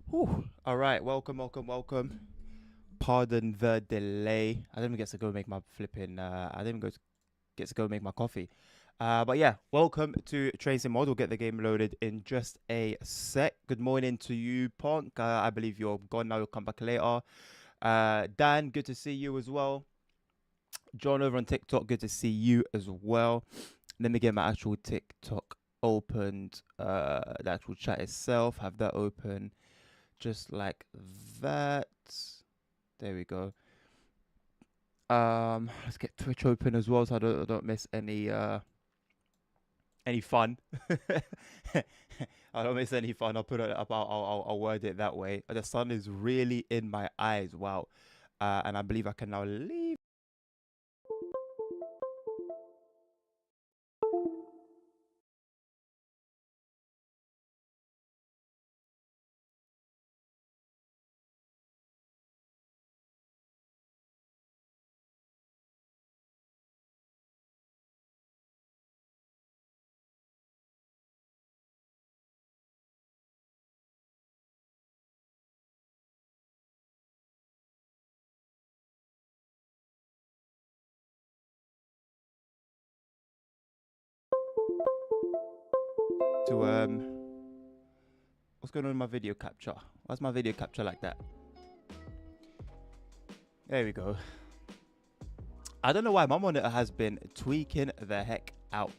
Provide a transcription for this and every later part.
Whew. All right, welcome. Pardon the delay. I didn't even get to go make my flipping. I didn't get to go make my coffee. But yeah, welcome to Tracing Mod. We'll get the game loaded in just a sec. Good morning to you, Punk. I believe you're gone now. You'll come back later. Dan, good to see you as well. John over on TikTok, good to see you as well. Let me get my actual TikTok opened. The actual chat itself. Have that open. Just like that. There we go. Let's get Twitch open as well, so I don't miss any fun. I don't miss any fun. I'll put it up. I'll word it that way. The sun is really in my eyes. Wow. And I believe I can now leave. To what's going on in my video capture? Why's my video capture like that? There we go. I don't know why my monitor has been tweaking the heck out.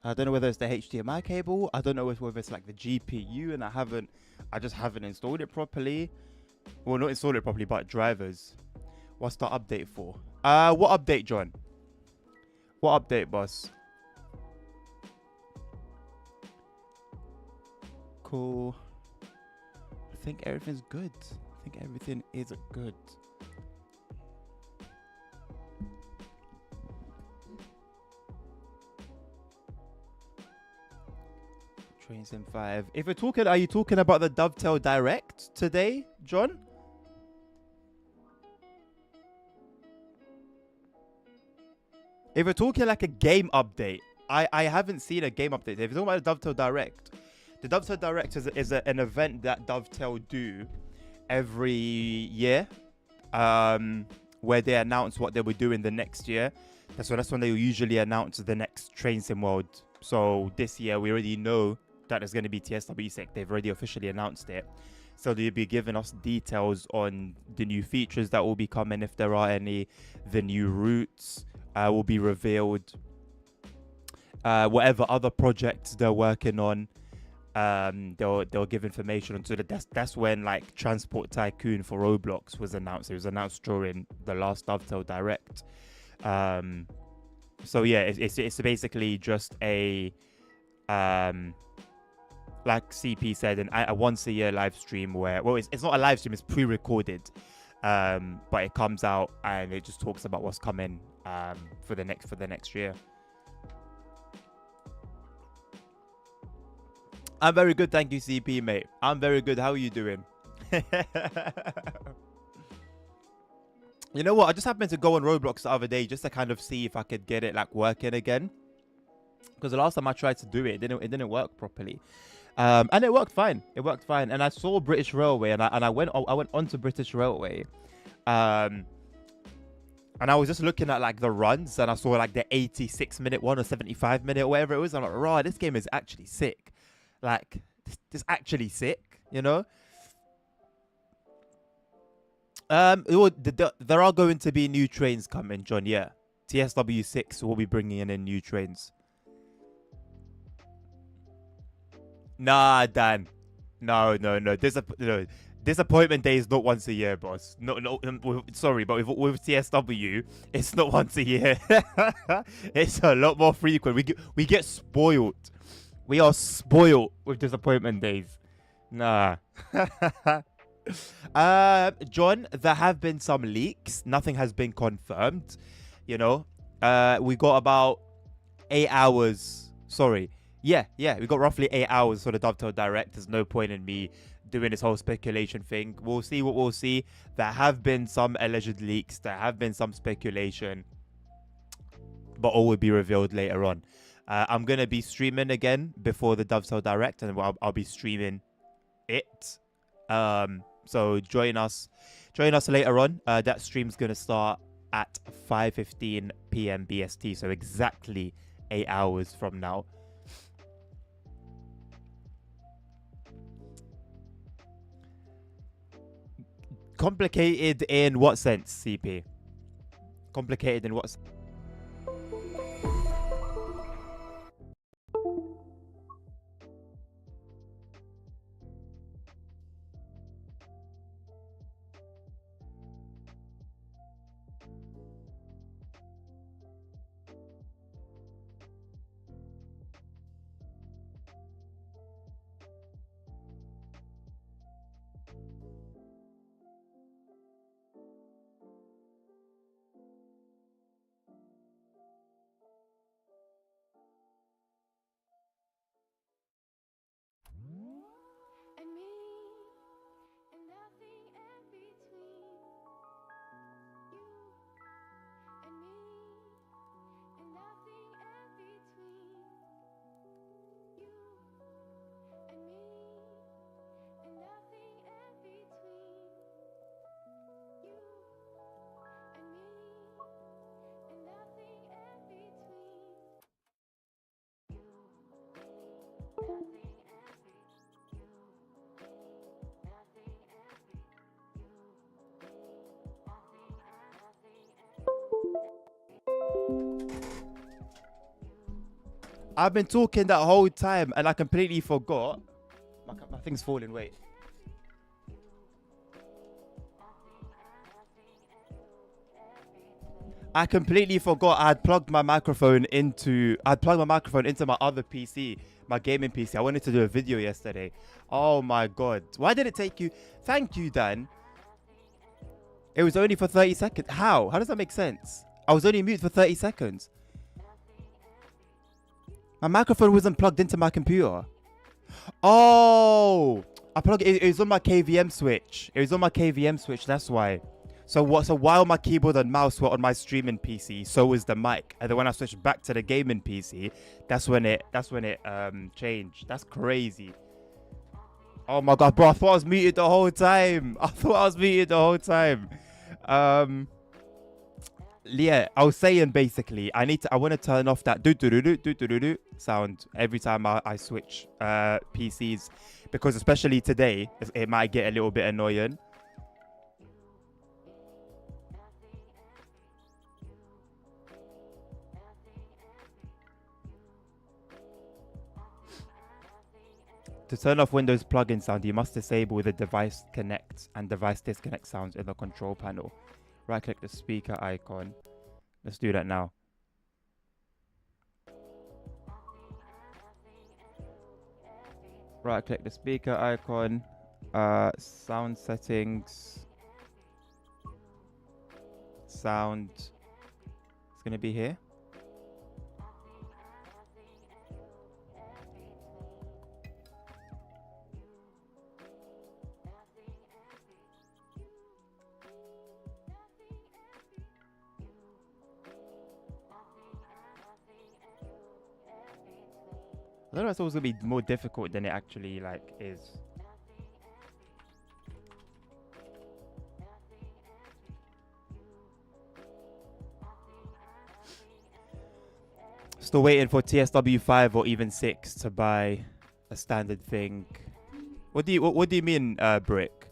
I don't know whether it's the HDMI cable. I don't know whether it's like the GPU, and I just haven't installed it properly. Well, not installed it properly, but drivers. What's the update for? What update, John? What update, boss? Cool. I think everything's good. I think everything is good. Train Sim 5. If we're talking, are you talking about the Dovetail Direct today, John? If we're talking like a game update, I haven't seen a game update. If you're talking about the Dovetail Direct, the Dovetail Direct is an event that Dovetail do every year, where they announce what they will do in the next year. That's when they usually announce the next Train Sim World. So this year we already know that it's going to be TSW6. They've already officially announced it. So they'll be giving us details on the new features that will be coming, if there are any, the new routes will be revealed, whatever other projects they're working on. They'll give information on. So that's when like Transport Tycoon for Roblox was announced. It was announced during the last Dovetail Direct. So yeah, it's basically just a like CP said, a once a year live stream where, well, it's not a live stream, it's pre-recorded, but it comes out and it just talks about what's coming for the next year. I'm very good, thank you, CP, mate. I'm very good. How are you doing? You know what? I just happened to go on Roblox the other day just to kind of see if I could get it like working again. Because the last time I tried to do it, it didn't work properly. And it worked fine. It worked fine. And I saw British Railway, and I went onto British Railway. And I was just looking at like the runs, and I saw like the 86-minute one or 75-minute, whatever it was. I'm like, raw, this game is actually sick. Like, this actually sick, you know? There are going to be new trains coming, John. Yeah, TSW6 will be bringing in new trains. Nah, Dan. No. Disappointment day is not once a year, boss. No. Sorry, but with TSW, it's not once a year. It's a lot more frequent. We get spoiled. We are spoiled with disappointment days. Nah. John, there have been some leaks. Nothing has been confirmed. You know, we got about 8 hours. Sorry. Yeah. We got roughly 8 hours for the Dovetail Direct. There's no point in me doing this whole speculation thing. We'll see what we'll see. There have been some alleged leaks. There have been some speculation. But all will be revealed later on. I'm gonna be streaming again before the Dovetail Direct, and I'll be streaming it. So join us later on. That stream's gonna start at 5:15 p.m. BST, so exactly 8 hours from now. Complicated in what sense, CP? Complicated in what sense? I've been talking that whole time and I completely forgot. My thing's falling, wait. I completely forgot I'd plugged my microphone into my other PC, my gaming PC. I wanted to do a video yesterday. Oh my god. Why did it take you? Thank you, Dan. It was only for 30 seconds. How? How does that make sense? I was only mute for 30 seconds. My microphone wasn't plugged into my computer. Oh, I plugged it. It was on my KVM switch. It was on my KVM switch. That's why. So while my keyboard and mouse were on my streaming PC, so was the mic. And then when I switched back to the gaming PC, that's when it changed. That's crazy. Oh my god, bro! I thought I was muted the whole time. Yeah, I was saying basically, I want to turn off that do sound every time I switch PCs, because especially today, it might get a little bit annoying. To turn off Windows plugin sound, you must disable the device connect and device disconnect sounds in the control panel. Right click the speaker icon. Let's do that now. Right click the speaker icon. Sound settings. Sound. It's going to be here. I don't know if it's always gonna be more difficult than it actually is. Still waiting for TSW 5 or even 6 to buy a standard thing. What do you mean, Brick?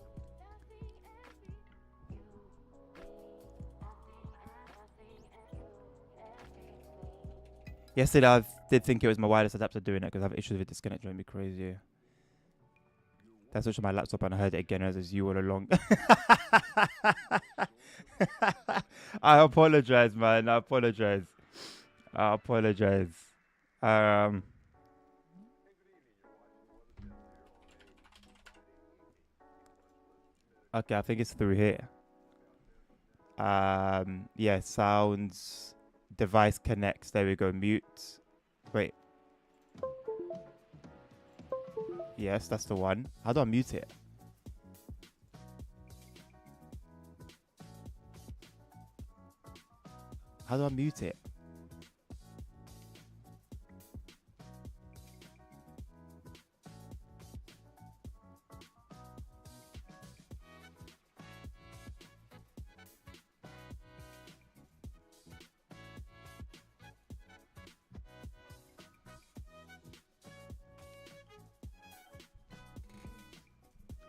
Yesterday I did think it was my wireless adapter doing it because I have issues with disconnect, driving me crazy. That's switched my laptop and I heard it again as it's you all along. I apologize, man. I apologize. Okay, I think it's through here. Yeah, sounds, device connects. There we go. Mute. Wait. Yes, that's the one. How do I mute it? How do I mute it?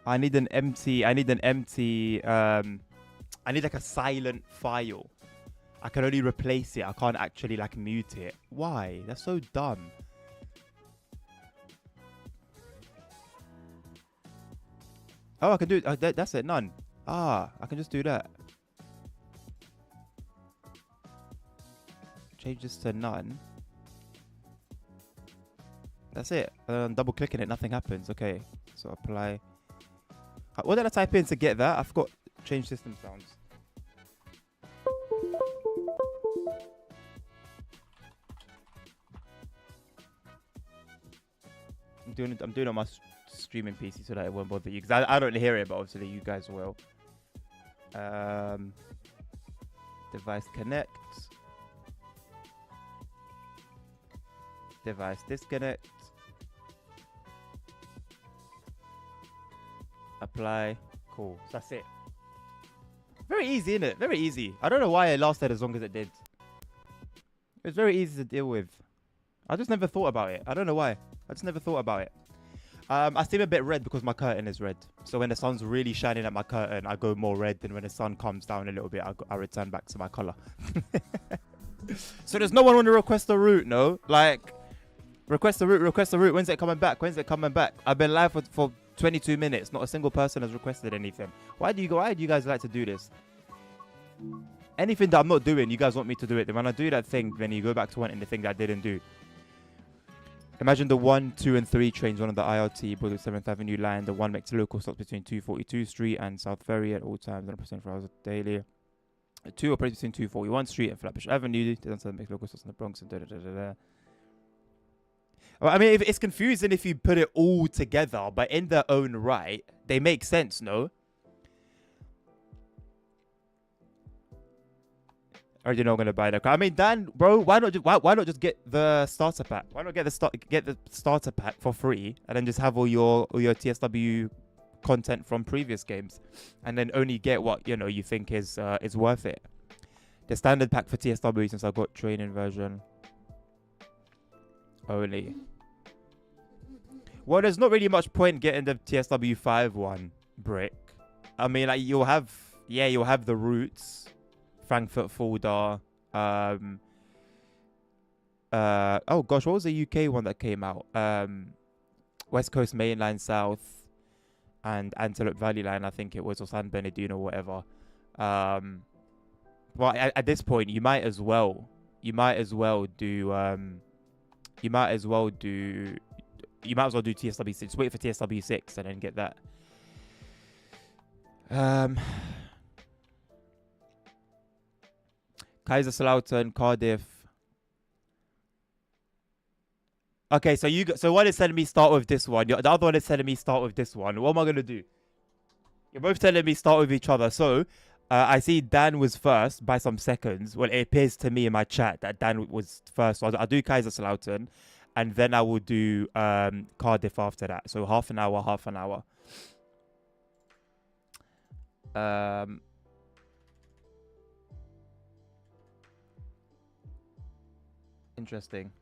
I need an empty. I need like a silent file. I can only replace it. I can't actually like mute it. Why? That's so dumb. Oh, I can do it. That's it. None. Ah, I can just do that. Change this to none. That's it. Double clicking it, nothing happens. Okay, so apply. What did I type in to get that? I forgot. Change system sounds. I'm doing it on my streaming PC so that it won't bother you, because I don't hear it, but obviously you guys will. Device connect. Device disconnect. Apply. Cool. So that's it. Very easy, isn't it? Very easy. I don't know why it lasted as long as it did. It was very easy to deal with. I just never thought about it. I don't know why. I just never thought about it. I seem a bit red because my curtain is red. So when the sun's really shining at my curtain, I go more red. Than when the sun comes down a little bit, I return back to my color. So there's no one want to request a route, no? Like, request a route. When's it coming back? I've been live for 22 minutes. Not a single person has requested anything. Why do you guys like to do this? Anything that I'm not doing, you guys want me to do it. Then when I do that thing, then you go back to wanting the thing that I didn't do. Imagine the 1, 2, and 3 trains on the IRT, Broadway 7th Avenue line. The 1 makes local stops between 242 Street and South Ferry at all times, 100% for hours daily. 2 operates between 241 Street and Flatbush Avenue. The 7 makes local stops in the Bronx and da-da-da-da-da. Well, I mean, if it's confusing if you put it all together, but in their own right, they make sense, no? Are you not gonna buy the car? I mean, Dan, bro, why not just get the starter pack? Why not get the starter pack for free and then just have all your TSW content from previous games, and then only get what you think is worth it. The standard pack for TSW, since I've got training version only. Well, there's not really much point getting the TSW 5 one brick. I mean, like you'll have the routes. Frankfurt Fulda. Oh gosh, what was the UK one that came out? West Coast Main Line South and Antelope Valley Line, I think it was, or San Bernardino, whatever. But at this point, you might as well do TSW 6. Just wait for TSW 6 and then get that. Kaiserslautern, Cardiff. Okay, so one is telling me start with this one. The other one is telling me start with this one. What am I gonna do? You're both telling me start with each other. So I see Dan was first by some seconds. Well, it appears to me in my chat that Dan was first. So I'll do Kaiserslautern, and then I will do Cardiff after that. So half an hour. Interesting.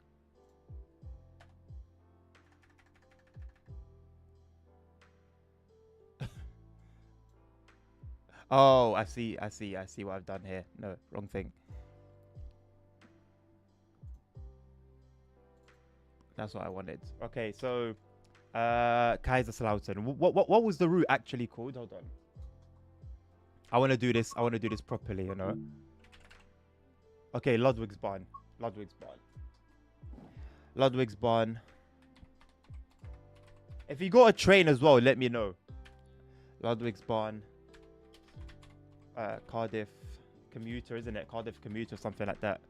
Oh, I see what I've done here. No, wrong thing. That's what I wanted. Okay, so Kaiserslautern. What was the route actually called? Hold on. I want to do this properly, Okay, Ludwigsbahn. If you got a train as well, let me know. Ludwigsbahn. Cardiff commuter, isn't it? Cardiff commuter, something like that.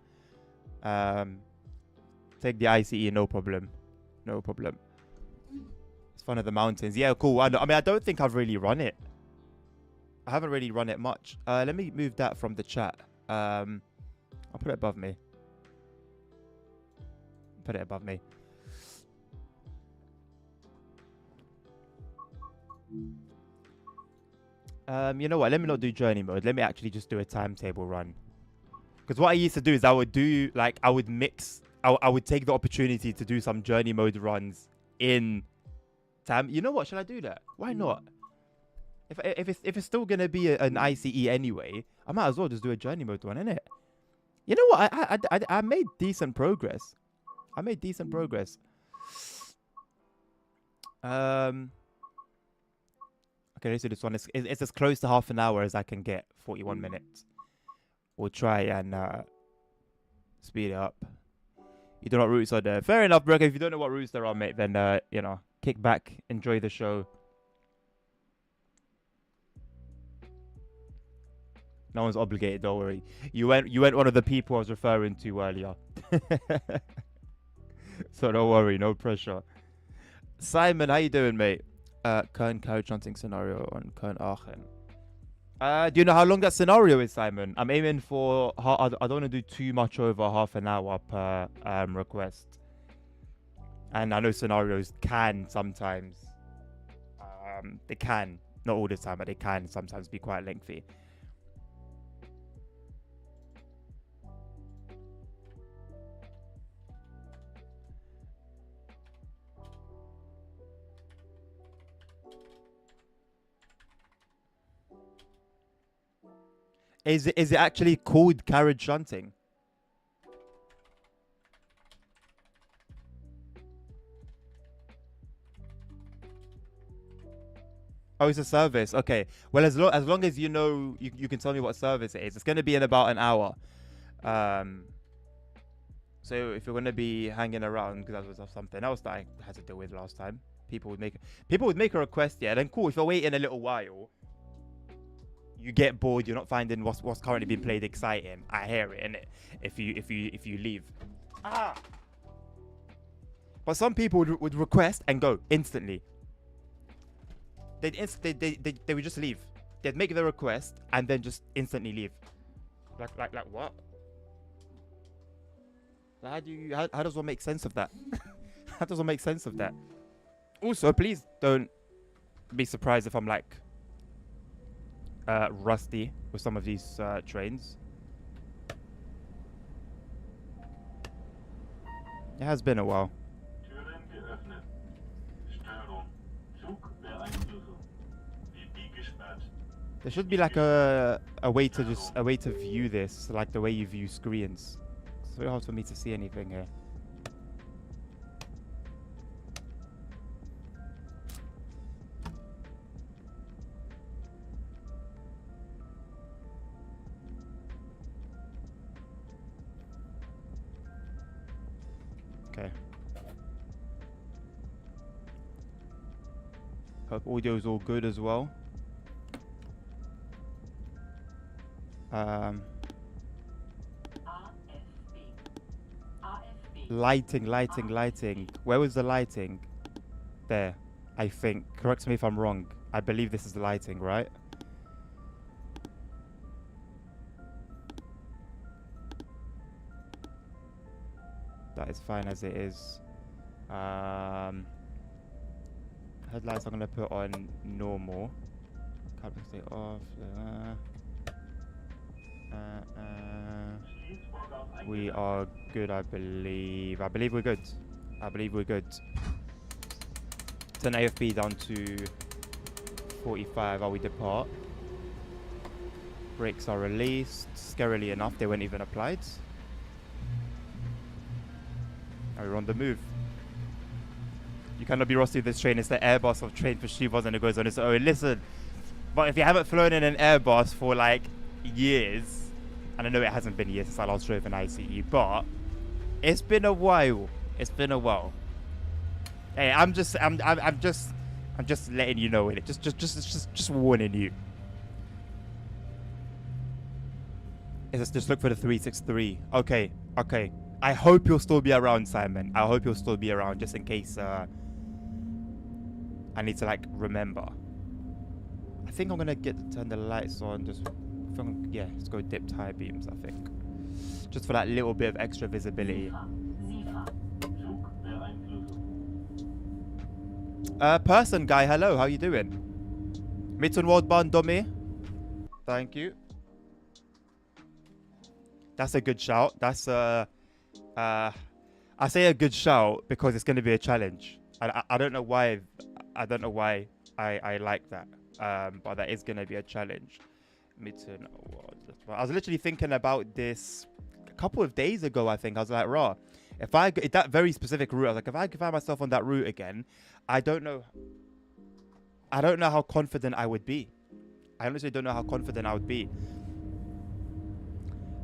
Take the ICE, no problem. It's fun of the mountains. Yeah, cool. I mean, I don't think I've really run it. I haven't really run it much. Let me move that from the chat. I'll put it above me. You know what? Let me not do journey mode. Let me actually just do a timetable run. Because what I used to do is I would take the opportunity to do some journey mode runs in time. You know what? Should I do that? Why not? If it's still gonna be an ICE anyway, I might as well just do a journey mode one, innit? You know what? I made decent progress. I made decent progress. Okay, let's do this one. It's as close to half an hour as I can get. 41 minutes. We'll try and speed it up. You don't know what routes are there. Fair enough, bro. If you don't know what routes there are, mate, then you know, kick back, enjoy the show. No one's obligated, don't worry. You went one of the people I was referring to earlier. So don't worry, no pressure. Simon, how you doing, mate? Köln carriage hunting scenario on Köln Aachen. Do you know how long that scenario is, Simon? I'm aiming for. I don't want to do too much over half an hour per request. And I know scenarios can sometimes. They can, not all the time, but they can sometimes be quite lengthy. Is it actually called carriage shunting? Oh, it's a service. Okay. Well, as long as you know, you can tell me what service it is. It's going to be in about an hour. So if you're going to be hanging around, because that was something else that I had to deal with last time. People would make a request, yeah. Then cool. If you're waiting a little while, you get bored, you're not finding what's currently being played exciting. I hear it, innit? If you leave. But some people would request and go instantly. They would just leave. They'd make the request and then just instantly leave. Like what? How does one make sense of that? How does one make sense of that? Also, please don't be surprised if I'm like rusty with some of these trains. It has been a while. There should be like a way to view this, like the way you view screens. It's very hard for me to see anything here. Okay. Hope audio's all good as well. Lighting. Where was the lighting? There, I think. Correct me if I'm wrong. I believe this is the lighting, right? That is fine as it is. Headlights I'm gonna put on normal. Cabin stay off. We are good, I believe. I believe we're good. 10 AFB down to 45 while we depart. Brakes are released. Scarily enough, they weren't even applied. Now we're on the move. You cannot be rusty with this train. It's the Airbus of train for Shivas and it goes on its own. Listen, but if you haven't flown in an Airbus for like years, and I know it hasn't been years since I last drove an ICE, but it's been a while. Hey, I'm just letting you know it. Just warning you. Just look for the 363. Okay. I hope you'll still be around, Simon. I hope you'll still be around just in case I need to like remember. I think I'm gonna turn the lights on. Let's go dipped high beams, I think. Just for that little bit of extra visibility. Person guy, hello, how you doing? Mittenwaldbahn Domi. Thank you. That's a good shout. That's I say a good shout because it's gonna be a challenge. I don't know why I like that. but that is going to be a challenge. Mitten. I was literally thinking about this a couple of days ago. I think I was like, raw. If that very specific route, I was like, if I could find myself on that route again, I don't know how confident I would be. I honestly don't know how confident I would be.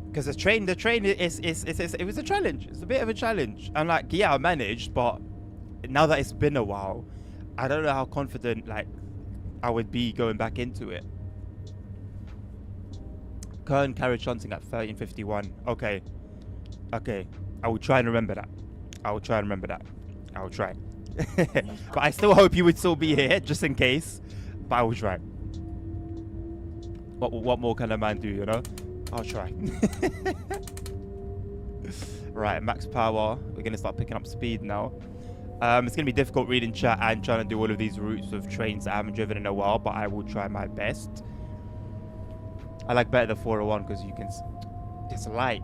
Because the train it was a challenge. It's a bit of a challenge. And like, yeah, I managed, but now that it's been a while, I don't know how confident like I would be going back into it. Kern carried shunting at 13:51. Okay. I will try and remember that. I will try. But I still hope you would still be here, just in case. But I will try. What more can a man do, you know? I'll try. Right, max power. We're going to start picking up speed now. It's going to be difficult reading chat and trying to do all of these routes of trains that I haven't driven in a while, but I will try my best. I like better the 401 because you can... It's light.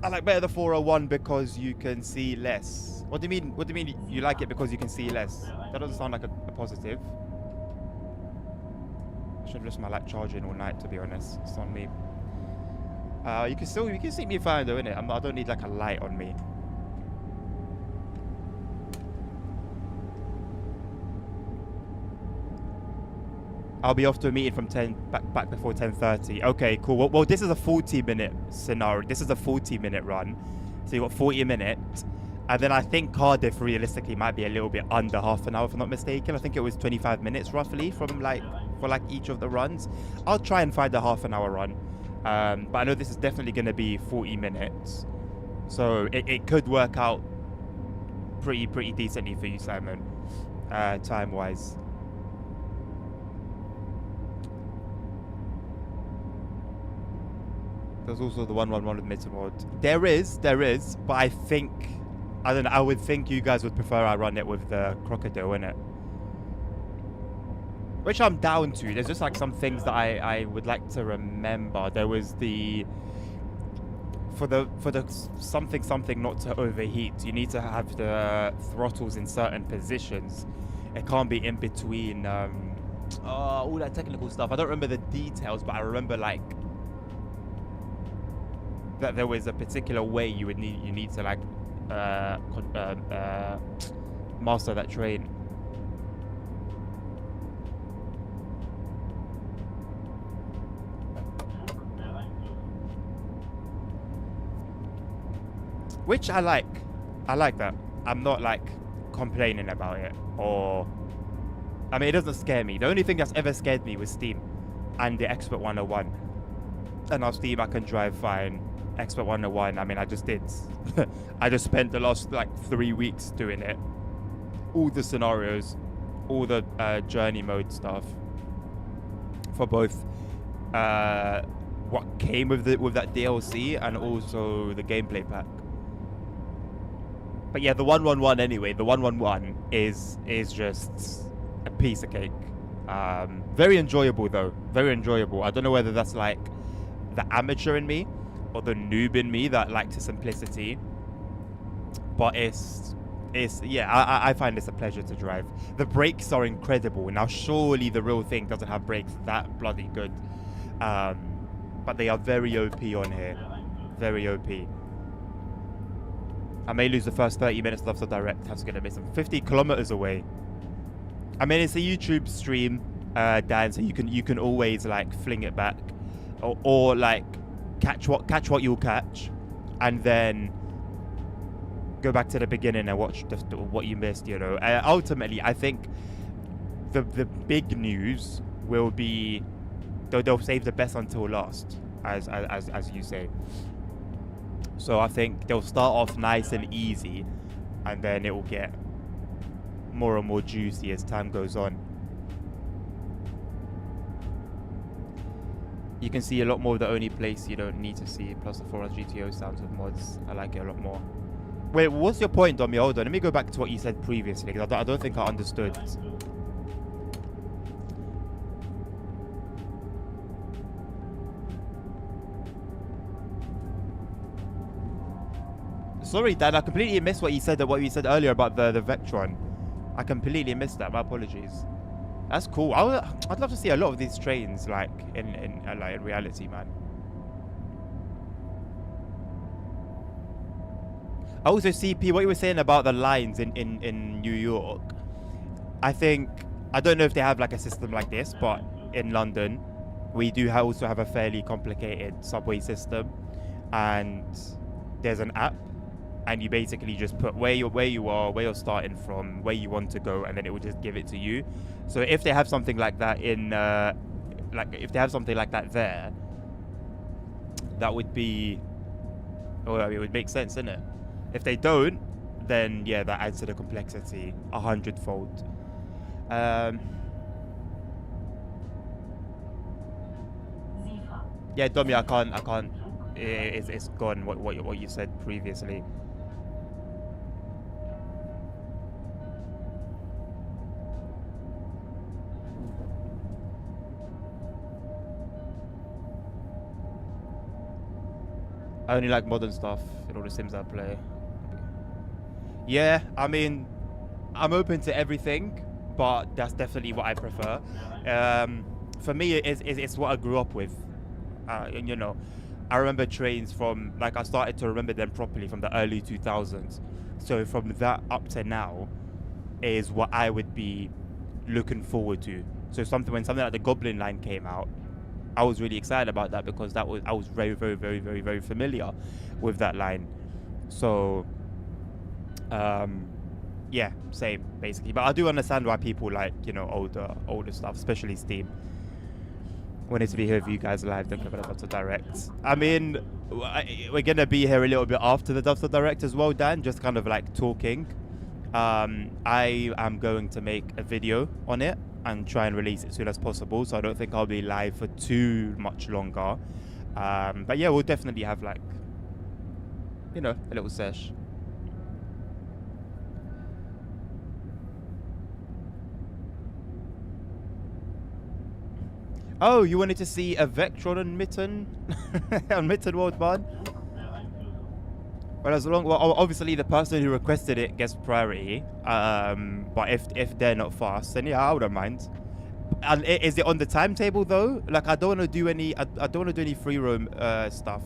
I like better the 401 because you can see less. What do you mean? What do you mean you like it because you can see less? That doesn't sound like a positive. I should have left my light charging all night, to be honest. It's on me. You can see me fine though, innit? I don't need like a light on me. I'll be off to a meeting from 10 back before 10:30. Okay, cool. Well, this is a 40-minute scenario. This is a 40-minute run, so you got 40 minutes, and then I think Cardiff realistically might be a little bit under half an hour, if I'm not mistaken. I think it was 25 minutes roughly for each of the runs. I'll try and find a half an hour run, but I know this is definitely going to be 40 minutes, so it could work out pretty decently for you, Simon, time-wise. There's also the 111 with mid mode. There is, but I don't know, I would think you guys would prefer I run it with the crocodile, innit? Which I'm down to. There's just like some things that I would like to remember. There was for the something not to overheat, you need to have the throttles in certain positions. It can't be in between all that technical stuff. I don't remember the details, but I remember like that there was a particular way you need to like master that train. Which I like that. I'm not like complaining about it, or I mean, it doesn't scare me. The only thing that's ever scared me was Steam and the Expert 101. And now Steam I can drive fine. Expert 101, I mean, I just did. I just spent the last like 3 weeks doing it. All the scenarios, all the journey mode stuff for both what came with that DLC and also the gameplay pack. But yeah, the 111 anyway. The 111 is just a piece of cake. Very enjoyable though. Very enjoyable. I don't know whether that's like the amateur in me or the noob in me that likes the simplicity, but it's yeah, I find this a pleasure to drive. The brakes are incredible. Now surely the real thing doesn't have brakes that bloody good, but they are very OP on here, very OP. I may lose the first 30 minutes of the direct. I'm gonna miss them. 50 kilometers away. I mean, it's a YouTube stream, Dan, so you can always like fling it back, or like catch what you'll catch, and then go back to the beginning and watch what you missed, you know. Ultimately, I think the big news will be they'll save the best until last, as you say. So I think they'll start off nice and easy, and then it will get more and more juicy as time goes on. You can see a lot more of the only place you don't need to see, plus the 4 GTO sounds with mods. I like it a lot more. Wait, what's your point, Domi? Hold on, let me go back to what you said previously, because I don't think I understood. Sorry, Dan. I completely missed what you said earlier about the Vectron. I completely missed that. My apologies. That's cool. I'd love to see a lot of these trains like in reality, man. Also, CP, what you were saying about the lines in New York, I think, I don't know if they have like a system like this, but in London, we do also have a fairly complicated subway system, and there's an app, and you basically just put where you are, where you're starting from, where you want to go, and then it will just give it to you. So if they have something like that if they have something like that there, that would be, it would make sense, innit? If they don't, then yeah, that adds to the complexity 100-fold. Yeah, Domi, I can't. It's gone. What you said previously. I only like modern stuff in all the Sims I play. Yeah, I mean, I'm open to everything, but that's definitely what I prefer. For me, it's what I grew up with. You know, I remember trains from, like, I started to remember them properly from the early 2000s. So from that up to now is what I would be looking forward to. So when something like the Goblin line came out, I was really excited about that because I was very, very, very, very, very familiar with that line. So yeah, same basically. But I do understand why people like, you know, older stuff, especially Steam. Wanted to be here with you guys live. Don't forget about the direct. I mean, we're gonna be here a little bit after the Dovetail direct as well, Dan. Just kind of like talking. I am going to make a video on it and try and release it as soon as possible. So I don't think I'll be live for too much longer. But yeah, we'll definitely have like, you know, a little sesh. Oh, you wanted to see a Vectron on Mitten? On Mitten World Barn? Well, obviously the person who requested it gets priority. But if they're not fast, then yeah, I wouldn't mind. And is it on the timetable though? Like, I don't want to do any. I don't want to do any free roam stuff.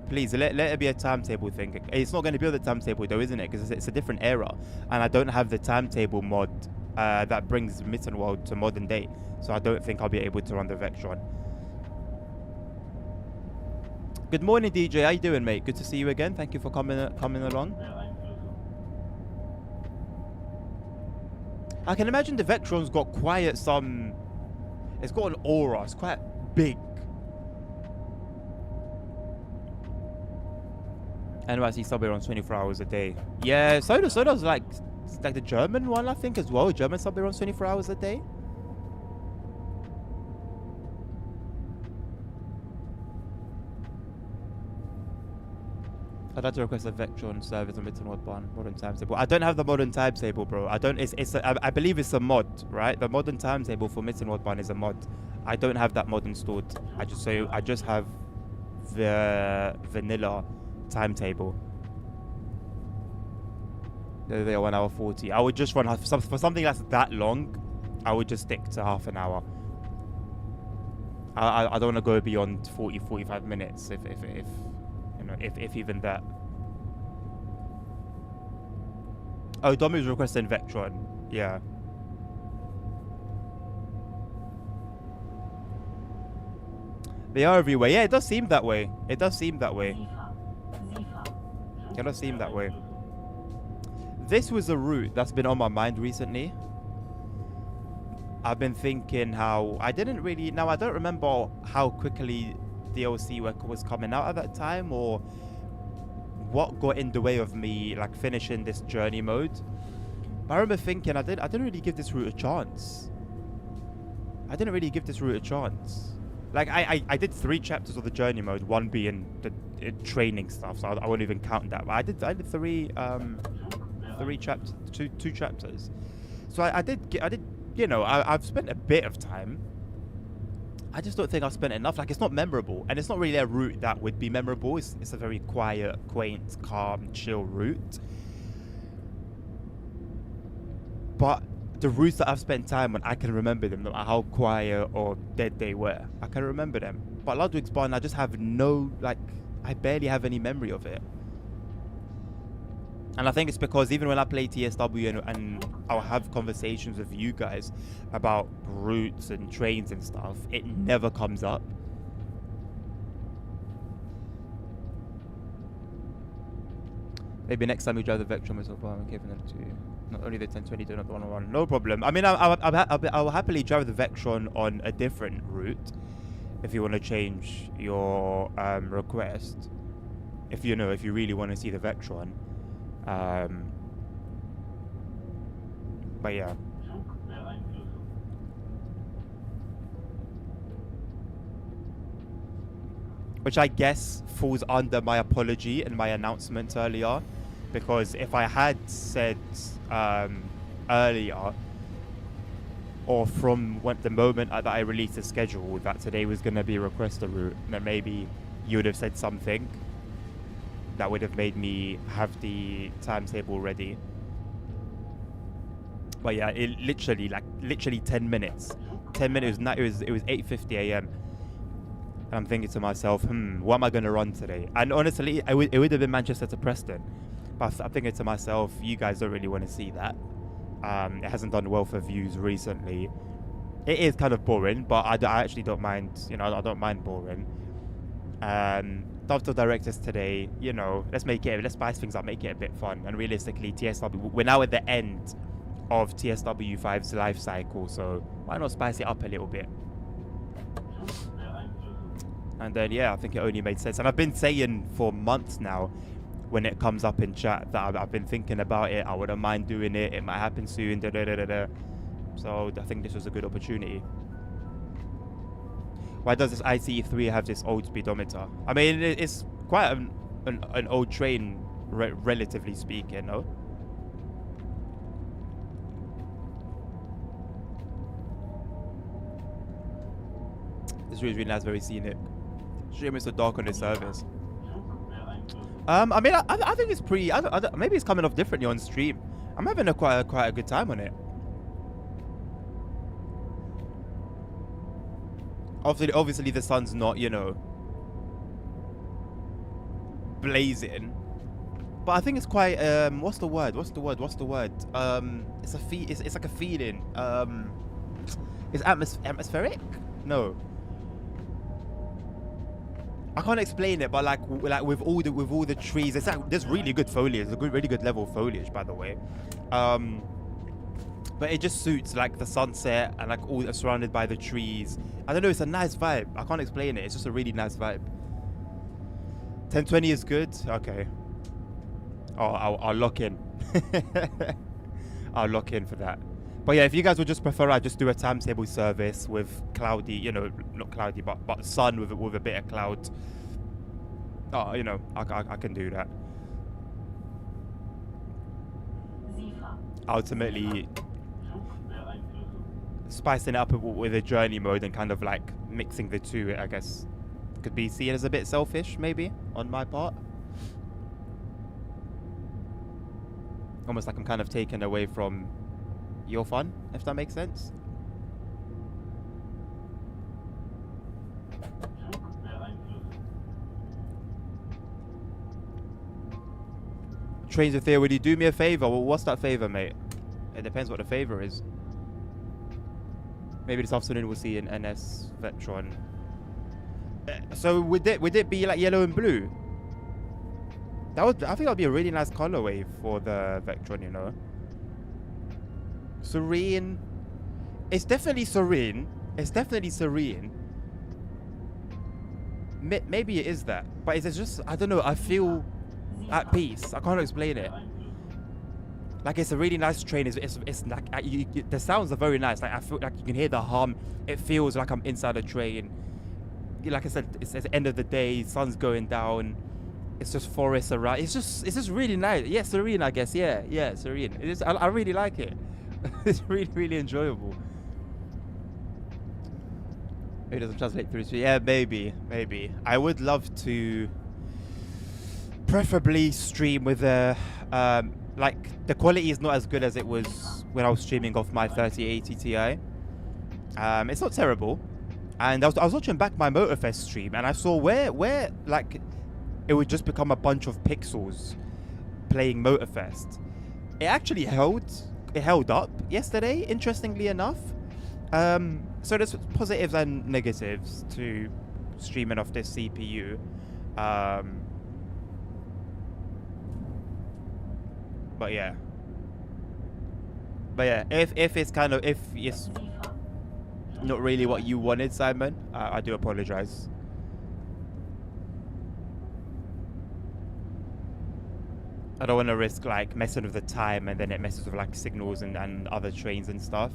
Please let it be a timetable thing. It's not going to be on the timetable though, isn't it? Because it's a different era, and I don't have the timetable mod that brings Mitten World to modern day. So I don't think I'll be able to run the Vectron. Good morning, DJ. How you doing, mate? Good to see you again. Thank you for coming along. I can imagine the Vectron's got quite some. It's got an aura. It's quite big. NYC subway runs 24 hours a day. Yeah, so does like the German one, I think, as well. German subway runs 24 hours a day. I'd like to request a Vectron service on Mitten World Barn modern timetable. I don't have the modern timetable, bro. I don't. I believe it's a mod, right? The modern timetable for Mitten World Barn is a mod. I don't have that mod installed. I just have the vanilla timetable. They're 1 hour 40. I would just run for something that's that long. I would just stick to half an hour. I don't want to go beyond 45 minutes if even that. Oh, Domi's requesting Vectron. Yeah. They are everywhere. Yeah, it does seem that way. It does seem that way. It does seem that way. This was a route that's been on my mind recently. I've been thinking how I don't remember how quickly DLC work was coming out at that time, or what got in the way of me like finishing this journey mode. But I remember thinking I didn't really give this route a chance. Like I did 3 chapters of the journey mode, one being the training stuff, so I won't even count that. But I did 3 chapters, two chapters. So I did, you know, I've spent a bit of time. I just don't think I've spent enough. Like, it's not memorable, and it's not really a route that would be memorable. It's a very quiet, quaint, calm, chill route. But the routes that I've spent time on, I can remember them, no matter how quiet or dead they were. I can remember them. But Ludwig's Barn, I just have no, like, I barely have any memory of it. And I think it's because even when I play TSW and I'll have conversations with you guys about routes and trains and stuff, it never comes up. Maybe next time we drive the Vectron myself, I'm giving them to you. Not only the 1020, do not the 101. No problem. I mean, I'll happily drive the Vectron on a different route if you want to change your request. If you really want to see the Vectron. But yeah. Which I guess falls under my apology and my announcement earlier, because if I had said earlier, or from the moment that I released the schedule that today was going to be request a route, then maybe you would have said something that would have made me have the timetable ready. But yeah, it literally 10 minutes. 10 minutes, it was 8:50 a.m. And I'm thinking to myself, what am I going to run today? And honestly, it would have been Manchester to Preston. But I'm thinking to myself, you guys don't really want to see that. It hasn't done well for views recently. It is kind of boring, but I actually don't mind, I don't mind boring. Dovetail directors today, let's spice things up, make it a bit fun. And realistically, TSW, we're now at the end of TSW5's life cycle, so why not spice it up a little bit? And then, yeah, I think it only made sense. And I've been saying for months now, when it comes up in chat, that I've been thinking about it, I wouldn't mind doing it, it might happen soon, So I think this was a good opportunity. Why does this ICE3 have this old speedometer? I mean, it's quite an old train, relatively speaking, no? This route is really nice, very scenic. Shame it's so dark on this service. I mean, I think it's pretty. Maybe it's coming off differently on stream. I'm having quite a good time on it. Obviously the sun's not, blazing. But I think it's quite what's the word? It's like a feeling. It's atmospheric? No. I can't explain it, but like with all the trees, there's really good foliage. There's really good level of foliage, by the way. But it just suits like the sunset and like all surrounded by the trees. I don't know, it's a nice vibe. I can't explain it. It's just a really nice vibe. 1020 is good. Okay. Oh, I'll lock in. I'll lock in for that. But yeah, if you guys would just prefer, I just do a timetable service with cloudy, not cloudy, but sun with a bit of cloud. Oh, I can do that. Ultimately, spicing it up with a journey mode and kind of like mixing the two, I guess, could be seen as a bit selfish, maybe, on my part. Almost like I'm kind of taken away from your fun, if that makes sense. Trains of Fear, would you do me a favor? Well, what's that favor, mate? It depends what the favor is. Maybe this afternoon we'll see an NS Vectron. So would it be like yellow and blue? I think that'd be a really nice colorway for the Vectron, Serene. It's definitely serene. Maybe it is that, but it's just, I don't know, I feel at peace. I can't explain it. Like, it's a really nice train. It's like the sounds are very nice. Like, I feel like you can hear the hum. It feels like I'm inside a train. Like I said, it's the end of the day. Sun's going down. It's just forests around. It's just really nice. Yeah, serene, I guess. Yeah, serene. It is. I really like it. It's really, really enjoyable. It doesn't translate through. Yeah, maybe. I would love to preferably stream with a like the quality is not as good as it was when I was streaming off my 3080 Ti. It's not terrible, and I was watching back my Motorfest stream, and I saw where like it would just become a bunch of pixels playing Motorfest. It actually held up yesterday, interestingly enough. So there's positives and negatives to streaming off this CPU. But yeah, if it's not really what you wanted, Simon, I do apologize. I don't want to risk like messing with the time and then it messes with like signals and other trains and stuff.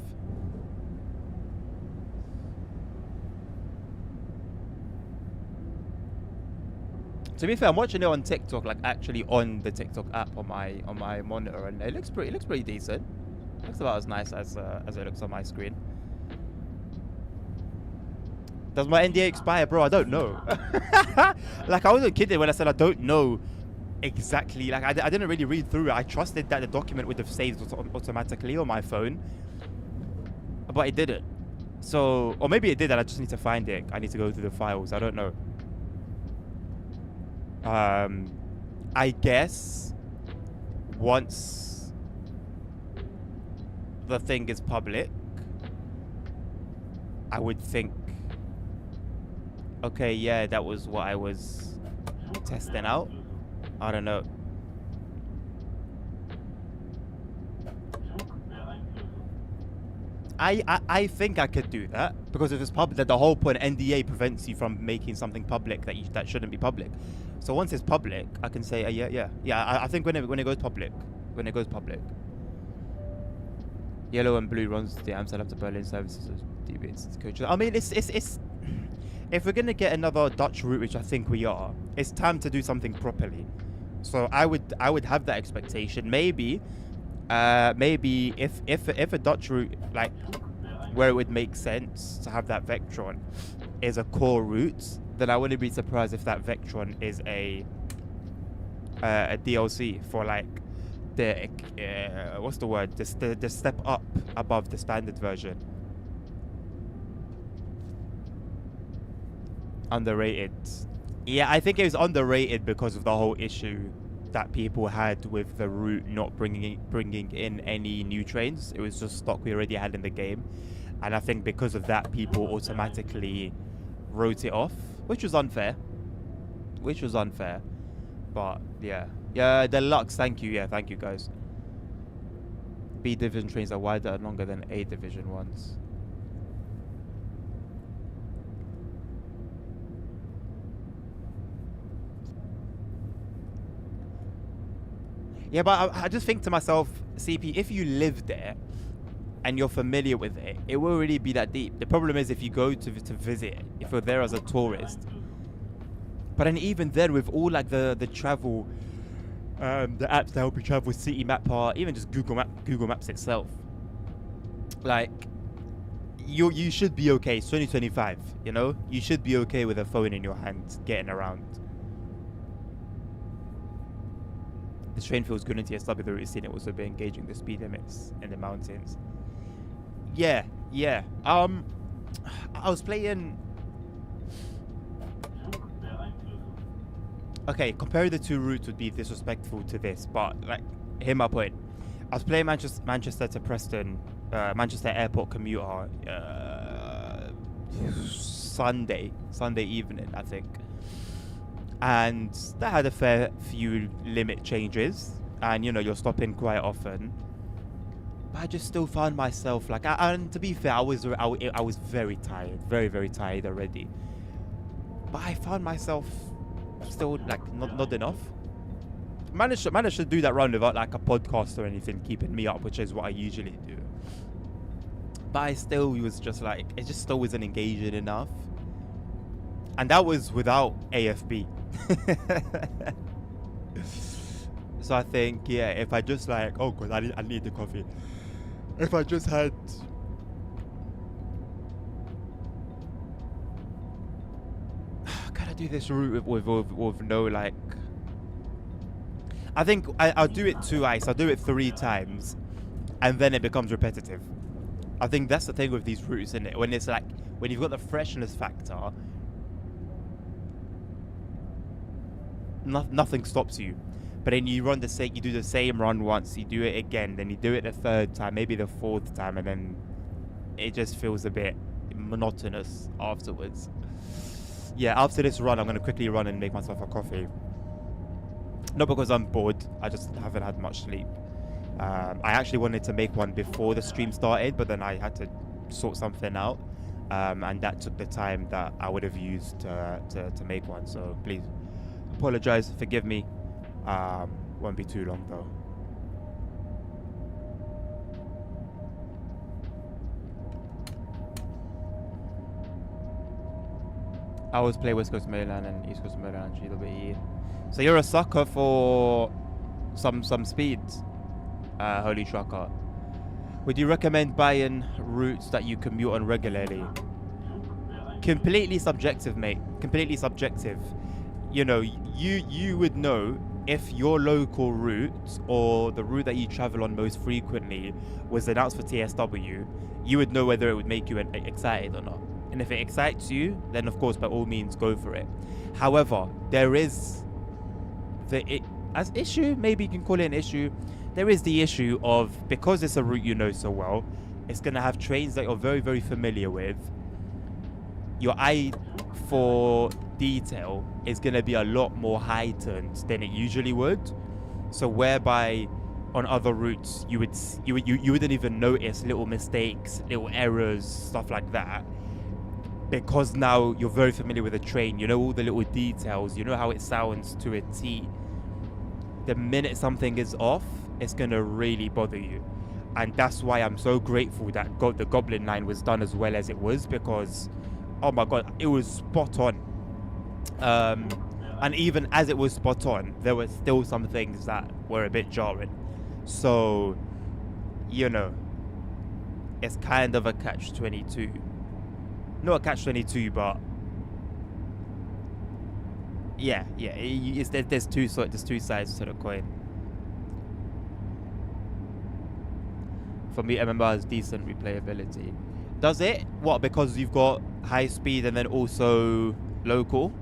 To be fair, I'm watching it on TikTok, like actually on the TikTok app on my monitor, and it looks pretty decent. It looks about as nice as it looks on my screen. Does my NDA expire, bro? I don't know. Like I wasn't kidding when I said I don't know exactly. Like I didn't really read through it. I trusted that the document would have saved automatically on my phone, but it didn't. So, or maybe it did, and I just need to find it. I need to go through the files. I don't know. I guess once the thing is public, I would think, okay, yeah, that was what I was testing out. I don't know. I think I could do that because if it's public, the whole point NDA prevents you from making something public that shouldn't be public. So once it's public, I can say yeah. I think when it goes public, yellow and blue runs the Amsterdam to Berlin services. It's coaches. I mean, it's if we're gonna get another Dutch route, which I think we are, it's time to do something properly. So I would have that expectation. Maybe if a Dutch route, like where it would make sense to have that Vectron is a core route, then I wouldn't be surprised if that Vectron is a DLC for like the what's the word? The step up above the standard version. Underrated. Yeah, I think it was underrated because of the whole issue that people had with the route not bringing in any new trains. It was just stock we already had in the game, and I think because of that, people automatically wrote it off, which was unfair. But yeah, Deluxe. Thank you. Yeah, thank you guys. B division trains are wider and longer than A division ones. Yeah, but I just think to myself, CP, if you live there and you're familiar with it, it won't really be that deep. The problem is if you go to visit, if you're there as a tourist. But then even then, with all like the travel, the apps that help you travel, City Mapper, even just Google Maps itself, like you should be okay. It's 2025, you know, you should be okay with a phone in your hand getting around. The train feels good in TSW, the route is seen it also be engaging the speed limits in the mountains. Yeah. I was playing. Okay, comparing the two routes would be disrespectful to this, but like, hear my point. I was playing Manchester to Preston, Manchester Airport commuter, Sunday evening, I think. And that had a fair few limit changes, and you know, you're stopping quite often. But I just still found myself like, and to be fair, I was very tired, very tired already. But I found myself still like not enough. Managed to do that run without like a podcast or anything keeping me up, which is what I usually do. But I still was just like, it just still wasn't engaging enough. And that was without AFB. So I think, yeah, if I just like, oh god, I need the coffee. If I just had do this route with no like. I think I'll do it twice. I'll do it 3 times, and then it becomes repetitive. I think that's the thing with these routes, isn't it? When it's like when you've got the freshness factor, nothing stops you. But then you do the same run once, you do it again, then you do it the 3rd time, maybe the 4th time, and then it just feels a bit monotonous afterwards. Yeah, after this run, I'm gonna quickly run and make myself a coffee. Not because I'm bored, I just haven't had much sleep. I actually wanted to make one before the stream started, but then I had to sort something out, and that took the time that I would have used to make one. So please apologize, forgive me. Won't be too long though. I always play West Coast Maryland and East Coast Maryland GWE. So you're a sucker for some speeds, Holy Trucker. Would you recommend buying routes that you commute on regularly? Completely subjective, mate. Completely subjective. You know, you would know if your local route or the route that you travel on most frequently was announced for TSW, you would know whether it would make you excited or not. And if it excites you, then of course, by all means, go for it. However, there is as issue, maybe you can call it an issue. There is the issue of, because it's a route you know so well, it's going to have trains that you're very, very familiar with. Your eye for detail is going to be a lot more heightened than it usually would. So whereby on other routes you wouldn't even notice little mistakes, little errors, stuff like that, because now you're very familiar with the train. You know all the little details, you know how it sounds to a T. The minute something is off, it's going to really bother you. And that's why I'm so grateful that the Goblin line was done as well as it was, because oh my god, it was spot on. And even as it was spot on, there were still some things that were a bit jarring. So, you know, it's kind of a catch-22. Not a catch-22, but yeah, there's two sides to the coin. For me, MMR has decent replayability. Does it? What, because you've got high speed and then also local?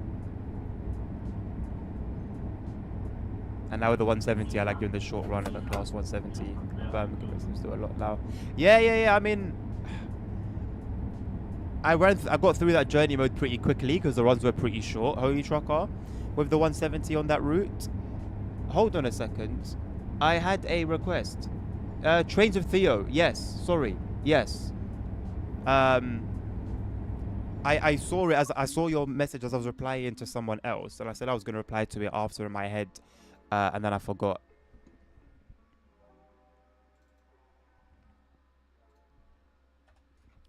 And now with the 170, I like doing the short run in the class 170. Birmingham seems to do a lot now. Yeah. I mean, I got through that journey mode pretty quickly because the runs were pretty short. Holy Trucker, with the 170 on that route. Hold on a second. I had a request. Trains of Theo. Yes. Sorry. Yes. I saw it as I saw your message as I was replying to someone else, and I said I was going to reply to it after in my head, and then I forgot.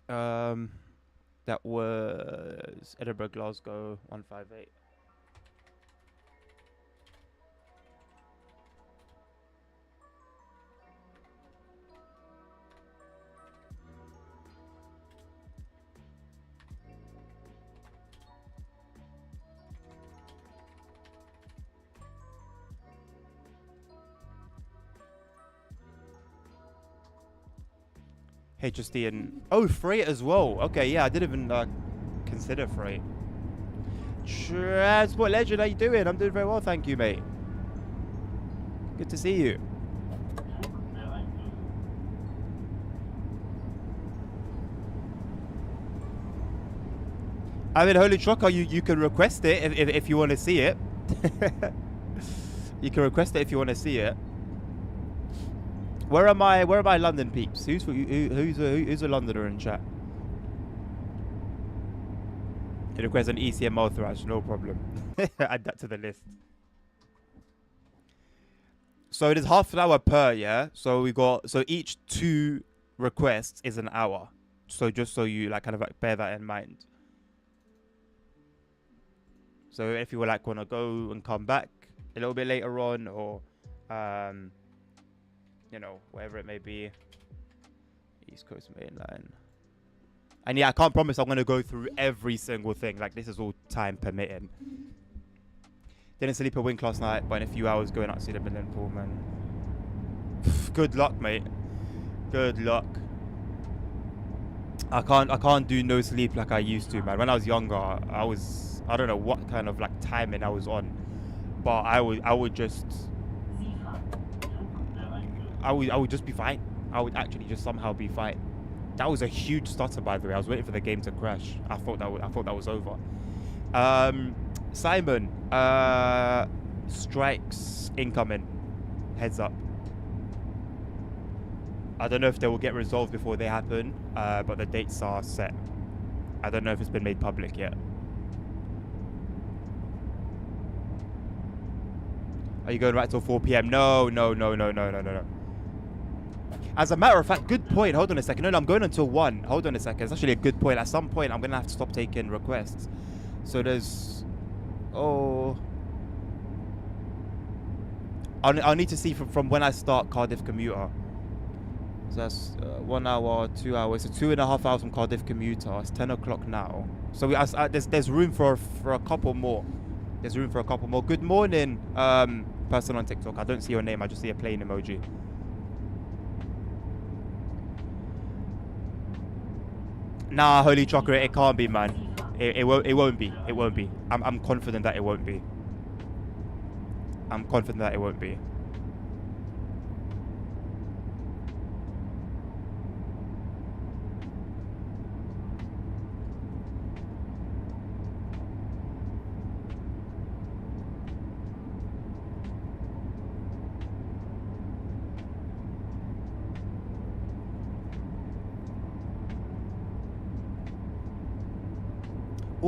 That was Edinburgh, Glasgow, 158. HSD and freight as well. Okay, yeah, I didn't even consider freight. Transport Legend, how you doing? I'm doing very well, thank you, mate. Good to see you. I mean, Holy Trucker, you can request it if you want to see it. You can request it if you want to see it. Where are my London peeps? Who's a Londoner in chat? It requires an ECMO thrash, no problem. Add that to the list. So it is half an hour per, yeah? So each 2 requests is an hour. So just so you kind of bear that in mind. So if you want to go and come back a little bit later on, or you know, wherever it may be. East Coast Main Line. And yeah, I can't promise I'm going to go through every single thing. Like, this is all time permitting. Didn't sleep a wink last night, but in a few hours going out to see the Midland Pool, man. Good luck, mate. Good luck. I can't do no sleep like I used to, man. When I was younger, I don't know what kind of like timing I was on, but I would just be fine. I would actually just somehow be fine. That was a huge stutter, by the way. I was waiting for the game to crash. I thought that was over. Simon, strikes incoming. Heads up. I don't know if they will get resolved before they happen, but the dates are set. I don't know if it's been made public yet. Are you going right till 4 p.m.? No. As a matter of fact, good point. Hold on a second. No, I'm going until 1. Hold on a second. It's actually a good point. At some point, I'm going to have to stop taking requests. So there's... Oh... I'll need to see from when I start Cardiff commuter. So that's 1 hour, 2 hours. So 2.5 hours from Cardiff commuter. It's 10 o'clock now. So there's room for a couple more. There's room for a couple more. Good morning, person on TikTok. I don't see your name. I just see a plane emoji. Nah, holy chocolate, it can't be, man. It won't be. It won't be. I'm confident that it won't be. I'm confident that it won't be.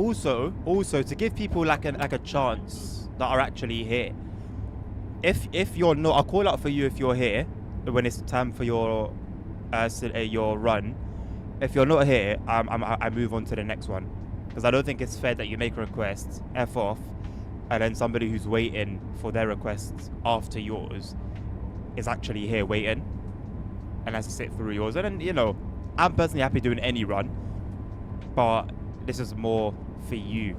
Also to give people like a chance that are actually here. If you're not, I'll call out for you if you're here when it's time for your run. If you're not here, I move on to the next one, because I don't think it's fair that you make a request, F off, and then somebody who's waiting for their requests after yours is actually here waiting and has to sit through yours. And then, you know, I'm personally happy doing any run, but this is more for you.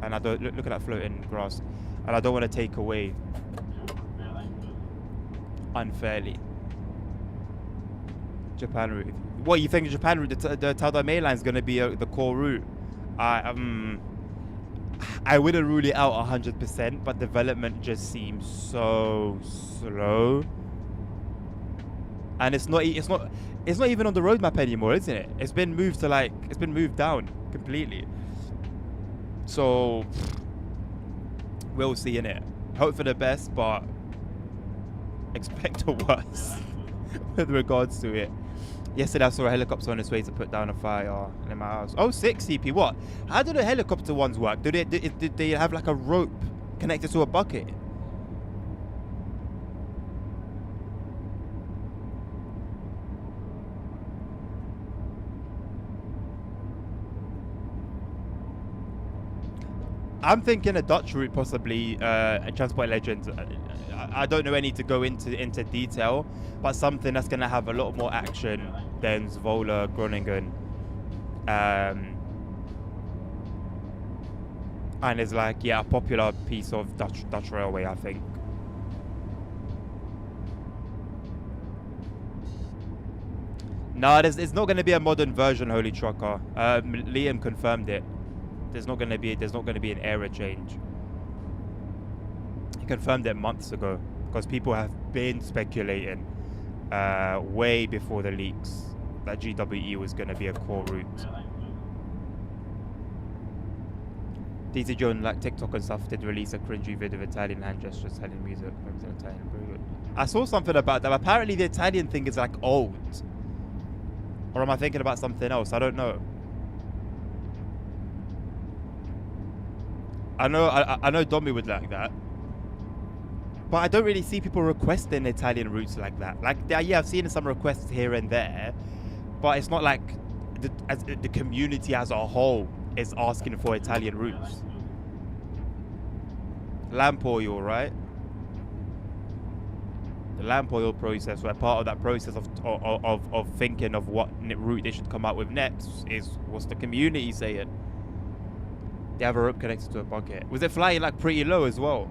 And I don't look at that floating grass, and I don't want to take away unfairly. Japan route. What you think? Japan route? The Taldai main line is going to be the core route. I wouldn't rule it out 100%, but development just seems so slow, and it's not even on the roadmap anymore, isn't it? It's been moved down completely. So we'll see, innit? Hope for the best, but expect the worst with regards to it. Yesterday I saw a helicopter on its way to put down a fire in my house. Oh, 6 CP. What? How do the helicopter ones work? Did they have like a rope connected to a bucket? I'm thinking a Dutch route, possibly a Transport Legends. I don't know any to go into detail, but something that's going to have a lot more action than Zwolle, Groningen. And it's like, yeah, a popular piece of Dutch railway, I think. No, it's not going to be a modern version, Holy Trucker. Liam confirmed it. There's not going to be an era change. He confirmed it months ago, because people have been speculating way before the leaks that GWE was going to be a core route. DT John, like TikTok and stuff, did release a cringy video of Italian hand gestures, Italian music. Italian, very good. I saw something about that. Apparently the Italian thing is like old. Or am I thinking about something else? I don't know. I know Domi would like that, but I don't really see people requesting Italian routes like that. Like, yeah, I've seen some requests here and there, but it's not like the community as a whole is asking for Italian routes. Lamp oil, right? the lamp oil process, where part of that process of thinking of what route they should come out with next is what's the community saying. They have a rope connected to a bucket. Was it flying like pretty low as well?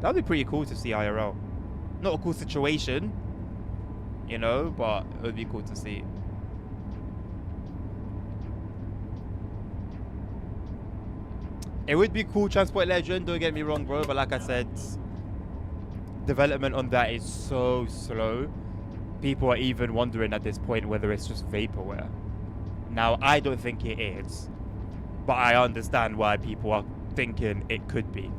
That would be pretty cool to see IRL. Not a cool situation, you know, but it would be cool to see. It would be cool, Transport Legend, don't get me wrong, bro, but like I said, development on that is so slow. People are even wondering at this point whether it's just vaporware. Now, I don't think it is, but I understand why people are thinking it could be.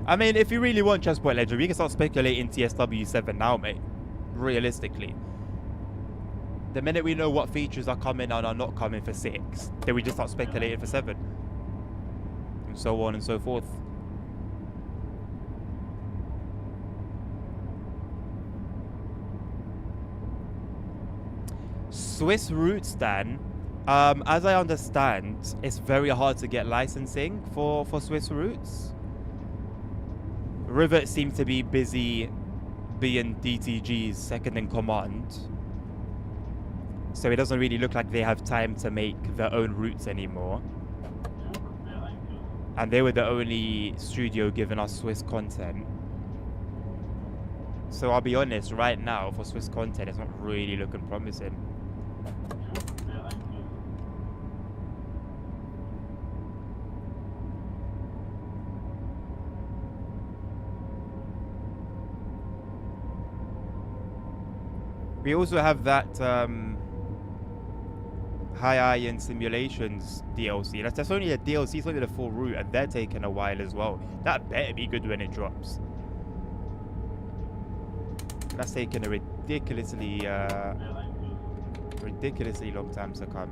I mean, if you really want Transport Legend, we can start speculating TSW7 now, mate. Realistically. The minute we know what features are coming and are not coming for 6, then we just start speculating for 7. And so on and so forth. Swiss routes, Dan. As I understand, it's very hard to get licensing for Swiss routes. Rivet seems to be busy being DTG's second in command. So it doesn't really look like they have time to make their own routes anymore. And they were the only studio giving us Swiss content. So I'll be honest, right now for Swiss content, it's not really looking promising. We also have that High Iron Simulations DLC. That's only a DLC, it's only the full route, and they're taking a while as well. That better be good when it drops. That's taking a ridiculously long time to come.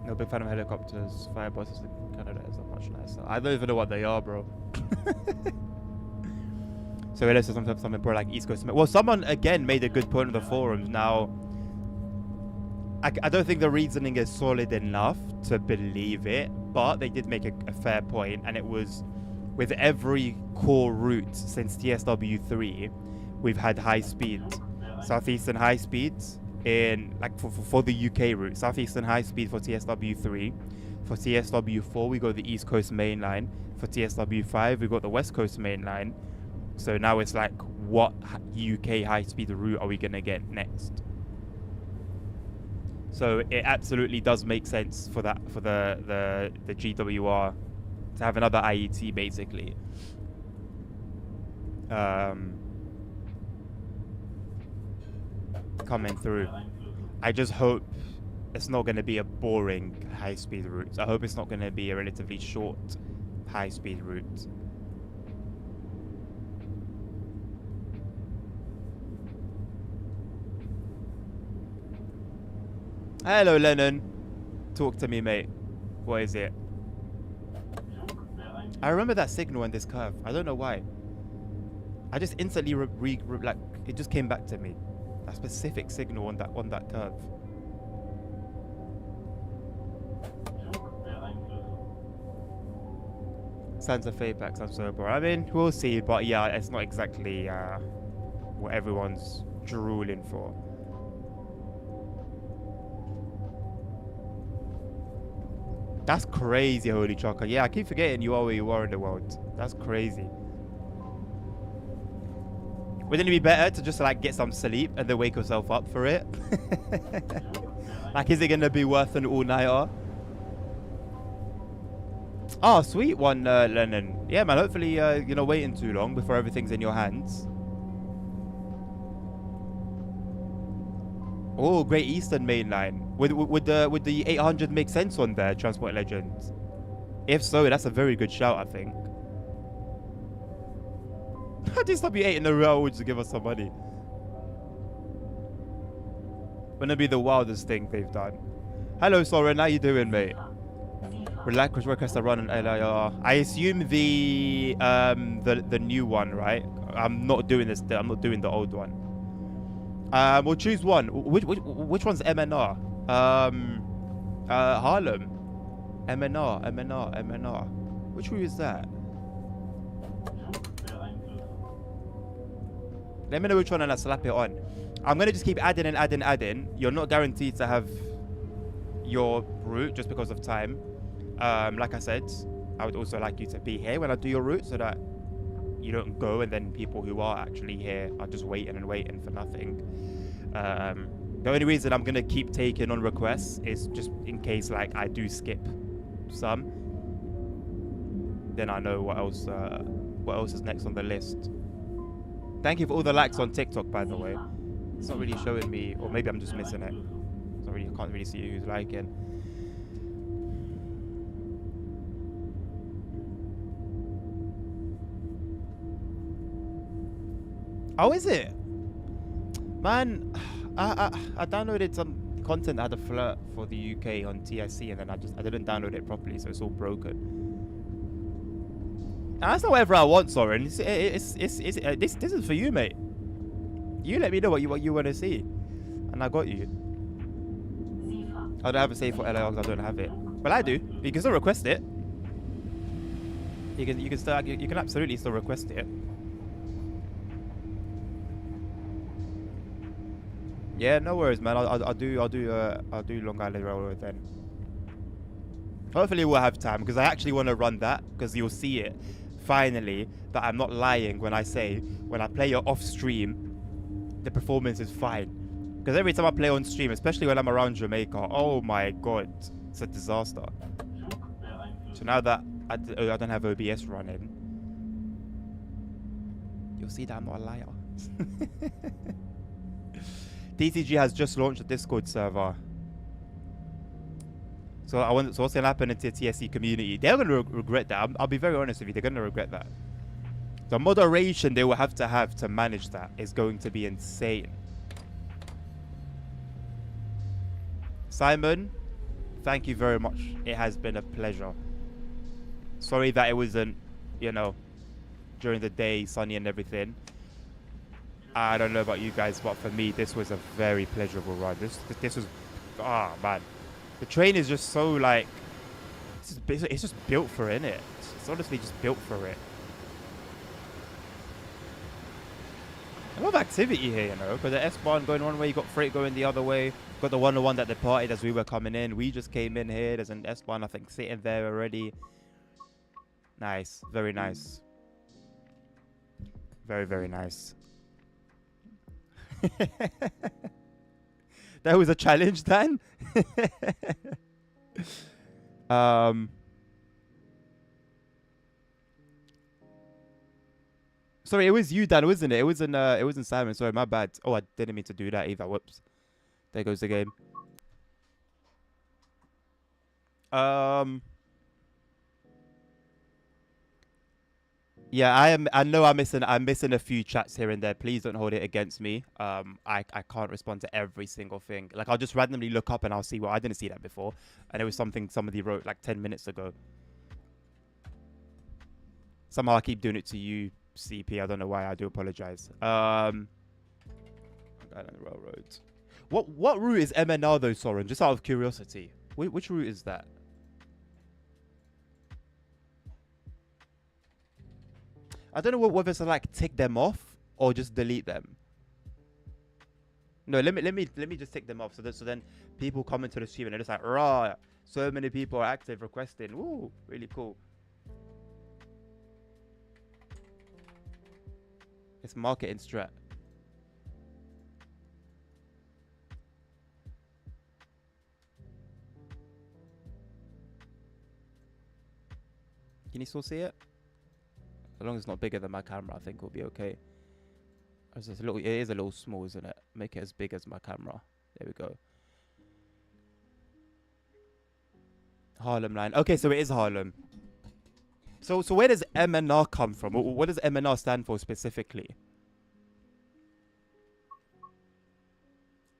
No big fan of helicopters. Fire buses in Canada is much nicer. I don't even know what they are, bro. So it is something bro, like East Coast. Well, someone again made a good point on the forums. Now, I don't think the reasoning is solid enough to believe it, but they did make a fair point, and it was with every core route since TSW3, we've had high speed, southeastern high speeds. In like for the UK route, southeastern high speed for TSW3. For TSW4 we got the East Coast main line. For TSW5 we got the West Coast main line. So now it's like, what UK high speed route are we gonna get next? So it absolutely does make sense for that, for the GWR to have another IET basically. Coming through. I just hope it's not going to be a boring high-speed route. I hope it's not going to be a relatively short high-speed route. Hello, Lennon. Talk to me, mate. What is it? I remember that signal in this curve. I don't know why. I just instantly like it just came back to me. A specific signal on that curve. Santa Fe packs, I'm sober. I mean, we'll see, but yeah, it's not exactly what everyone's drooling for. That's crazy, Holy Chocolate. Yeah, I keep forgetting you are where you are in the world. That's crazy. Wouldn't it be better to just like get some sleep and then wake yourself up for it? Like, is it gonna be worth an all-nighter? Oh, sweet one, Lennon. Yeah, man. Hopefully, you're not waiting too long before everything's in your hands. Oh, Great Eastern Main Line. Would the 800 make sense on there, Transport Legends? If so, that's a very good shout, I think. How do you stop you 8 in a row just to give us some money? Wouldn't it be the wildest thing they've done? Hello, Soren. How you doing, mate? Relax, request a run on LIR. I assume the new one, right? I'm not doing this. I'm not doing the old one. We'll choose one. Which one's MNR? Harlem. MNR. Which route is that? Let me know which one and I'll slap it on. I'm gonna just keep adding and adding. You're not guaranteed to have your route just because of time. Like I said, I would also like you to be here when I do your route so that you don't go and then people who are actually here are just waiting for nothing. The only reason I'm gonna keep taking on requests is just in case like I do skip some, then I know what else is next on the list. Thank you for all the likes on TikTok, by the way. It's not really showing me, or maybe I'm just missing it. It's not really, I can't really see who's liking. Oh, is it? Man, I downloaded some content that had a flirt for the UK on TSC, and then I didn't download it properly, so it's all broken. Now, that's not whatever I want, Soren. This is for you, mate. You let me know what you want to see, and I got you. I don't have a save for LIR because I don't have it. Well, I do. You can still request it. You can absolutely still request it. Yeah, no worries, man. I'll do Long Island Railroad then. Hopefully we'll have time because I actually want to run that because you'll see it finally that I'm not lying when I say when I play it off stream, the performance is fine. Because every time I play on stream, especially when I'm around Jamaica, oh my god, it's a disaster. So now that I don't have OBS running, you'll see that I'm not a liar. DTG has just launched a Discord server. So what's going to happen into the TSC community? They're going to regret that. I'll be very honest with you. They're going to regret that. The moderation they will have to manage that is going to be insane. Simon, thank you very much. It has been a pleasure. Sorry that it wasn't, during the day, sunny and everything. I don't know about you guys, but for me, this was a very pleasurable run. This was, man. The train is just so, like, it's just built for it, innit? It's honestly just built for it. A lot of activity here, because the S-Bahn going one way, you got freight going the other way. Got the 101 that departed as we were coming in. We just came in here. There's an S-Bahn, I think, sitting there already. Nice. Very nice. Very, very nice. That was a challenge, Dan. Sorry, it was you, Dan, wasn't it? It wasn't Simon. Sorry, my bad. Oh, I didn't mean to do that either. Whoops. There goes the game. Yeah, I know I'm missing a few chats here and there. Please don't hold it against me. I can't respond to every single thing. Like, I'll just randomly look up and I'll see, well, I didn't see that before. And it was something somebody wrote like 10 minutes ago. Somehow I keep doing it to you, CP. I don't know why. I do apologize. Railroad. What route is MNR though, Soren? Just out of curiosity. Which route is that? I don't know whether to like tick them off or just delete them. No, let me just tick them off so then people come into the stream and they're just like, rah, so many people are active requesting. Ooh, really cool. It's marketing strat. Can you still see it? As long as it's not bigger than my camera, I think we'll be okay. It is a little small, isn't it? Make it as big as my camera. There we go. Harlem line. Okay, so it is Harlem. So where does MNR come from? What does MNR stand for specifically?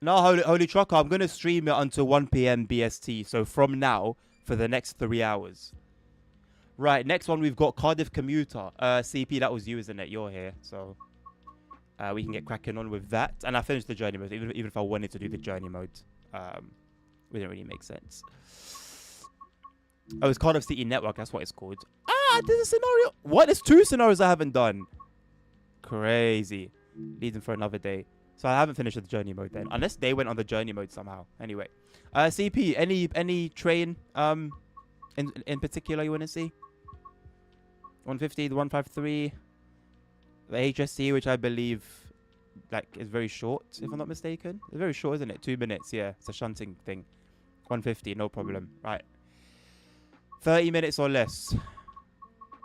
No, Holy Trucker, I'm gonna stream it until 1 p.m. BST. So from now for the next 3 hours. Right, next one we've got Cardiff Commuter. CP, that was you, isn't it? You're here, so we can get cracking on with that. And I finished the journey mode, even if I wanted to do the journey mode. It didn't really make sense. Oh, it's Cardiff City Network, that's what it's called. Ah, there's a scenario. What? There's 2 scenarios I haven't done. Crazy. Leaving for another day. So I haven't finished the journey mode then. Unless they went on the journey mode somehow. Anyway. CP, any train in particular you want to see? 150, the 153, the HSC, which I believe like is very short, if I'm not mistaken. It's very short, isn't it? 2 minutes, yeah. It's a shunting thing. 150, no problem. Right. 30 minutes or less.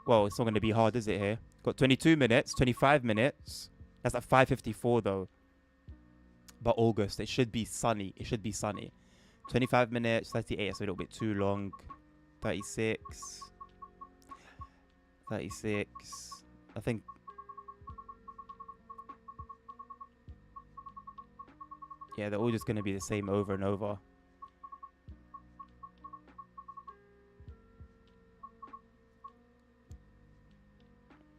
Well, it's not going to be hard, is it here? Got 22 minutes, 25 minutes. That's at 5:54 though. But August, it should be sunny. It should be sunny. 25 minutes, 38, that's a little bit too long. 36. 36. I think. Yeah, they're all just going to be the same over and over.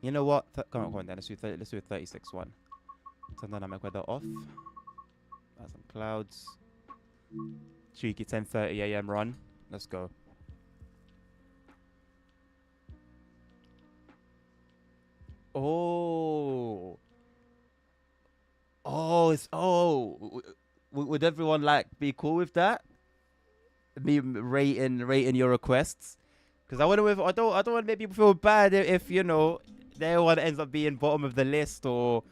You know what? Come on then. Let's do a 36 one. Turn dynamic weather off. Add some clouds. Cheeky 10:30 a.m. run. Let's go. Oh. Oh, it's would everyone like be cool with that? Me rating your requests, because I don't want to make people feel bad if you know their one ends up being bottom of the list, or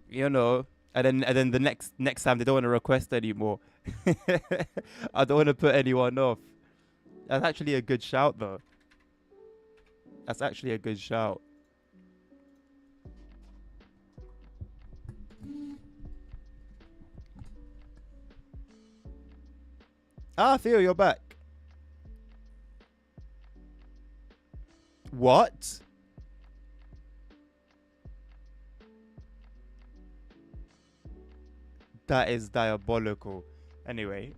you know, and then the next time they don't want to request anymore. I don't want to put anyone off. That's actually a good shout though. That's actually a good shout. Ah, Theo, you're back. What? That is diabolical. Anyway,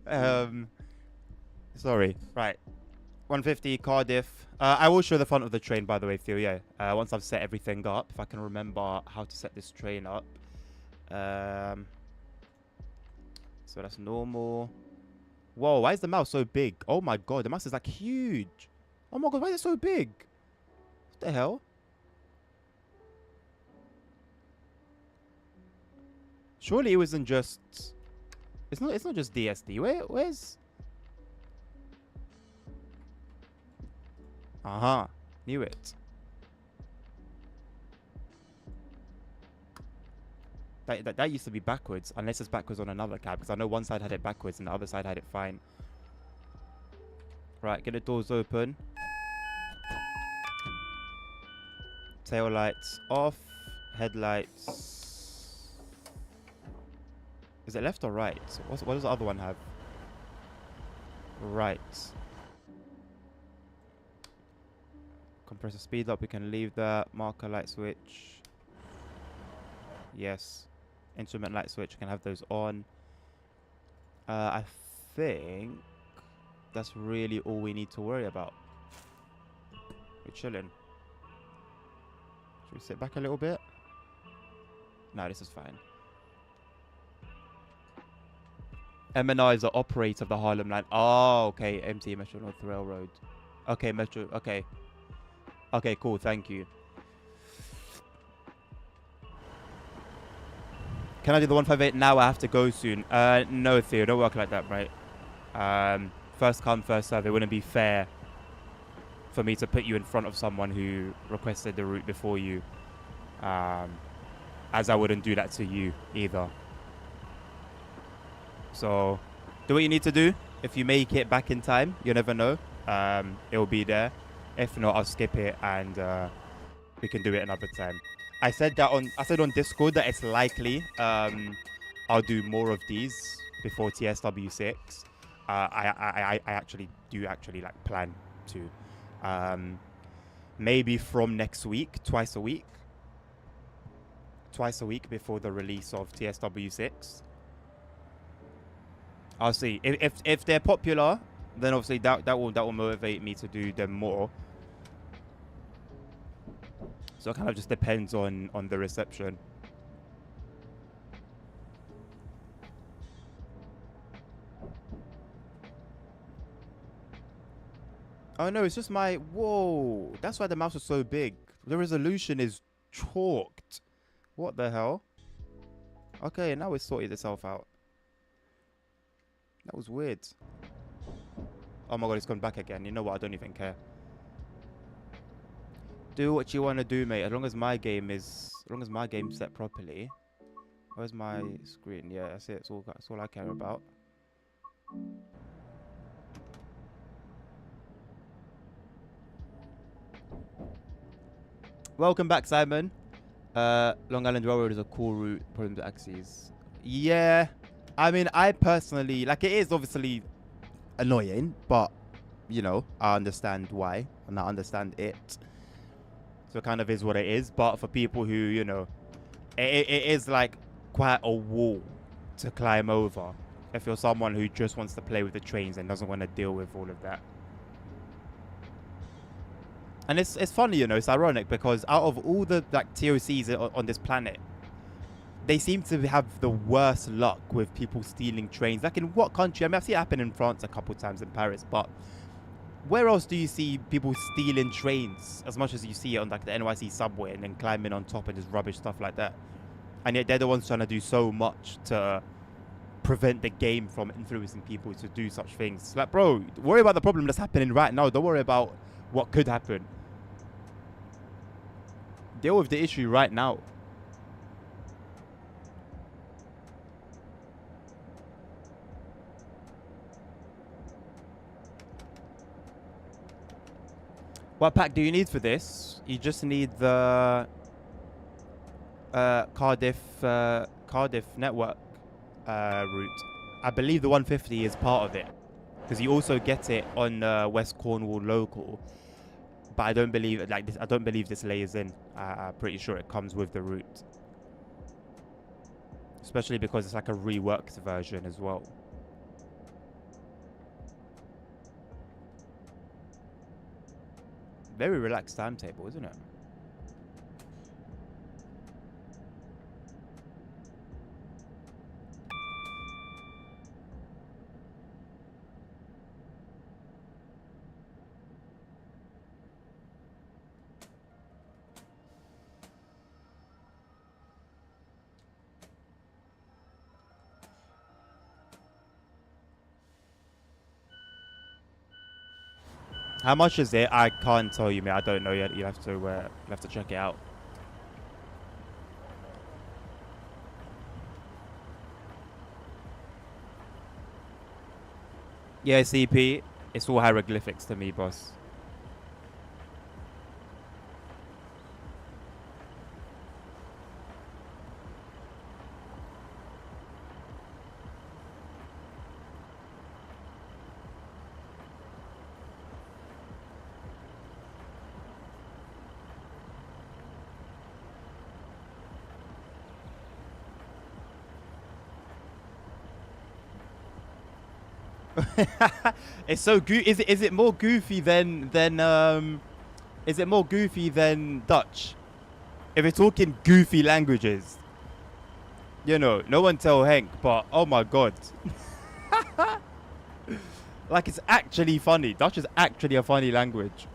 sorry. Right. 150 Cardiff. I will show the front of the train, by the way, Theo. Yeah. Once I've set everything up, if I can remember how to set this train up. So that's normal. Whoa, why is the mouse so big? Oh my god, the mouse is like huge. Oh my god, why is it so big? What the hell? Surely it wasn't just... It's not just DSD. Where's... Uh-huh. Knew it. That used to be backwards, unless it's backwards on another cab, because I know one side had it backwards and the other side had it fine. Right, get the doors open. Tail lights off. Headlights. Is it left or right? What does the other one have? Right. Compressor speed up, we can leave that. Marker light switch. Yes. Instrument light switch, can have those on. I think that's really all we need to worry about. We're chilling. Should we sit back a little bit? No, this is fine. MNI is the operator of the Harlem line. Oh, okay. MT, Metro North Railroad. Okay, Metro. Okay. Okay, cool. Thank you. Can I do the 158 now? I have to go soon. No, Theo, don't work like that, right? First come, first serve. It wouldn't be fair for me to put you in front of someone who requested the route before you. As I wouldn't do that to you either. So, do what you need to do. If you make it back in time, you never know. It will be there. If not, I'll skip it and we can do it another time. I said on Discord that it's likely I'll do more of these before TSW6. I actually like plan to. maybe from next week, twice a week before the release of TSW6. I'll see if they're popular, then obviously that will motivate me to do them more. So it kind of just depends on the reception. Oh no, it's just my... Whoa, that's why the mouse is so big. The resolution is chalked. What the hell? Okay, now it's sorted itself out. That was weird. Oh my god, it's gone back again. You know what? I don't even care. Do what you want to do, mate. As long as my game is... As long as my game's set properly. Where's my screen? Yeah, that's it. That's all I care about. Welcome back, Simon. Long Island Railroad is a cool route. Problem to axes. Yeah. I mean, I personally... Like, it is obviously annoying, but, you know, I understand why. And I understand it. So it kind of is what it is. But for people who, you know... It is, like, quite a wall to climb over. If you're someone who just wants to play with the trains and doesn't want to deal with all of that. And it's funny, you know, it's ironic because out of all the like TOCs on this planet, they seem to have the worst luck with people stealing trains. Like in what country? I mean, I've seen it happen in France a couple of times in Paris, but where else do you see people stealing trains as much as you see it on like the NYC subway and then climbing on top and just rubbish stuff like that? And yet they're the ones trying to do so much to prevent the game from influencing people to do such things. Like, bro, worry about the problem that's happening right now. Don't worry about what could happen. Deal with the issue right now. What pack do you need for this? You just need the Cardiff network route. I believe the 150 is part of it because you also get it on West Cornwall local. But I don't believe like this. I don't believe this layers in. I'm pretty sure it comes with the route, especially because it's like a reworked version as well. Very relaxed timetable, isn't it? How much is it? I can't tell you, mate. I don't know yet. You have to check it out. Yeah, CP. It's all hieroglyphics to me, boss. It's so is it more goofy than is it more goofy than Dutch? If we're talking goofy languages, you know, no one tell Hank, but oh my god. Like it's actually funny. Dutch is actually a funny language.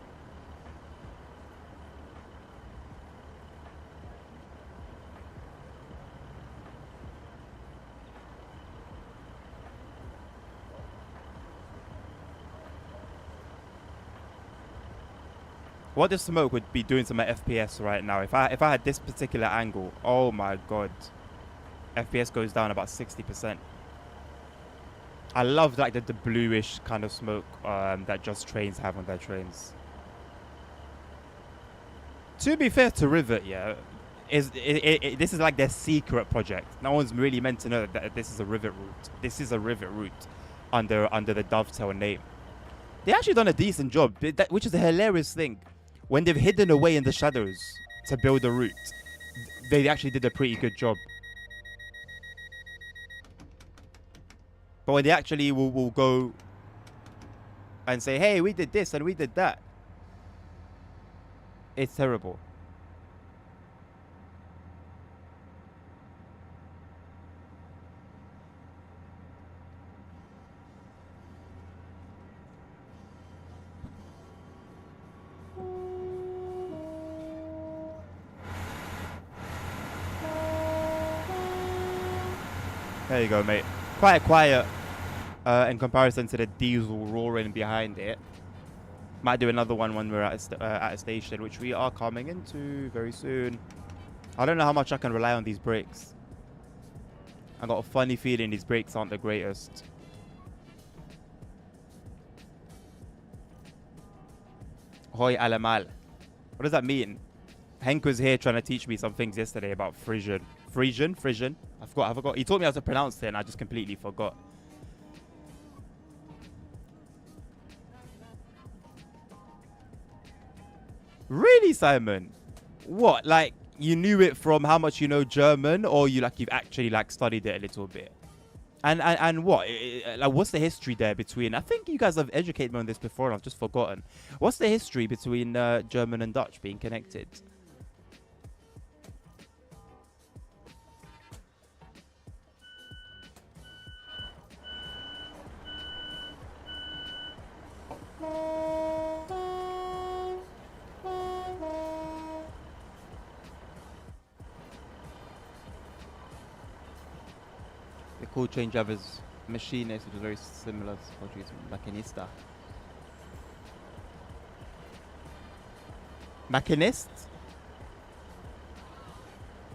What this smoke would be doing to my FPS right now, if I had this particular angle, oh my god, FPS goes down about 60%. I love like the bluish kind of smoke that Just Trains have on their trains. To be fair to Rivet, yeah, this is like their secret project. No one's really meant to know that this is a Rivet route. This is a Rivet route under the Dovetail name. They actually done a decent job, which is a hilarious thing. when they've hidden away in the shadows to build a route, they actually did a pretty good job. But when they actually will go and say, hey, we did this and we did that, it's terrible. There you go, mate. Quite quiet in comparison to the diesel roaring behind it. Might do another one when we're at a station, which we are coming into very soon. I don't know how much I can rely on these brakes. I got a funny feeling these brakes aren't the greatest. Hoi Alamal. What does that mean? Henk was here trying to teach me some things yesterday about Frisian. Frisian? I forgot. He taught me how to pronounce it and I just completely forgot. Really, Simon? What? Like, you knew it from how much you know German, or you've actually studied it a little bit? And what? Like, what's the history there between? I think you guys have educated me on this before and I've just forgotten. What's the history between German and Dutch being connected? They called train drivers machinists, which is very similar to Portuguese maquinista. Machinist?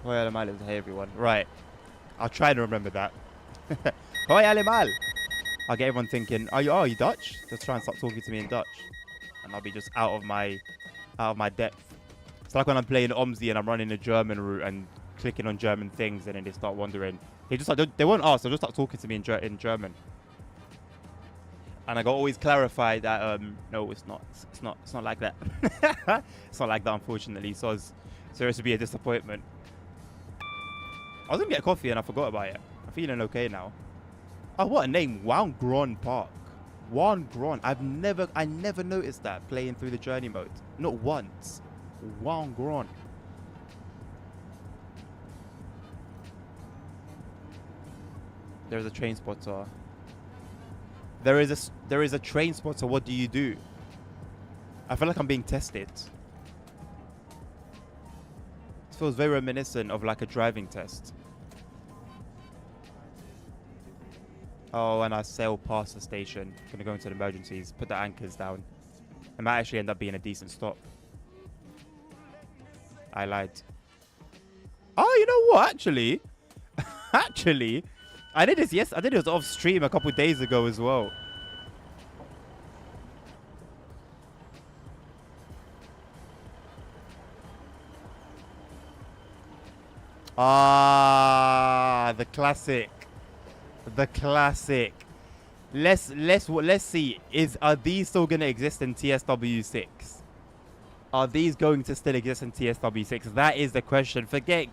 Hoi Alimal is hey everyone. Right. I'll try to remember that. Hoi Alimal! I'll get everyone thinking, are you Dutch? Just try and start talking to me in Dutch. And I'll be just out of my depth. It's like when I'm playing OMSI and I'm running a German route and clicking on German things and then they start wondering. They won't ask, they'll just start talking to me in German. And I got always clarify that no, it's not like that. It's not like that, unfortunately. So it's supposed to be a disappointment. I was gonna get a coffee and I forgot about it. I'm feeling okay now. Oh, what a name! Wangron Park. Wangron. I never noticed that playing through the journey mode. Not once. Wangron. There's a train spotter. There is a train spotter. What do you do? I feel like I'm being tested. It feels very reminiscent of like a driving test. Oh, and I sail past the station. Gonna go into the emergencies. Put the anchors down. It might actually end up being a decent stop. I lied. Oh, you know what? Actually, I did this. Yes, I did it off stream a couple of days ago as well. Ah, the classic. The classic. Let's see. Are these still gonna exist in TSW6? Are these going to still exist in TSW6? That is the question. Forget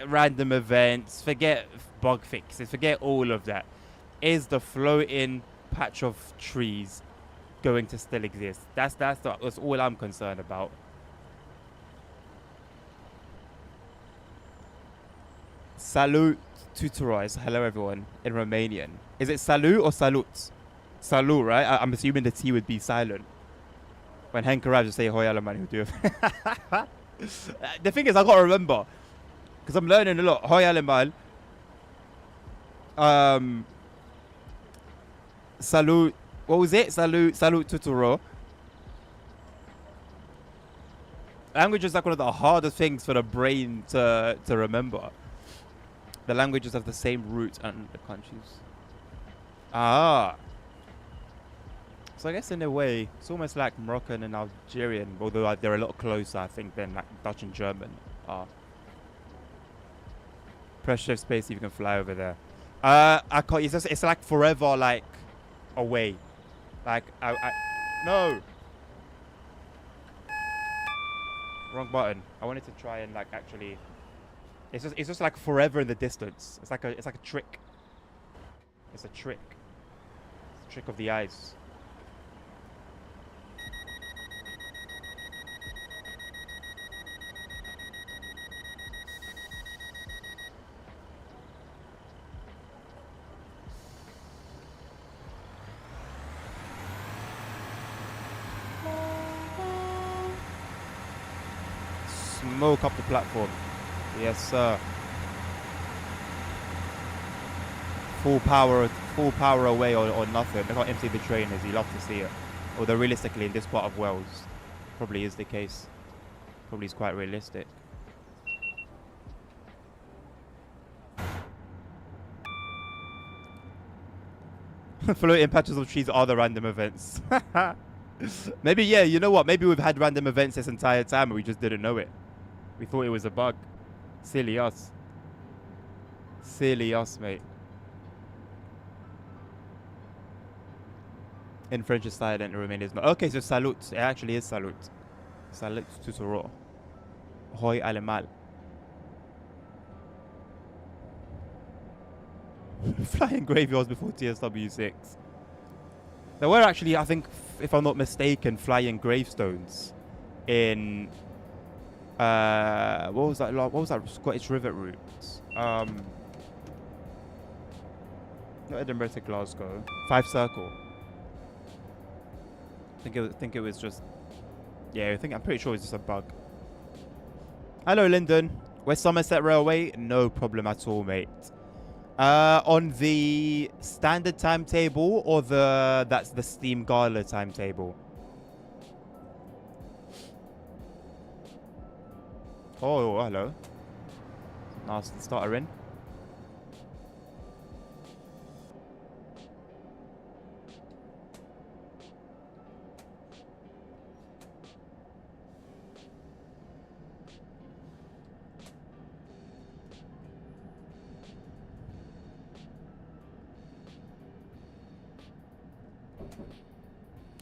random events. Forget bug fixes. Forget all of that. Is the floating patch of trees going to still exist? That's all I'm concerned about. Salut tutorais. Hello everyone in Romanian. Is it salut or salut? Salut, right? I'm assuming the T would be silent. When Henk arrives, just say hoi alaman, he'll do it. The thing is, I gotta remember, because I'm learning a lot. Hoi alaman. Salut. What was it? Salut tutoro. Language is like one of the hardest things for the brain to remember. The languages have the same root and the countries. Ah. So I guess in a way, it's almost like Moroccan and Algerian, although they're a lot closer, I think, than like Dutch and German are. Press shift space, you can fly over there. I can't. It's like forever, like away. Like no. Wrong button. I wanted to try and like actually. It's just like forever in the distance. It's like a trick. It's a trick. It's a trick of the eyes. Smoke up the platform. Yes, sir. Full power away or nothing. Look how empty the train is. You love to see it. Although realistically, in this part of Wales, probably is the case. Probably is quite realistic. Floating patches of trees are the random events. Maybe, yeah, you know what? Maybe we've had random events this entire time and we just didn't know it. We thought it was a bug. Silly us. Silly us, mate. In French is silent, in Romanian is not. Okay, so salut. It actually is salut. Salut tuturor. Hoi animal. Flying graveyards before TSW6. There were actually, I think, if I'm not mistaken, flying gravestones in what was that Scottish Rivet route? Not Edinburgh to Glasgow. 5 Circle. I think it was just, yeah, I'm pretty sure it was just a bug. Hello, Lyndon. West Somerset Railway, no problem at all, mate. On the standard timetable or that's the Steam Gala timetable? Oh, hello. Nice starter in.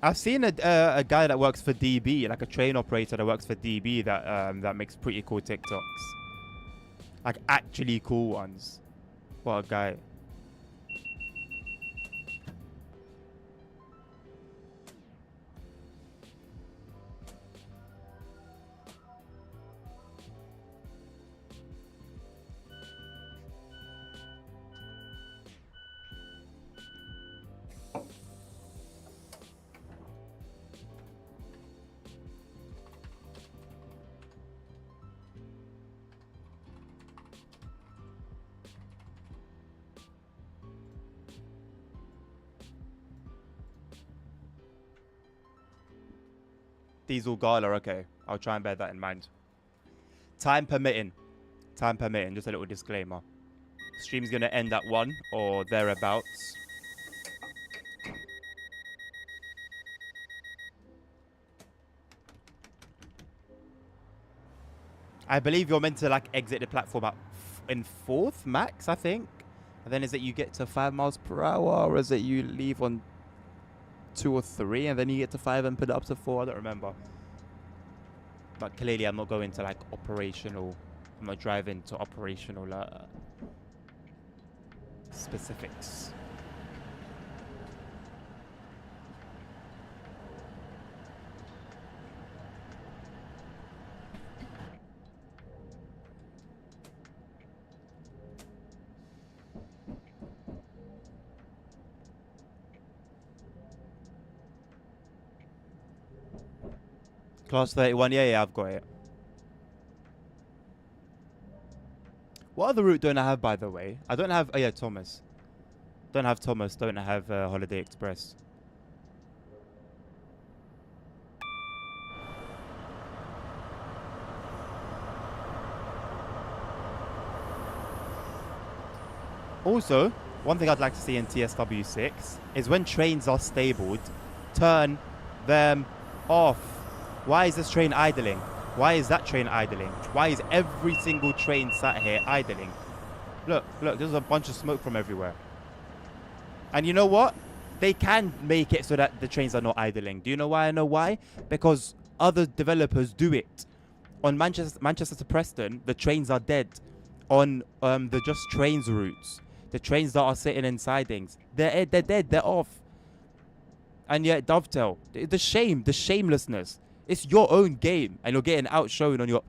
I've seen a guy that works for DB, like a train operator that works for DB that makes pretty cool TikToks. Like actually cool ones. What a guy. Diesel Gala, okay. I'll try and bear that in mind. Time permitting. Time permitting, just a little disclaimer. Stream's gonna end at 1 or thereabouts. I believe you're meant to like exit the platform in 4th max, I think. And then is it you get to 5 miles per hour, or is it you leave on 2 or 3 and then you get to 5 and put it up to 4? I don't remember. But clearly I'm not going to like operational, I'm not driving to operational specifics. Class 31, yeah, I've got it. What other route don't I have, by the way? I don't have, oh yeah, Thomas. Don't have Thomas, don't have Holiday Express. Also, one thing I'd like to see in TSW6 is when trains are stabled, turn them off. Why is this train idling? Why is that train idling? Why is every single train sat here idling? Look, there's a bunch of smoke from everywhere. And you know what? They can make it so that the trains are not idling. Do you know why I know why? Because other developers do it. On Manchester to Preston, the trains are dead. On the just trains routes, the trains that are sitting in sidings, they're dead. They're off. And yet Dovetail, the shamelessness. It's your own game, and you're getting outshown on your.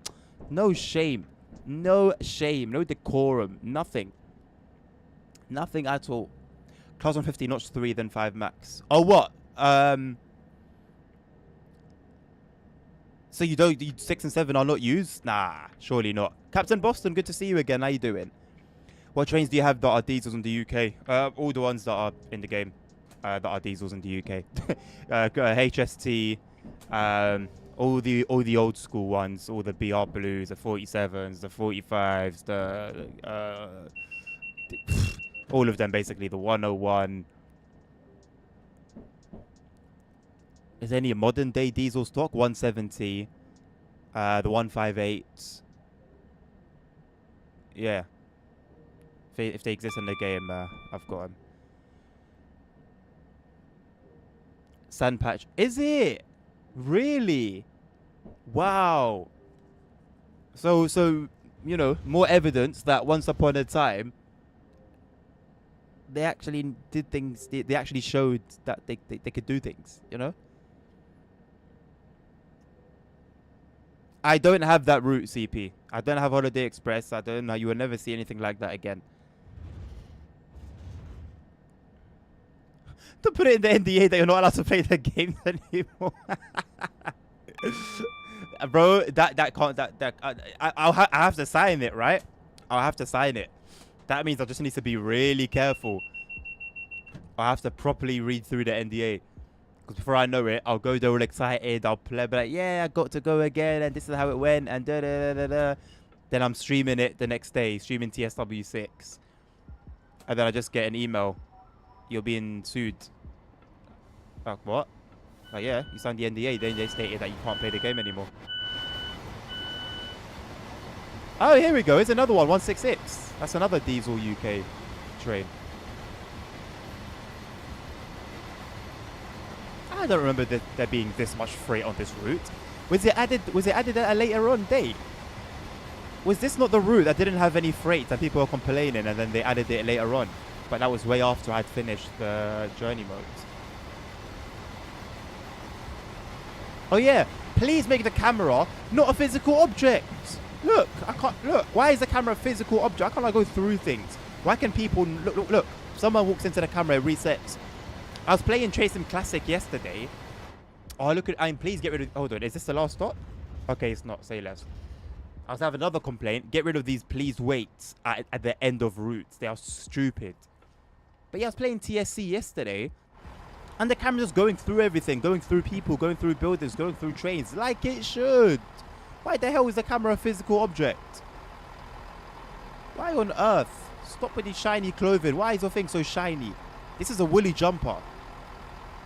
No shame, no decorum, nothing at all. Class 150, notch 3, then 5 max. Oh, what? So you 6 and 7 are not used? Nah, surely not. Captain Boston, good to see you again. How you doing? What trains do you have that are diesels in the UK? All the ones that are in the game that are diesels in the UK. HST, all the old school ones, all the BR Blues, the 47s, the 45s, all of them basically. The 101. Is there any modern day diesel stock? 170, the 158. Yeah. If they exist in the game, I've got them. Sandpatch. Is it? Really? Wow. So you know, more evidence that once upon a time they actually did things. They actually showed that they could do things, you know? I don't have that route, CP. I don't have Holiday Express. I don't know. You will never see anything like that again. To put it in the NDA that you're not allowed to play the games anymore. Bro, I have to sign it, right? I'll have to sign it. That means I just need to be really careful. I have to properly read through the NDA. Because before I know it, I'll go there all excited. I'll play, be like, yeah, I got to go again, and this is how it went, and da da da da. Then I'm streaming it the next day, streaming TSW6. And then I just get an email. You're being sued. Like, what? Like, yeah, you signed the NDA. Then they stated that you can't play the game anymore. Oh, here we go. It's another one, 166. That's another diesel UK train. I don't remember there being this much freight on this route. Was it added at a later on date? Was this not the route that didn't have any freight and people were complaining, and then they added it later on? But that was way after I'd finished the journey modes. Oh yeah, please make the camera not a physical object. Look, I can't look. Why is the camera a physical object? How can I go through things? Why can people look? Someone walks into the camera, it resets. I was playing Trace Sim Classic yesterday. Oh, look at please get rid of. Hold on, is this the last stop? Okay, it's not. Say less. I was having another complaint. Get rid of these please waits at the end of routes. They are stupid. But yeah, I was playing TSC yesterday, and the camera's just going through everything, going through people, going through buildings, going through trains, like it should. Why the hell is the camera a physical object? Why on earth? Stop with the shiny clothing. Why is your thing so shiny? This is a woolly jumper.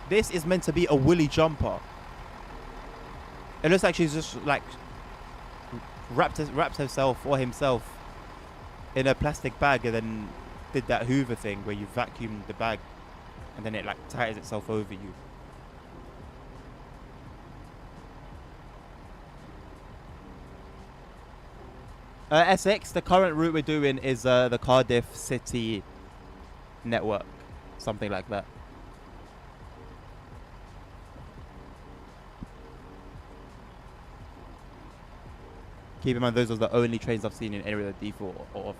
This is meant to be a woolly jumper. It looks like she's just like wrapped herself or himself in a plastic bag and then did that Hoover thing where you vacuum the bag and then it like ties itself over you. SX, the current route we're doing is the Cardiff City network. Something like that. Keep in mind, those are the only trains I've seen in Area D4 or off.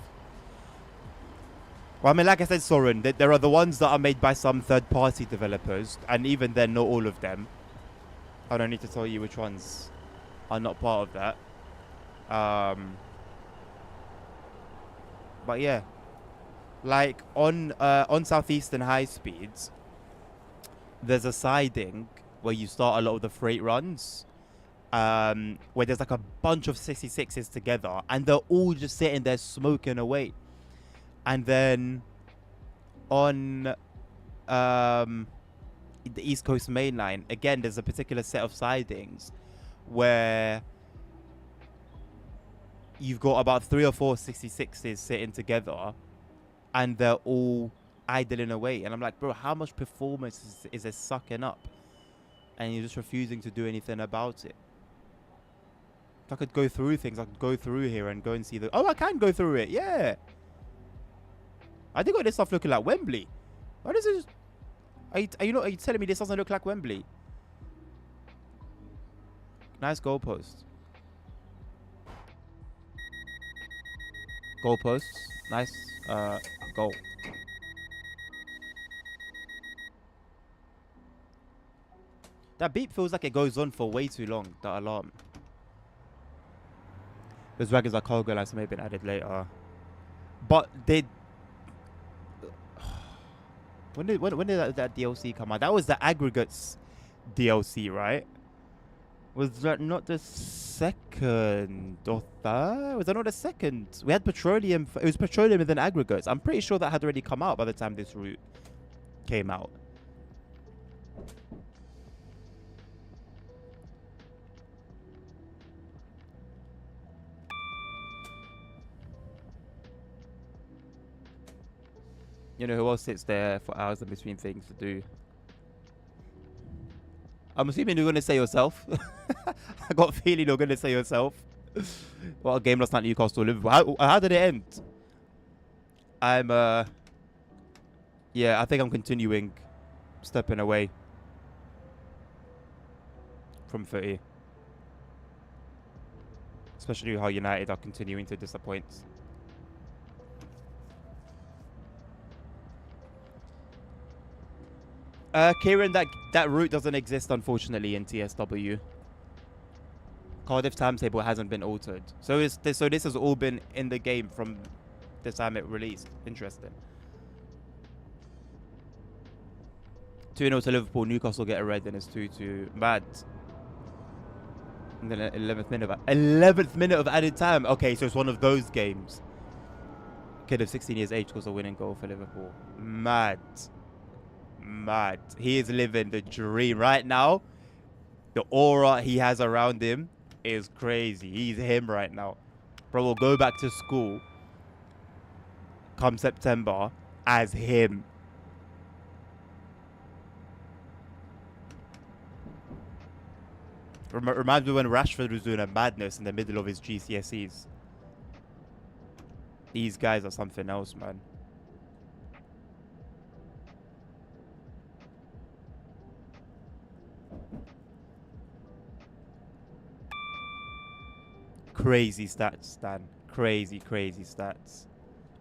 Well, I mean, like I said, Soren, there are the ones that are made by some third-party developers, and even then, not all of them. I don't need to tell you which ones are not part of that. But yeah, like on Southeastern high speeds, there's a siding where you start a lot of the freight runs, where there's like a bunch of 66s together, and they're all just sitting there smoking away. And then on the East Coast Main Line, again, there's a particular set of sidings where you've got about 3 or 4 66s sitting together, and they're all idling away. And I'm like, bro, how much performance is it sucking up? And you're just refusing to do anything about it. I could go through things. I could go through here and go and see the... Oh, I can go through it. Yeah. I think all this stuff looking like Wembley. Why does it... Are you telling me this doesn't look like Wembley? Nice goalpost. Goalposts. Nice goal. That beep feels like it goes on for way too long, that alarm. Those wagons are cargo lights may have been added later. But they... When did that DLC come out? That was the aggregates DLC, right? Was that not the second or third? Was that not the second? We had petroleum. It was petroleum and then aggregates. I'm pretty sure that had already come out by the time this route came out. You know who else sits there for hours in between things to do? I'm assuming you're going to say yourself. I got a feeling you're going to say yourself. What a game last night, Newcastle, Liverpool. How did it end? Yeah, I think I'm continuing stepping away from 30. Especially how United are continuing to disappoint. Kieran, that route doesn't exist, unfortunately, in TSW. Cardiff timetable hasn't been altered. So this has all been in the game from the time it released. Interesting. 2-0 to Liverpool. Newcastle get a red, then it's 2-2. Mad. And then 11th minute of added time. Okay, so it's one of those games. Kid of 16 years age scores a winning goal for Liverpool. Mad. Mad. He is living the dream right now. The aura he has around him is crazy. He's him right now. Bro will go back to school come September as him. Reminds me when Rashford was doing a madness in the middle of his GCSEs. These guys are something else, man. Crazy stats, Stan. Crazy, crazy stats.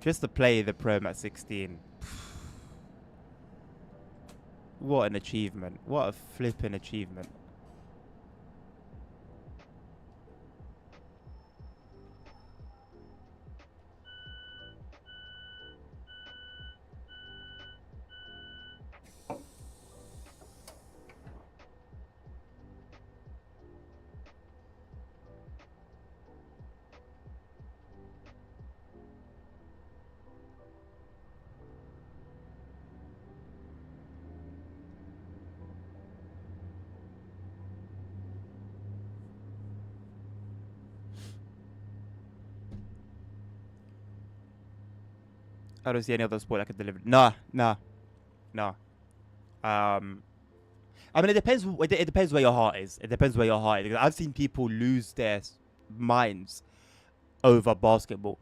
Just to play the Prem at 16. What an achievement. What a flipping achievement. I don't see any other sport that could deliver. Nah. I mean, it depends. It depends where your heart is. It depends where your heart is. I've seen people lose their minds over basketball.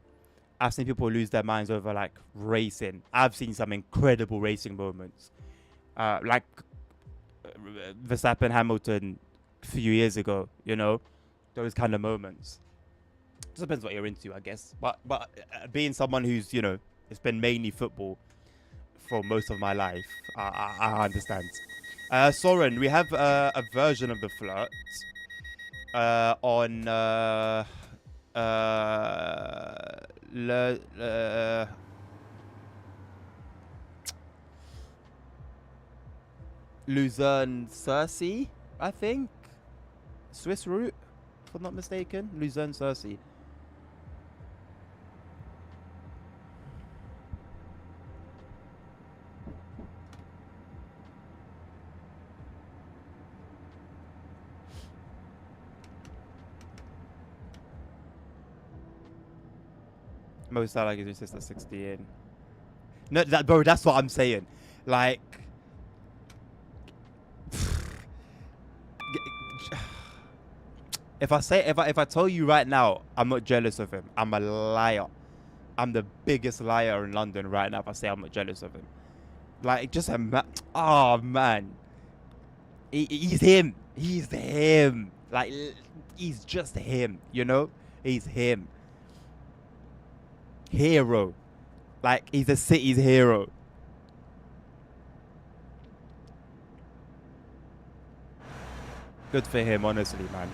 I've seen people lose their minds over like racing. I've seen some incredible racing moments, like Verstappen, Hamilton, a few years ago. You know, those kind of moments. Just depends what you're into, I guess. But being someone who's, you know, it's been mainly football for most of my life, I understand. Soren, we have a version of the flirt on Luzerne Cersei, I think. Swiss route, if I'm not mistaken. Luzerne Cersei. Most I like is just at 16. No, bro, that's what I'm saying. Like, If I tell you right now, I'm not jealous of him. I'm a liar. I'm the biggest liar in London right now if I say I'm not jealous of him. Like, just oh man, he's him. He's him. Like, he's just him. You know, he's him. Hero. Like, he's a city's hero. Good for him, honestly, man.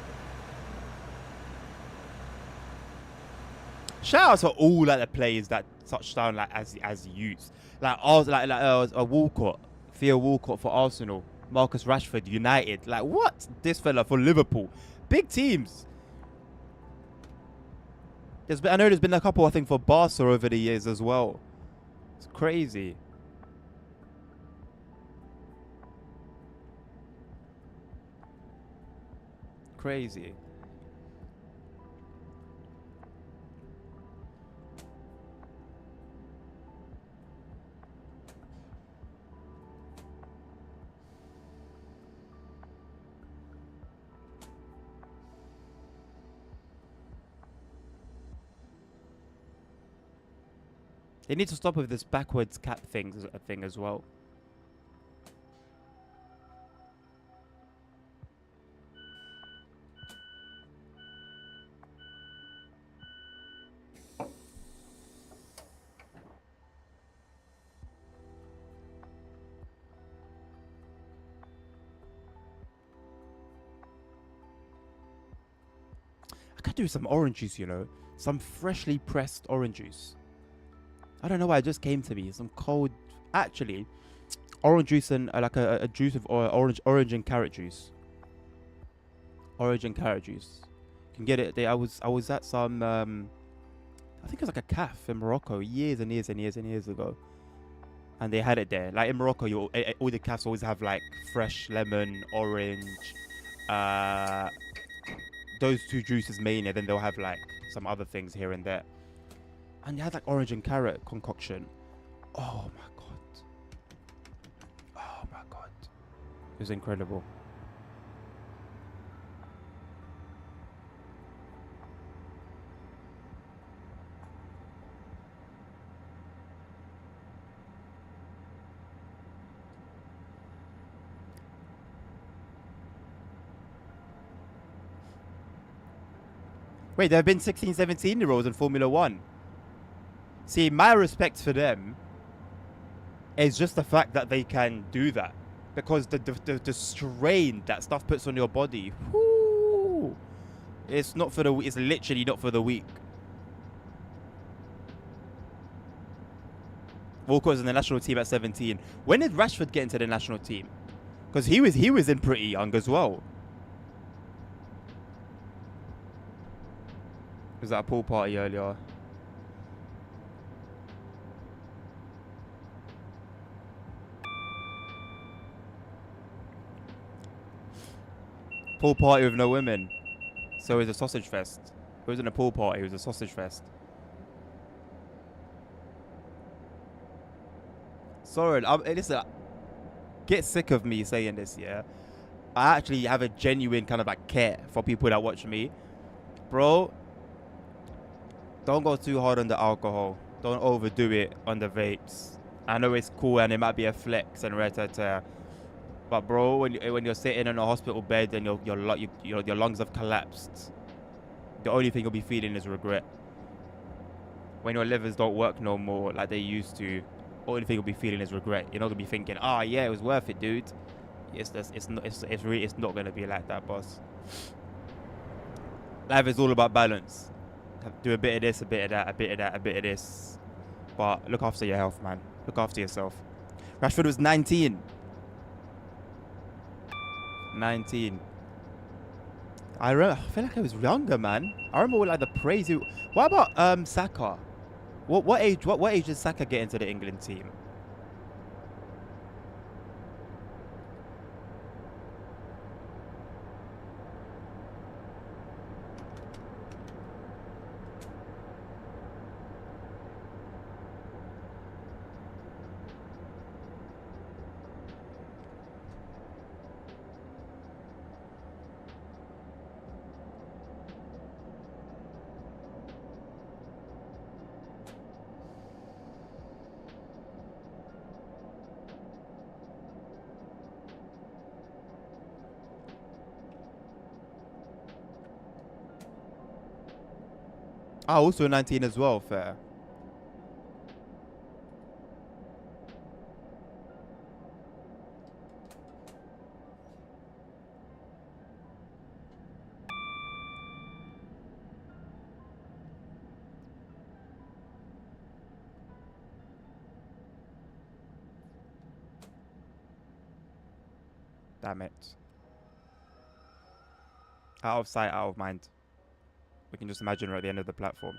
Shout out to all like the players that touched down like as youths. Like ours, like a Walcott, Theo Walcott for Arsenal, Marcus Rashford United. Like what? This fella for Liverpool, big teams. I know there's been a couple I think for Barca over the years as well. It's crazy. Crazy. They need to stop with this backwards cap thing as well. I could do some orange juice, you know, some freshly pressed orange juice. I don't know why it just came to me. Some cold, actually, orange juice and like a juice of orange and carrot juice. Orange and carrot juice. You can get it there. I was at some I think it was like a calf in Morocco years and years and years and years ago, and they had it there. Like in Morocco, all the calves always have like fresh lemon, orange, uh, those two juices mainly. Then they'll have like some other things here and there. And they had like orange and carrot concoction. Oh my god. Oh my god. It was incredible. Wait, there have been 16, 17-year-olds in Formula One. See, my respect for them is just the fact that they can do that. Because the strain that stuff puts on your body, whoo, it's literally not for the weak. Walcott was in the national team at 17. When did Rashford get into the national team? Because he was in pretty young as well. It was at a pool party earlier. Pool party with no women. So it was a sausage fest. It wasn't a pool party, it was a sausage fest. Sorry, listen, get sick of me saying this, yeah? I actually have a genuine kind of like care for people that watch me. Bro, don't go too hard on the alcohol. Don't overdo it on the vapes. I know it's cool and it might be a flex and rat-a-tat. But bro, when you're sitting in a hospital bed and your lungs have collapsed, the only thing you'll be feeling is regret. When your livers don't work no more like they used to, the only thing you'll be feeling is regret. You're not gonna be thinking, "Ah, yeah, it was worth it, dude." It's not gonna be like that, boss. Life is all about balance. Do a bit of this, a bit of that, a bit of that, a bit of this. But look after your health, man. Look after yourself. Rashford was 19. 19. I feel like I was younger, man. I remember like the praise. What about Saka? What age? What age did Saka get into the England team? Ah, also 19 as well. Fair. Damn it. Out of sight, out of mind. We can just imagine we're at the end of the platform.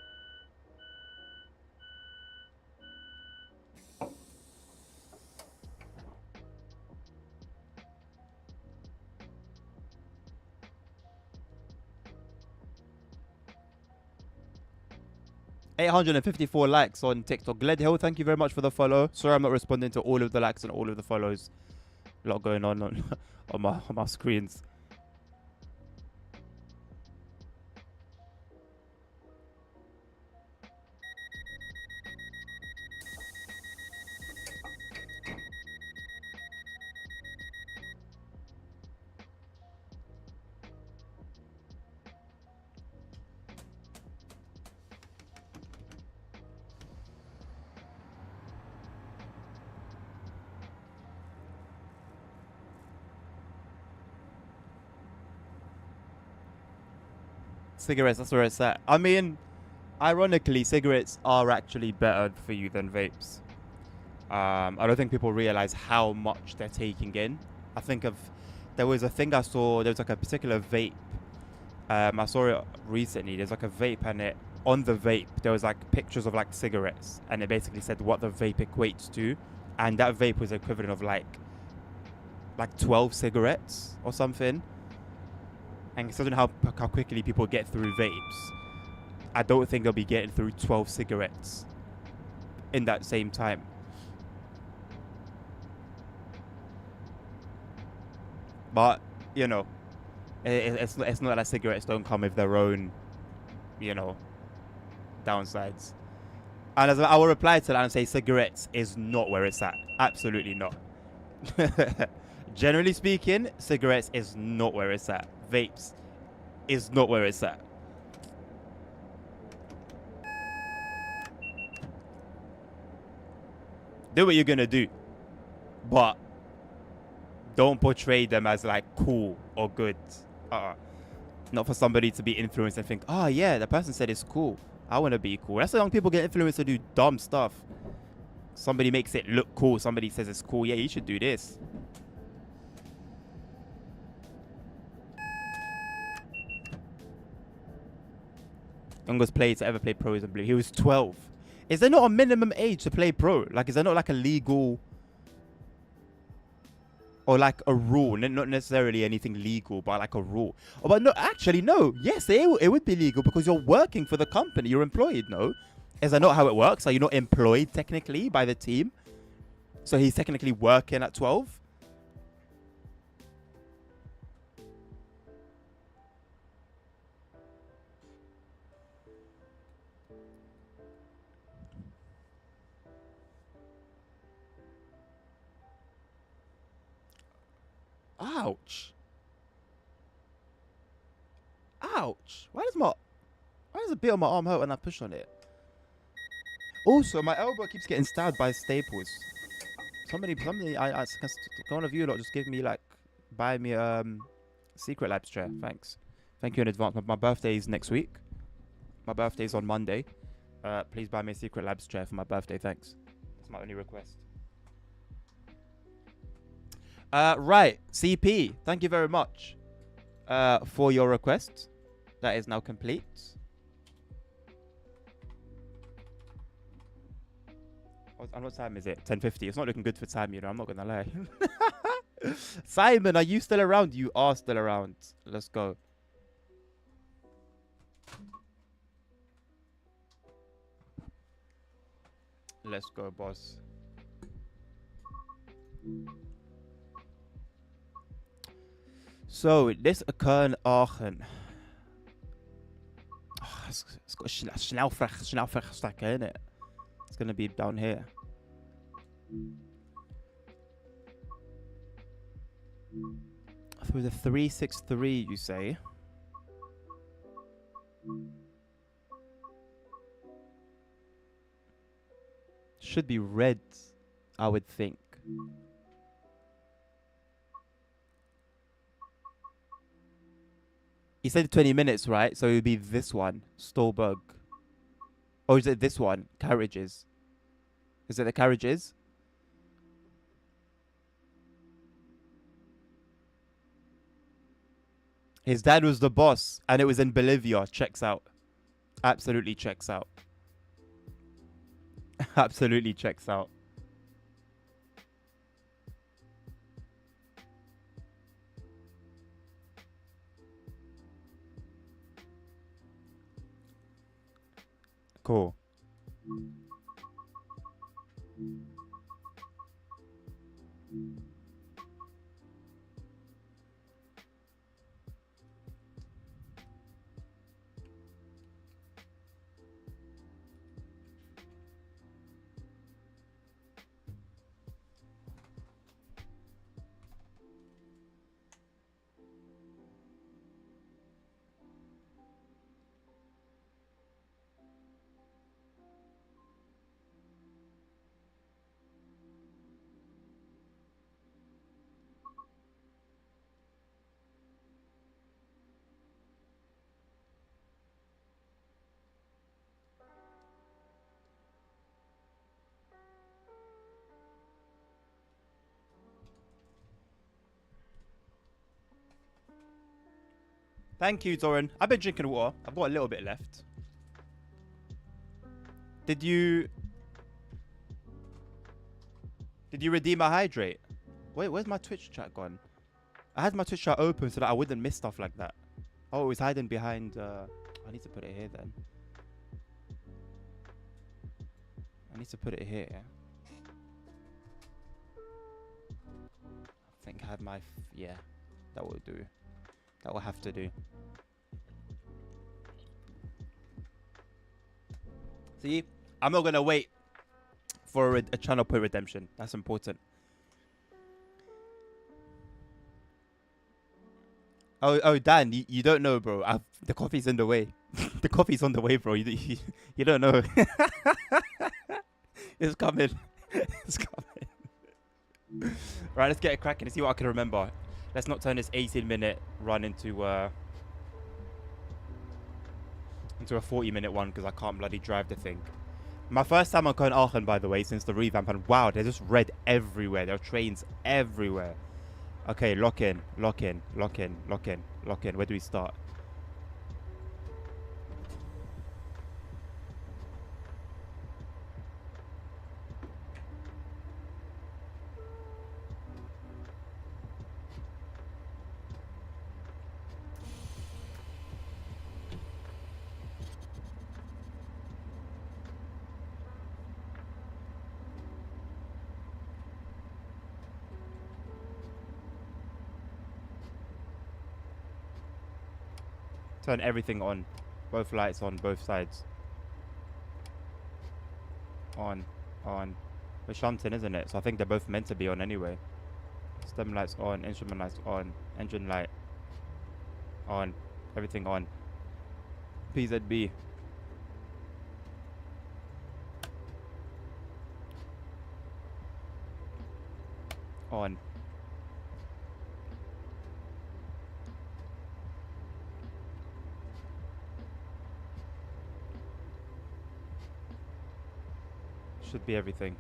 $854 likes on TikTok. Gled Hill, thank you very much for the follow. Sorry I'm not responding to all of the likes and all of the follows. A lot going on on my screens. Cigarettes, that's where it's at. I mean, ironically, cigarettes are actually better for you than vapes. I don't think people realize how much they're taking in. I think there was a thing I saw. There was like a particular vape. I saw it recently. There's like a vape, and on the vape there was like pictures of like cigarettes, and it basically said what the vape equates to, and that vape was equivalent of like 12 cigarettes or something. And considering how quickly people get through vapes, I don't think they'll be getting through 12 cigarettes in that same time. But, you know, it's not that cigarettes don't come with their own, you know, downsides. And as I will reply to that and say cigarettes is not where it's at. Absolutely not. Generally speaking, cigarettes is not where it's at. Vapes is not where it's at. Do what you're gonna do, but don't portray them as like cool or good. Not for somebody to be influenced and think, oh yeah, the person said it's cool, I want to be cool. That's why young people get influenced to do dumb stuff. Somebody makes it look cool, somebody says it's cool, yeah, you should do this. Youngest player to ever play pro is in blue. He was 12. Is there not a minimum age to play pro? Like, is there not like a legal or like a rule? Not necessarily anything legal, but like a rule. Oh, but no, actually, no. Yes, it would be legal because you're working for the company. You're employed, no? Is that not how it works? Are you not employed technically by the team? So he's technically working at 12? Ouch. Ouch. Why does a bit on my arm hurt when I push on it? Also, my elbow keeps getting stabbed by staples. Somebody, one of you lot just give me like, buy me Secret Labs chair. Thanks. Thank you in advance. My birthday is next week. My birthday is on Monday. Please buy me a Secret Labs chair for my birthday. Thanks. That's my only request. Right, CP. Thank you very much for your request. That is now complete. And what time is it? 10:50. It's not looking good for time, you know. I'm not gonna lie. Simon, are you still around? You are still around. Let's go. Let's go, boss. So, this occur in Aachen. Oh, it's got Schnellfrech stack in it. It's gonna be down here. Through the 363, you say? should be red, I would think. He said 20 minutes, right? So it would be this one, Stolberg. Or is it this one, Carriages? Is it the Carriages? His dad was the boss, and it was in Bolivia. Checks out. Absolutely checks out. Absolutely checks out. Cool. Thank you, Doran. I've been drinking water. I've got a little bit left. Did you redeem my hydrate? Wait, where's my Twitch chat gone? I had my Twitch chat open so that I wouldn't miss stuff like that. Oh, it was hiding behind... I need to put it here then. I need to put it here. I think I had my... yeah, that will do. That will have to do. See, I'm not going to wait for a channel point redemption. That's important. Oh, Dan, you don't know, bro. The coffee's in the way. The coffee's on the way, bro. You don't know. It's coming. It's coming. Right, let's get it cracking and see what I can remember. Let's not turn this 18-minute run into a 40-minute one because I can't bloody drive the thing. My first time on Aachen, by the way, since the revamp, and wow, they're just red everywhere. There are trains everywhere. Okay, lock in, lock in, lock in, lock in, lock in. Where do we start? Turn everything on. Both lights on, both sides. On. We're shunting, isn't it? So I think they're both meant to be on anyway. Stem lights on, instrument lights on, engine light on, everything on. PZB. On. Should be everything.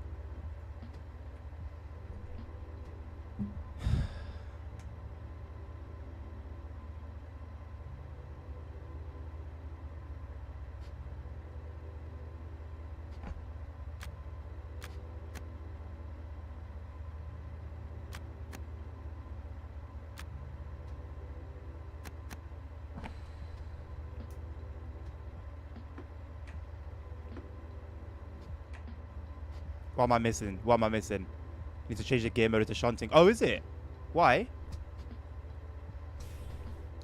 What am I missing? What am I missing? Need to change the gear mode to shunting. Oh, is it? Why?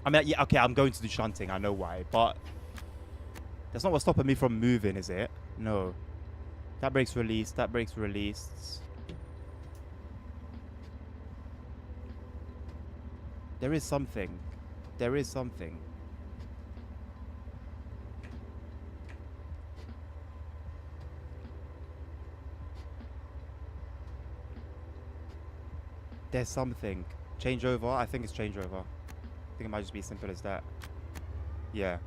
I mean, yeah, okay, I'm going to do shunting. I know why, but that's not what's stopping me from moving, is it? No. That brake's released. That brake's released. There is something. There is something. There's something. Changeover? I think it's changeover. I think it might just be as simple as that. Yeah.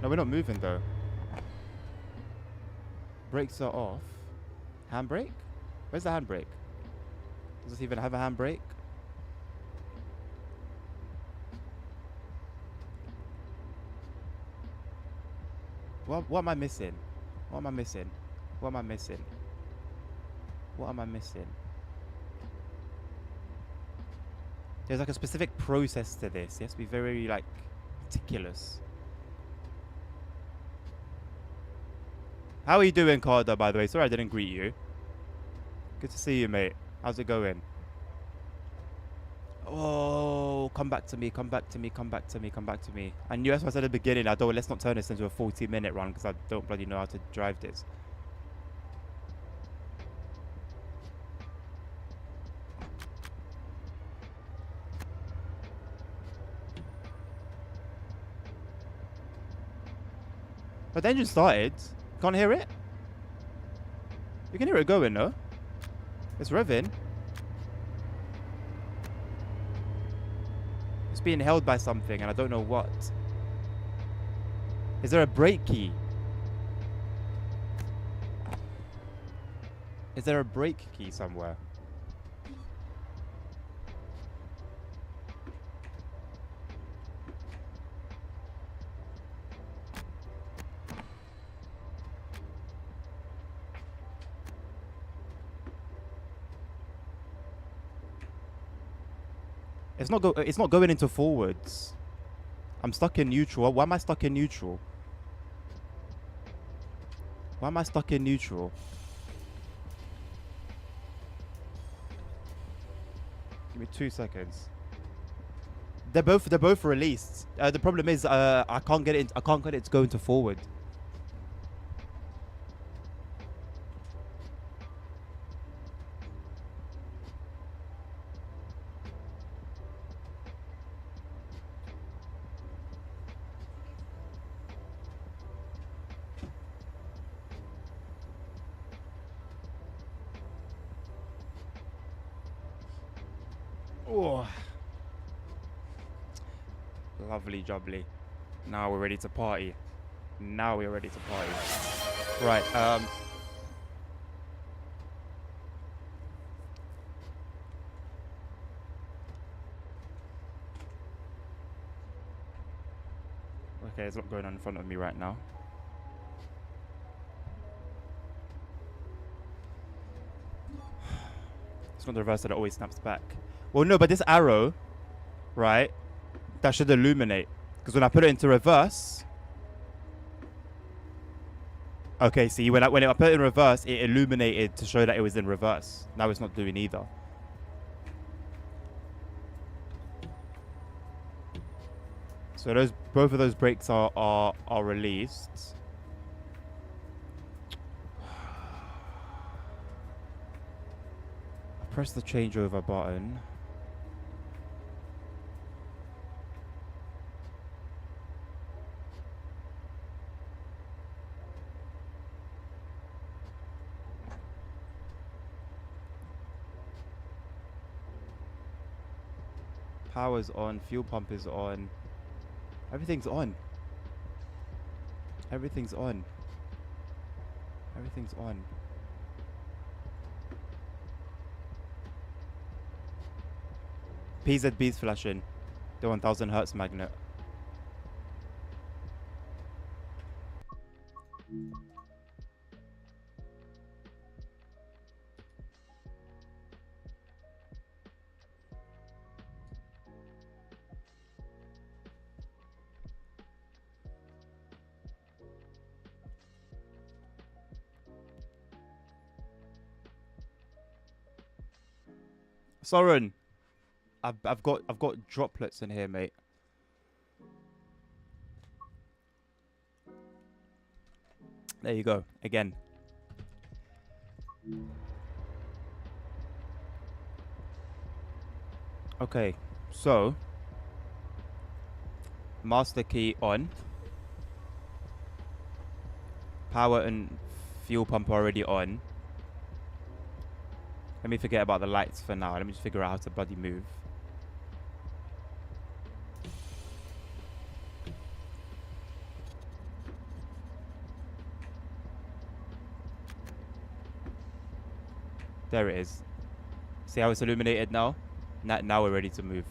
No, we're not moving though. Brakes are off. Handbrake? Where's the handbrake? Does this even have a handbrake? What am I missing? What am I missing? What am I missing? What am I missing? There's like a specific process to this. You have to be very like meticulous. How are you doing, Carter, by the way? Sorry I didn't greet you. Good to see you, mate. How's it going? Oh, come back to me, come back to me, come back to me, come back to me. I knew that's what I said at the beginning. Let's not turn this into a 40-minute run because I don't bloody know how to drive this. But the engine started. Can't hear it? You can hear it going, no? It's revving. It's being held by something and I don't know what. Is there a brake key? Is there a brake key somewhere? It's not going into forwards. I'm stuck in neutral. Why am I stuck in neutral? Why am I stuck in neutral? Give me 2 seconds. They're both released. The problem is I can't get it to go into forward. Oh. Lovely jubbly. Now we're ready to party. Now we're ready to party. Right, okay, there's a lot going on in front of me right now. It's not the reverse that it always snaps back. Well, no, but this arrow, right, that should illuminate. Because when I put it into reverse... Okay, see, when I put it in reverse, it illuminated to show that it was in reverse. Now it's not doing either. So both of those brakes are released. I press the changeover button. Power's on, fuel pump is on. Everything's on. Everything's on. Everything's on. PZB's flashing. The 1000 hertz magnet. Soren, I've got droplets in here, mate. There you go. Again. Okay, so Master key on. Power and fuel pump are already on. Let me forget about the lights for now. Let me just figure out how to bloody move. There it is. See how it's illuminated now? Now we're ready to move.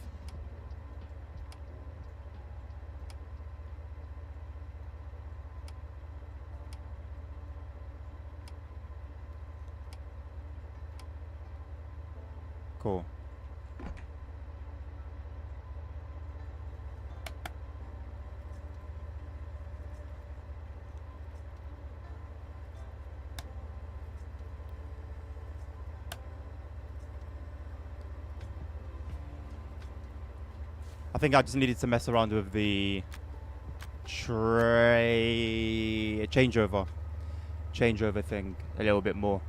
Cool. I think I just needed to mess around with the changeover thing a little bit more.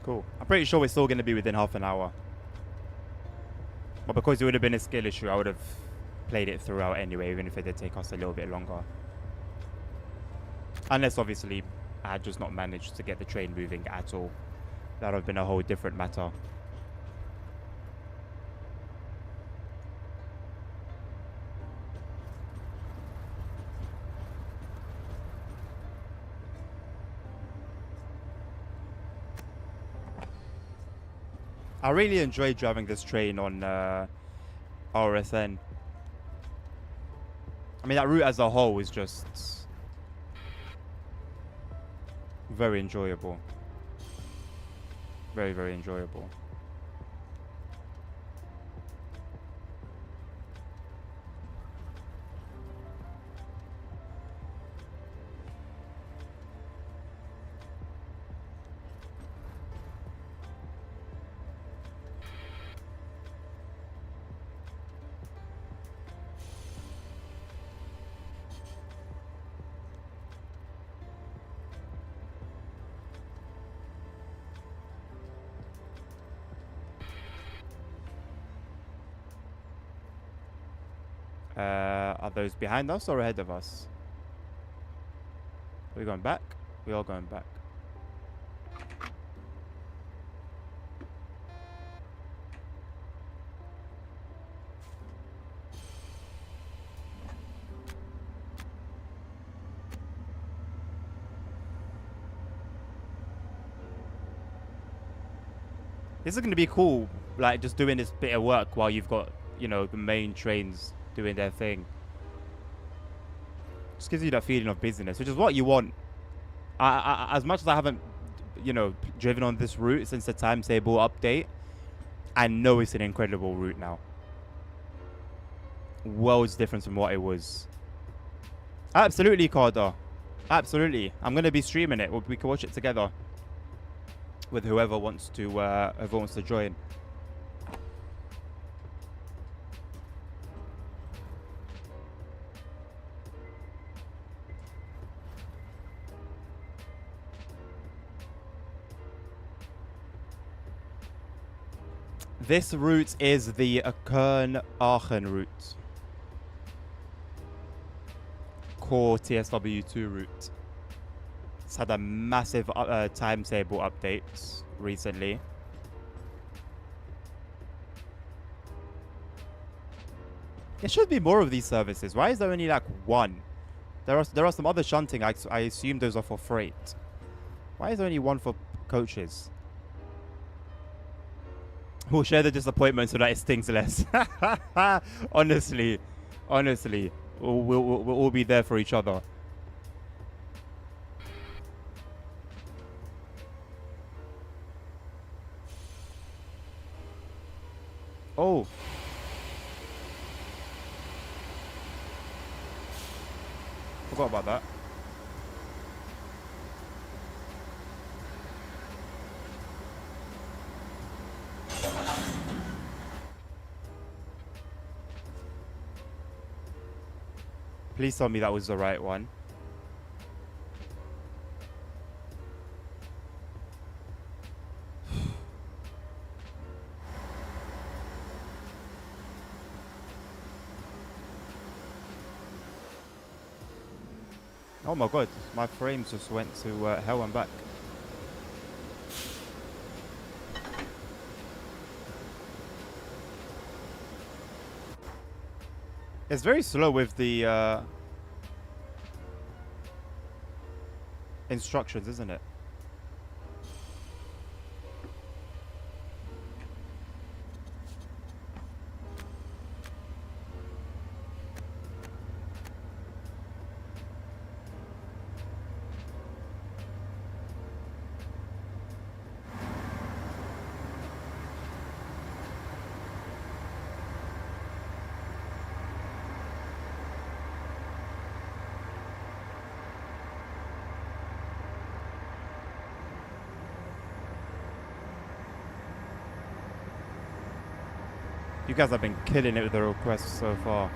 Cool. I'm pretty sure we're still going to be within half an hour. But because it would have been a skill issue, I would have played it throughout anyway, even if it did take us a little bit longer. Unless, obviously, I had just not managed to get the train moving at all. That would have been a whole different matter. I really enjoyed driving this train on RSN. I mean, that route as a whole is just very enjoyable. Very, very enjoyable. Are those behind us or ahead of us? Are we going back? We are going back. This is going to be cool, like just doing this bit of work while you've got, you know, the main trains doing their thing. Just gives you that feeling of busyness, which is what you want. As much as I haven't, you know, driven on this route since the timetable update, I know it's an incredible route now. Worlds different from what it was. Absolutely, Carter. Absolutely. I'm going to be streaming it. We can watch it together with whoever wants to join. This route is the Köln-Aachen route. Core TSW2 route. It's had a massive timetable update recently. There should be more of these services. Why is there only like one? There are some other shunting. I assume those are for freight. Why is there only one for coaches? We'll share the disappointment so that it stings less. honestly, we'll all be there for each other. Oh. Forgot about that. Please tell me that was the right one. Oh my god, my frames just went to hell and back. It's very slow with the instructions, isn't it? You guys have been killing it with the requests so far.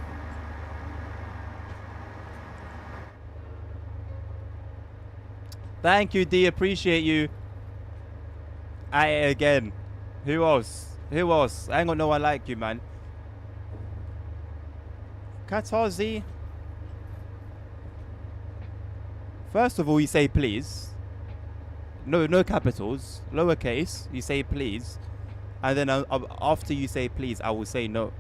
Thank you, D. Appreciate you. Again. Who else? Who else? I ain't got no one like you, man. Katazi. First of all, you say please. No capitals. Lowercase. You say please. And then after you say please, I will say no.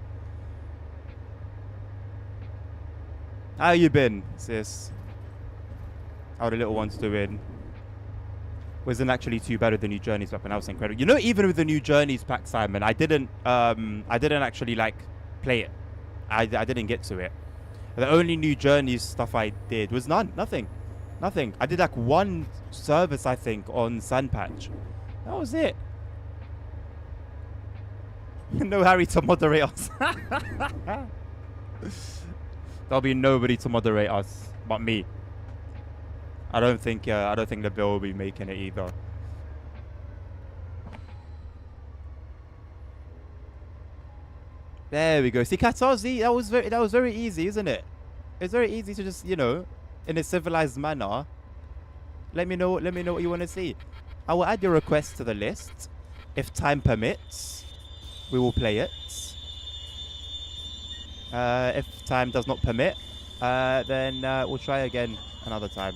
How you been, sis? How the little ones doing? Wasn't actually too bad with the new Journeys weapon. That was incredible. You know, even with the new Journeys pack, Simon, I didn't actually like play it. I didn't get to it. The only new Journeys stuff I did was nothing. I did like one service, I think, on Sandpatch. That was it. No Harry to moderate us. There'll be nobody to moderate us but me. I don't think the bill will be making it either. There we go. See, Katazi, that was very easy, isn't it? It's very easy to just, you know, in a civilized manner. Let me know what you want to see. I will add your request to the list. If time permits, we will play it. If time does not permit, then we'll try again another time.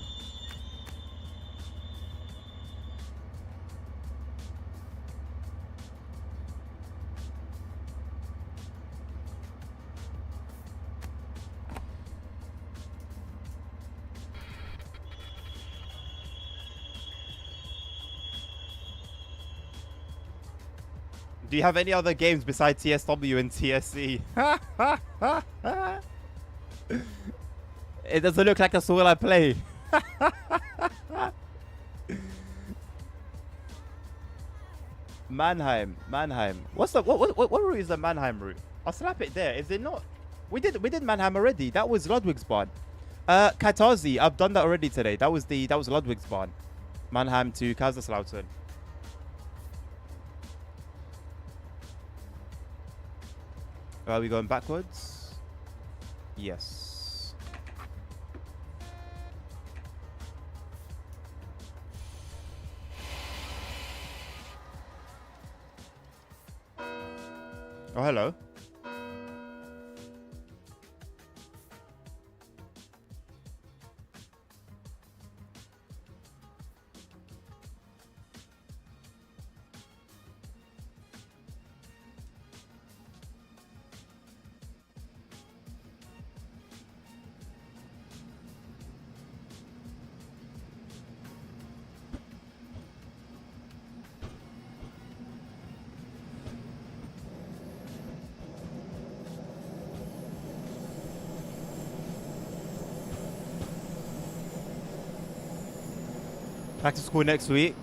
Do you have any other games besides TSW and TSC? It doesn't look like that's all I play. Mannheim. What route is the Mannheim route? I'll slap it there. Is it not? We did Mannheim already. That was Ludwigsbahn. Katazi, I've done that already today. That was Ludwigsbahn. Mannheim to Kaiserslautern. Are we going backwards? Yes. Oh, hello. Back to school next week.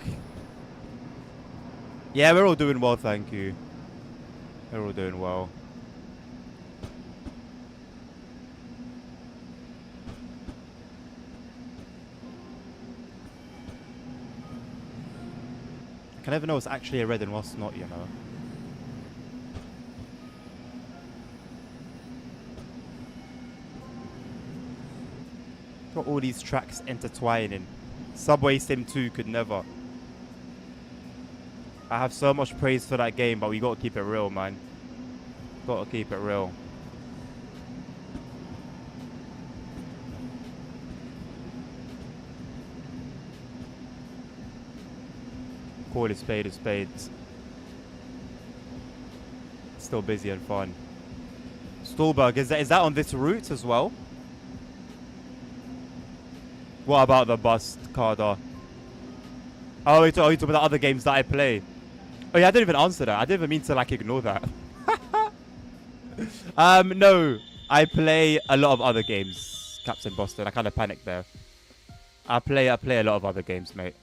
Yeah, we're all doing well, thank you. We're all doing well. I can never know what's actually a red and what's not, you know. Got all these tracks intertwining. Subway Sim 2 could never. I have so much praise for that game, but we gotta keep it real, man. Gotta keep it real. Call it spade a spade. Still busy and fun. Stolberg, is that on this route as well? What about the bust, Carter? Oh, you talking about the other games that I play? Oh yeah, I didn't even answer that. I didn't even mean to like ignore that. No, I play a lot of other games, Captain Boston. I kind of panicked there. I play a lot of other games, mate.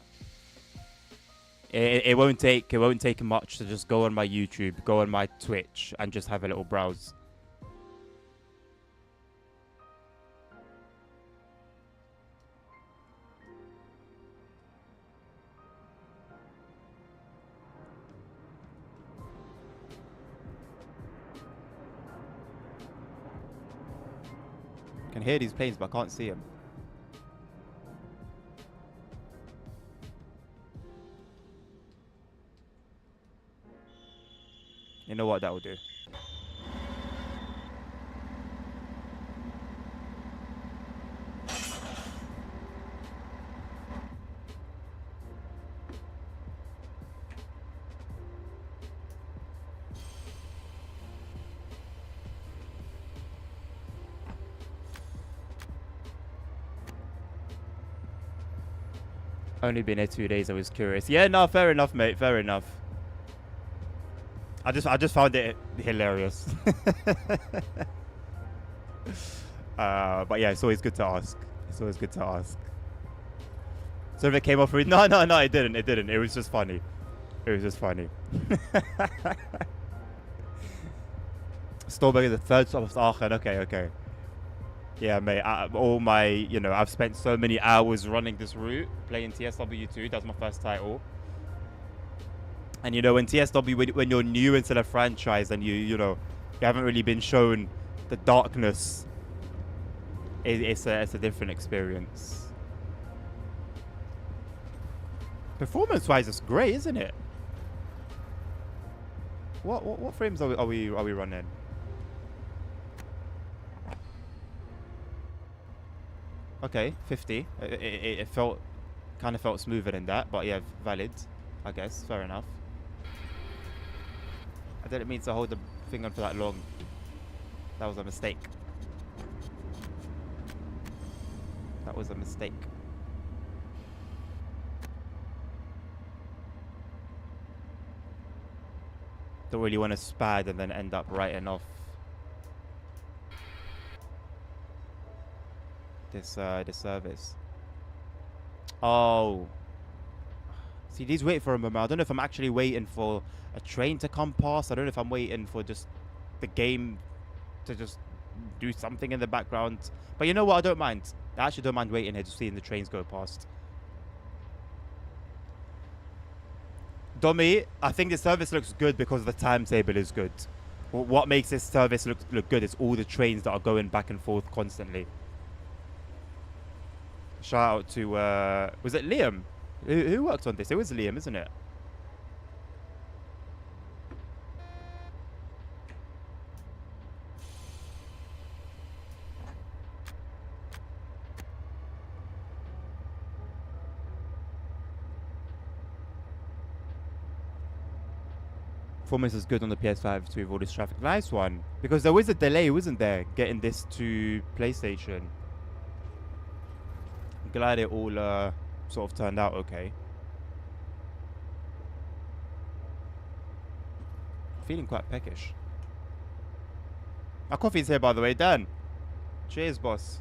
It won't take much to just go on my YouTube, go on my Twitch, and just have a little browse. I can hear these planes, but I can't see them. You know what that will do? Only been here 2 days. I was curious. Yeah, no, fair enough, mate. Fair enough. I just found it hilarious. But yeah, it's always good to ask. It's always good to ask. So if it came off, no, it didn't. It didn't. It was just funny. It was just funny. Stolberg is the third stop of Aachen. Okay. Yeah, mate. All my, I've spent so many hours running this route, playing TSW2. That's my first title. And when TSW, when you're new into the franchise and you haven't really been shown the darkness, it's a different experience. Performance-wise, it's great, isn't it? What frames are we running? Okay, 50. It kind of felt smoother than that, but yeah, valid, I guess. Fair enough. I didn't mean to hold the thing on for that long. That was a mistake. That was a mistake. Don't really want to spad and then end up writing off this service. Oh. See, these wait for a moment. I don't know if I'm actually waiting for a train to come past. I don't know if I'm waiting for just the game to just do something in the background. But you know what? I don't mind. I actually don't mind waiting here, just seeing the trains go past. Domi, I think the service looks good because the timetable is good. What makes this service look good is all the trains that are going back and forth constantly. Shout out to, was it Liam? Who worked on this? It was Liam, isn't it? Performance is good on the PS5 with all this traffic. Nice one. Because there was a delay, wasn't there, getting this to PlayStation. I'm glad it all sort of turned out okay. Feeling quite peckish. My coffee's here, by the way. Dan. Cheers, boss.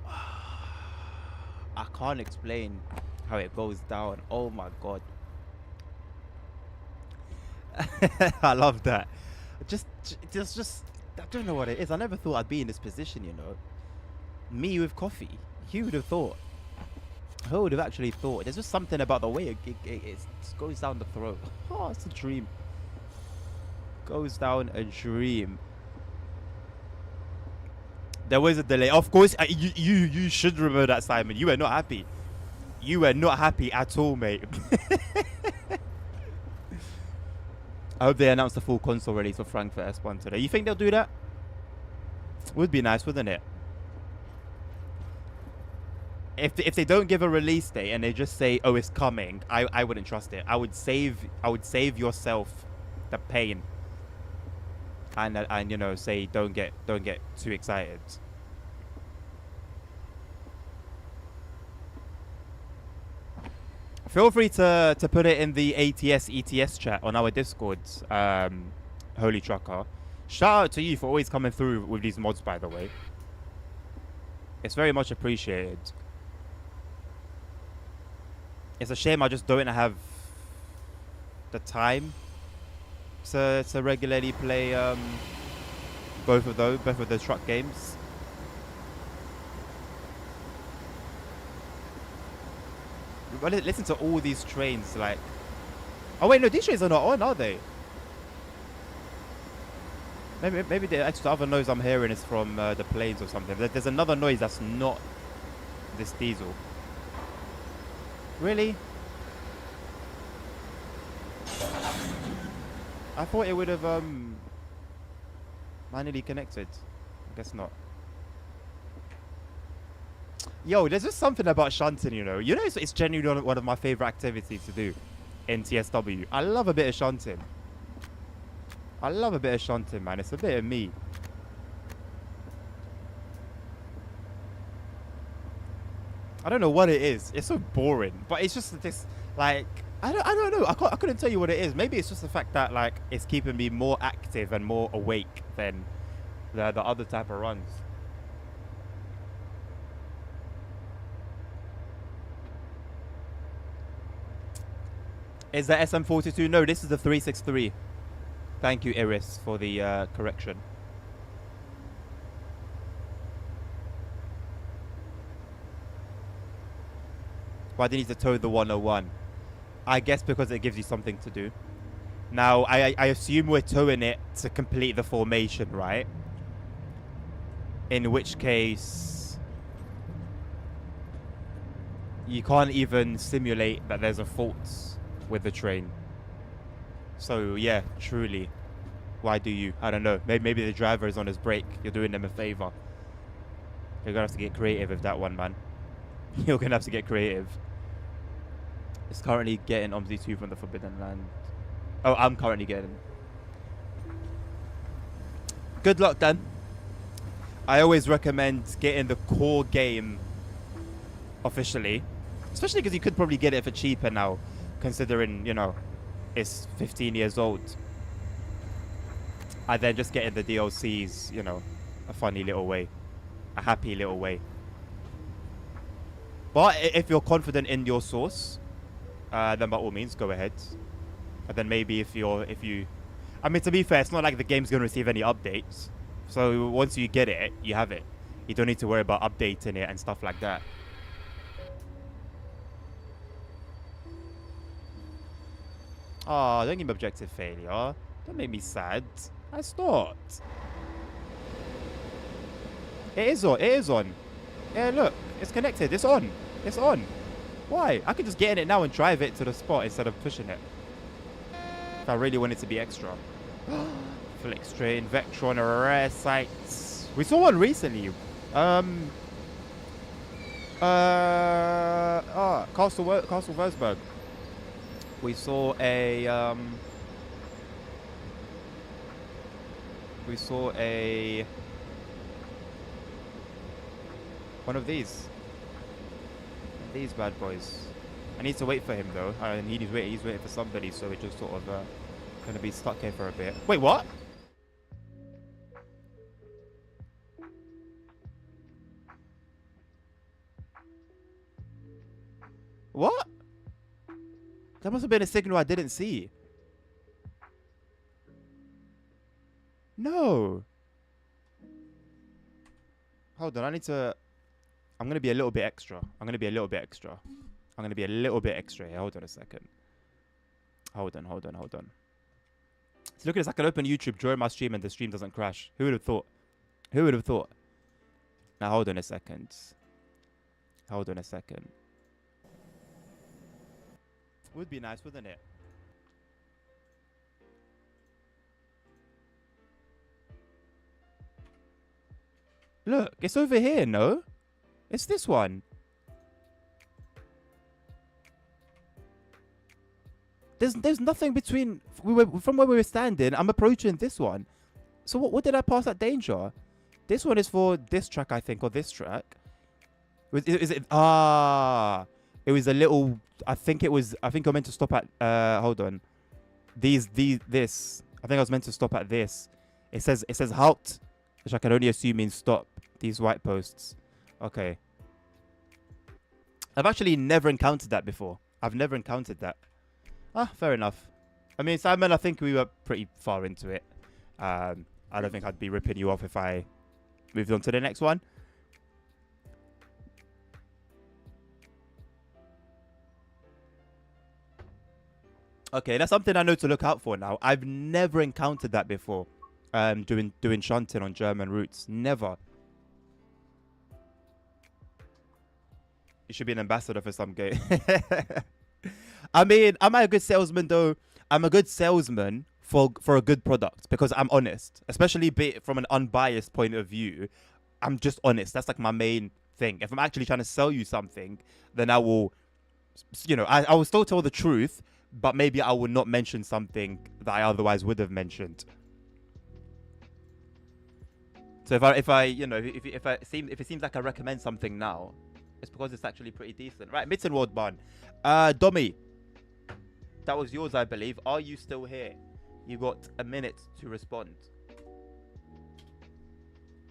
I can't explain how it goes down. Oh my god. I love that. Just I don't know what it is. I never thought I'd be in this position, Me with coffee. Who would have thought? Who would have actually thought? There's just something about the way it goes down the throat. Oh, it's a dream. Goes down a dream. There was a delay. Of course, you should remember that, Simon. You were not happy. You were not happy at all, mate. I hope they announce the full console release for Frankfurt S1 today. You think they'll do that? Would be nice, wouldn't it? If they don't give a release date and they just say, "Oh, it's coming," I wouldn't trust it. I would save yourself the pain. And you know, say don't get too excited. Feel free to put it in the ETS chat on our Discords, Holy Trucker. Shout out to you for always coming through with these mods, by the way. It's very much appreciated. It's a shame I just don't have the time to regularly play both of those truck games. But listen to all these trains, like... Oh wait, no, these trains are not on, are they? Maybe the other noise I'm hearing is from the planes or something. There's another noise that's not this diesel. Really? I thought it would have manually connected. I guess not. Yo, there's just something about shunting, you know. You know, it's genuinely one of my favorite activities to do in TSW. I love a bit of shunting. I love a bit of shunting, man. It's a bit of me. I don't know what it is. It's so boring. But it's just this, like... I don't know. I couldn't tell you what it is. Maybe it's just the fact that, like, it's keeping me more active and more awake than the other type of runs. Is that SM42? No, this is the 363. Thank you, Iris, for the correction. Why do you need to tow the 101? I guess because it gives you something to do. Now, I assume we're towing it to complete the formation, right? In which case... you can't even simulate that there's a fault with the train. So, yeah, truly. Why do you? I don't know. Maybe the driver is on his break. You're doing them a favor. You're going to have to get creative with that one, man. You're going to have to get creative. It's currently getting OMSI 2 from the Forbidden Land. Oh, I'm currently getting. Good luck, then. I always recommend getting the core game officially. Especially because you could probably get it for cheaper now. Considering, you know, it's 15 years old. And then just getting the DLCs, you know, a funny little way. A happy little way. But if you're confident in your source, then by all means, go ahead. And then maybe if you... I mean, to be fair, it's not like the game's going to receive any updates. So once you get it, you have it. You don't need to worry about updating it and stuff like that. Oh, don't give me objective failure. Don't make me sad. I not. It is on. It is on. Yeah, look. It's connected. It's on. It's on. Why? I could just get in it now and drive it to the spot instead of pushing it. If I really wanted to be extra. Flex train, Vectron, rare sites. We saw one recently. Castle Wurzburg. We saw a one of these bad boys. I need to wait for him though. He's waiting for somebody, so we're just sort of gonna be stuck here for a bit. Wait, what? What? That must have been a signal I didn't see. No. Hold on, I'm going to be a little bit extra. I'm going to be a little bit extra here. Hold on a second. Hold on. So look at this. I can open YouTube during my stream and the stream doesn't crash. Who would have thought? Now hold on a second. Hold on a second. Would be nice, wouldn't it? Look, it's over here, no? It's this one. There's nothing between from where we were standing. I'm approaching this one. So what did I pass at danger? This one is for this track, I think, or this track. Is it? Ah, it was a little. I think it was. I think I meant to stop at. Hold on. This. I think I was meant to stop at this. It says halt, which I can only assume means stop. These white posts. Okay. I've actually never encountered that before. I've never encountered that. Ah, fair enough. I mean, Simon, I think we were pretty far into it. I don't think I'd be ripping you off if I moved on to the next one. Okay, that's something I know to look out for now. I've never encountered that before. Doing shunting on German routes. Never. You should be an ambassador for some game. I mean, am I a good salesman though? I'm a good salesman for a good product because I'm honest, especially from an unbiased point of view. I'm just honest. That's like my main thing. If I'm actually trying to sell you something, then I will, I will still tell the truth, but maybe I will not mention something that I otherwise would have mentioned. So if it seems like I recommend something now, it's because it's actually pretty decent. Right, Mittenwald Barn. Dommy, that was yours, I believe. Are you still here? You got a minute to respond.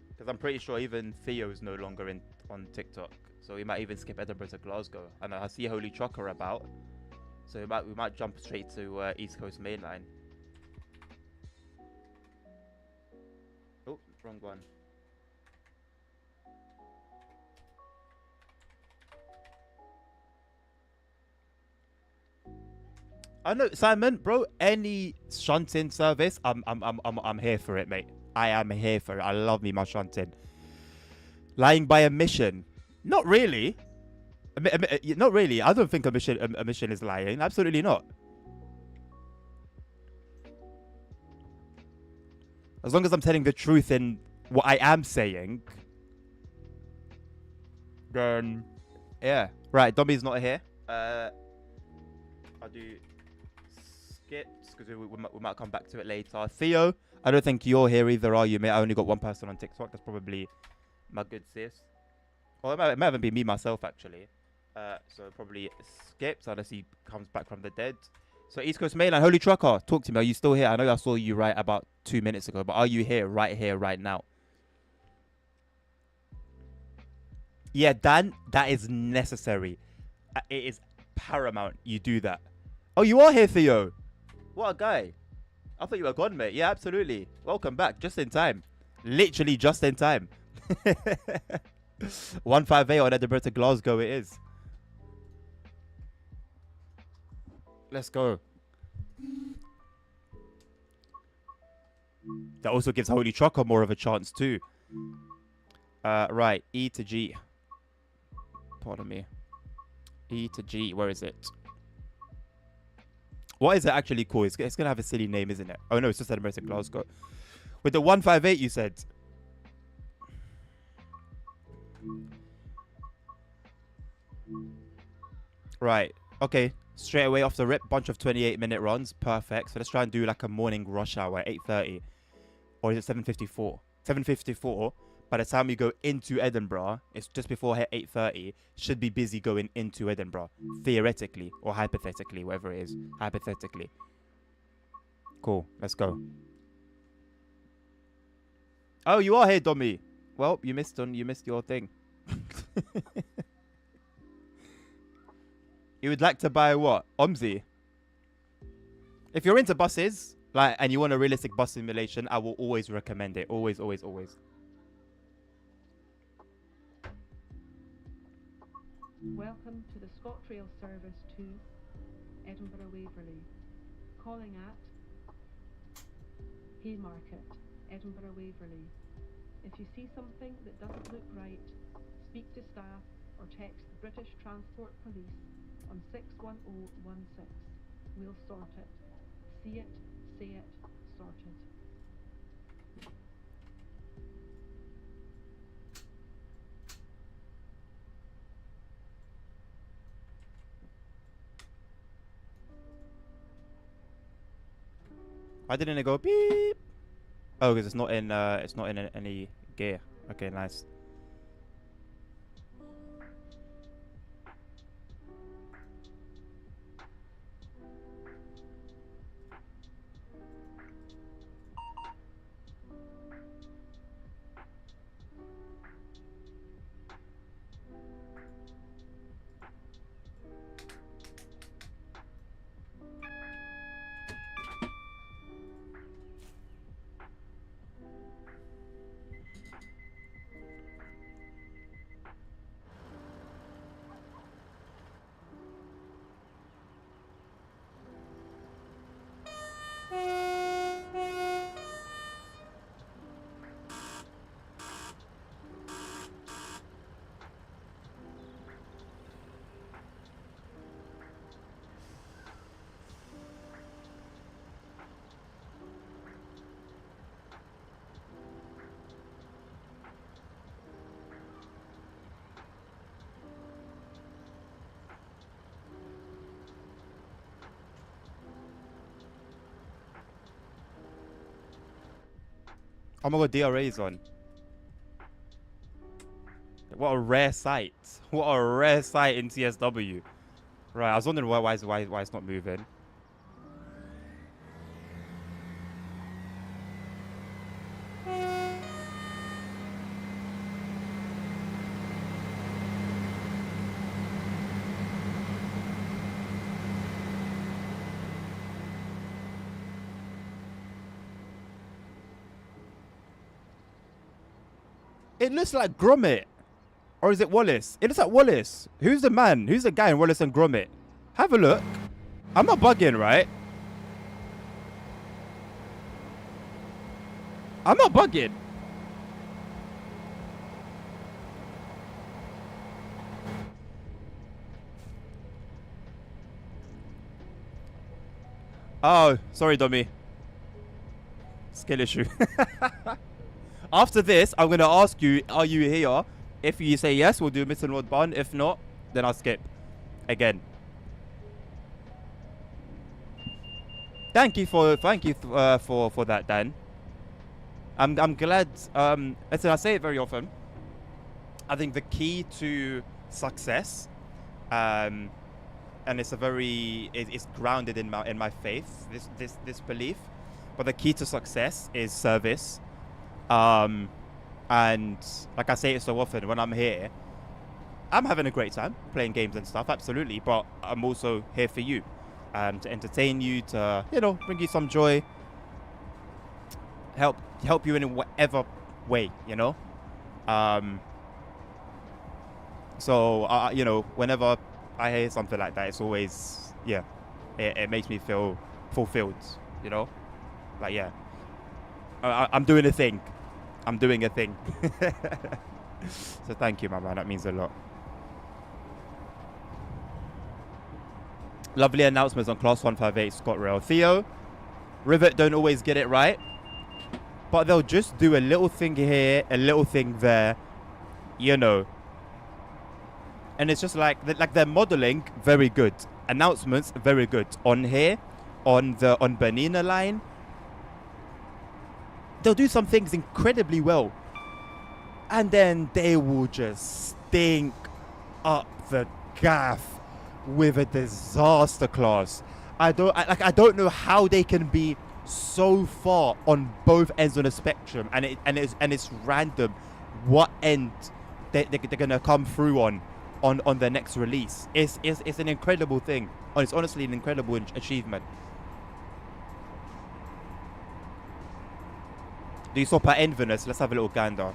Because I'm pretty sure even Theo is no longer on TikTok. So we might even skip Edinburgh to Glasgow. And I see Holy Trucker about. So we might jump straight to East Coast Mainline. Oh, wrong one. I know, Simon, bro. Any shunting service, I'm here for it, mate. I am here for it. I love me my shunting. Lying by omission, not really. Not really. I don't think omission is lying. Absolutely not. As long as I'm telling the truth in what I am saying, then yeah. Right, Dommy's not here. I'll do skips because we might come back to it later. Theo, I don't think you're here either, are you, mate? I only got one person on TikTok. That's probably my good sis. Or it might even be me myself, actually. So probably skips unless he comes back from the dead. So East Coast Mainline, Holy Trucker, talk to me. Are you still here? I know I saw you right about 2 minutes ago, but are you here, right now? Yeah, Dan, that is necessary. It is paramount you do that. Oh, you are here, Theo. What a guy. I thought you were gone, mate. Yeah, absolutely. Welcome back. Just in time. Literally just in time. 158 on Edinburgh to Glasgow it is. Let's go. That also gives Holy Trucker more of a chance too. Right, E to G. Pardon me. E to G, where is it? What is it actually called? It's going to have a silly name, isn't it? Oh, no, it's just Edinburgh to Glasgow. With the 158, you said. Right. Okay. Straight away off the rip. Bunch of 28-minute runs. Perfect. So let's try and do like a morning rush hour. 8:30. Or is it 7:54? 7:54. By the time we go into Edinburgh, it's just before 8:30. Should be busy going into Edinburgh. Theoretically. Or hypothetically. Whatever it is. Hypothetically. Cool. Let's go. Oh, you are here, Dommy. Well, you missed your thing. You would like to buy what? OMSI? If you're into buses, and you want a realistic bus simulation, I will always recommend it. Always, always, always. Welcome to the ScotRail service to Edinburgh Waverley. Calling at Haymarket, Edinburgh Waverley. If you see something that doesn't look right, speak to staff or text the British Transport Police on 61016. We'll sort it. See it, say it, sorted. Why didn't it go beep? Oh, because it's not in any gear. Okay, nice. Oh my god, DRA's on. What a rare sight. What a rare sight in TSW. Right, I was wondering why it's not moving. It looks like Gromit. Or is it Wallace? It looks like Wallace. Who's the man? Who's the guy in Wallace and Gromit? Have a look. I'm not bugging, right? I'm not bugging. Oh, sorry, dummy. Skill issue. After this, I'm going to ask you, are you here? If you say yes, we'll do Missing Rod Bun. If not, then I'll skip. Again. Thank you for that, Dan. I'm glad. Listen, I say it very often. I think the key to success, and it's it's grounded in my faith. This belief, but the key to success is service. And like I say it so often, when I'm here, I'm having a great time playing games and stuff, absolutely. But I'm also here for you, to entertain you, to bring you some joy, help you in whatever way, So whenever I hear something like that, it's always it makes me feel fulfilled, like I'm doing a thing. I'm doing a thing. So thank you, my man. That means a lot. Lovely announcements on Class 158 ScotRail. Theo, Rivet don't always get it right, but they'll just do a little thing here, a little thing there, And it's just like they're modeling very good. Announcements very good. On here, on Bernina line, they'll do some things incredibly well, and then they will just stink up the gaff with a disaster class. I don't know how they can be so far on both ends of the spectrum, and it's random what end they're gonna come through on the next release. It's an incredible thing. It's honestly an incredible achievement. Do you stop at Inverness? Let's have a little gander.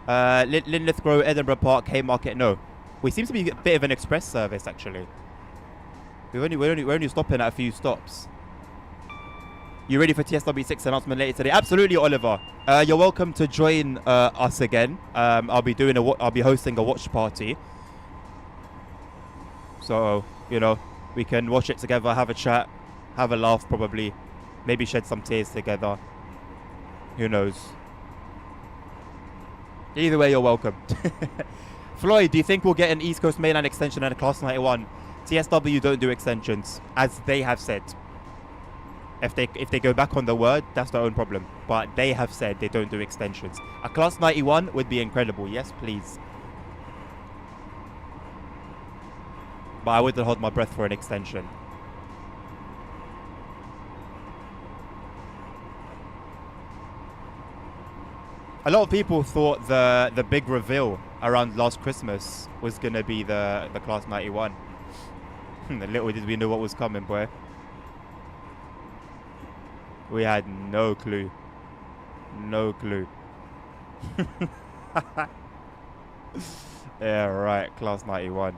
Linlith Grove, Edinburgh Park, Haymarket. No, we seem to be a bit of an express service actually. We're only stopping at a few stops. You ready for TSW6 announcement later today? Absolutely, Oliver. You're welcome to join us again. I'll be hosting a watch party. So, you know, we can watch it together, have a chat, have a laugh probably, maybe shed some tears together. Who knows? Either way, you're welcome. Floyd, do you think we'll get an East Coast mainline extension and a Class 91? TSW don't do extensions, as they have said. If they go back on the word, that's their own problem. But they have said they don't do extensions. A Class 91 would be incredible. Yes, please. But I wouldn't hold my breath for an extension. A lot of people thought the big reveal around last Christmas was going to be the Class 91. Little did we know what was coming, boy. We had no clue. No clue. Yeah, right. Class 91.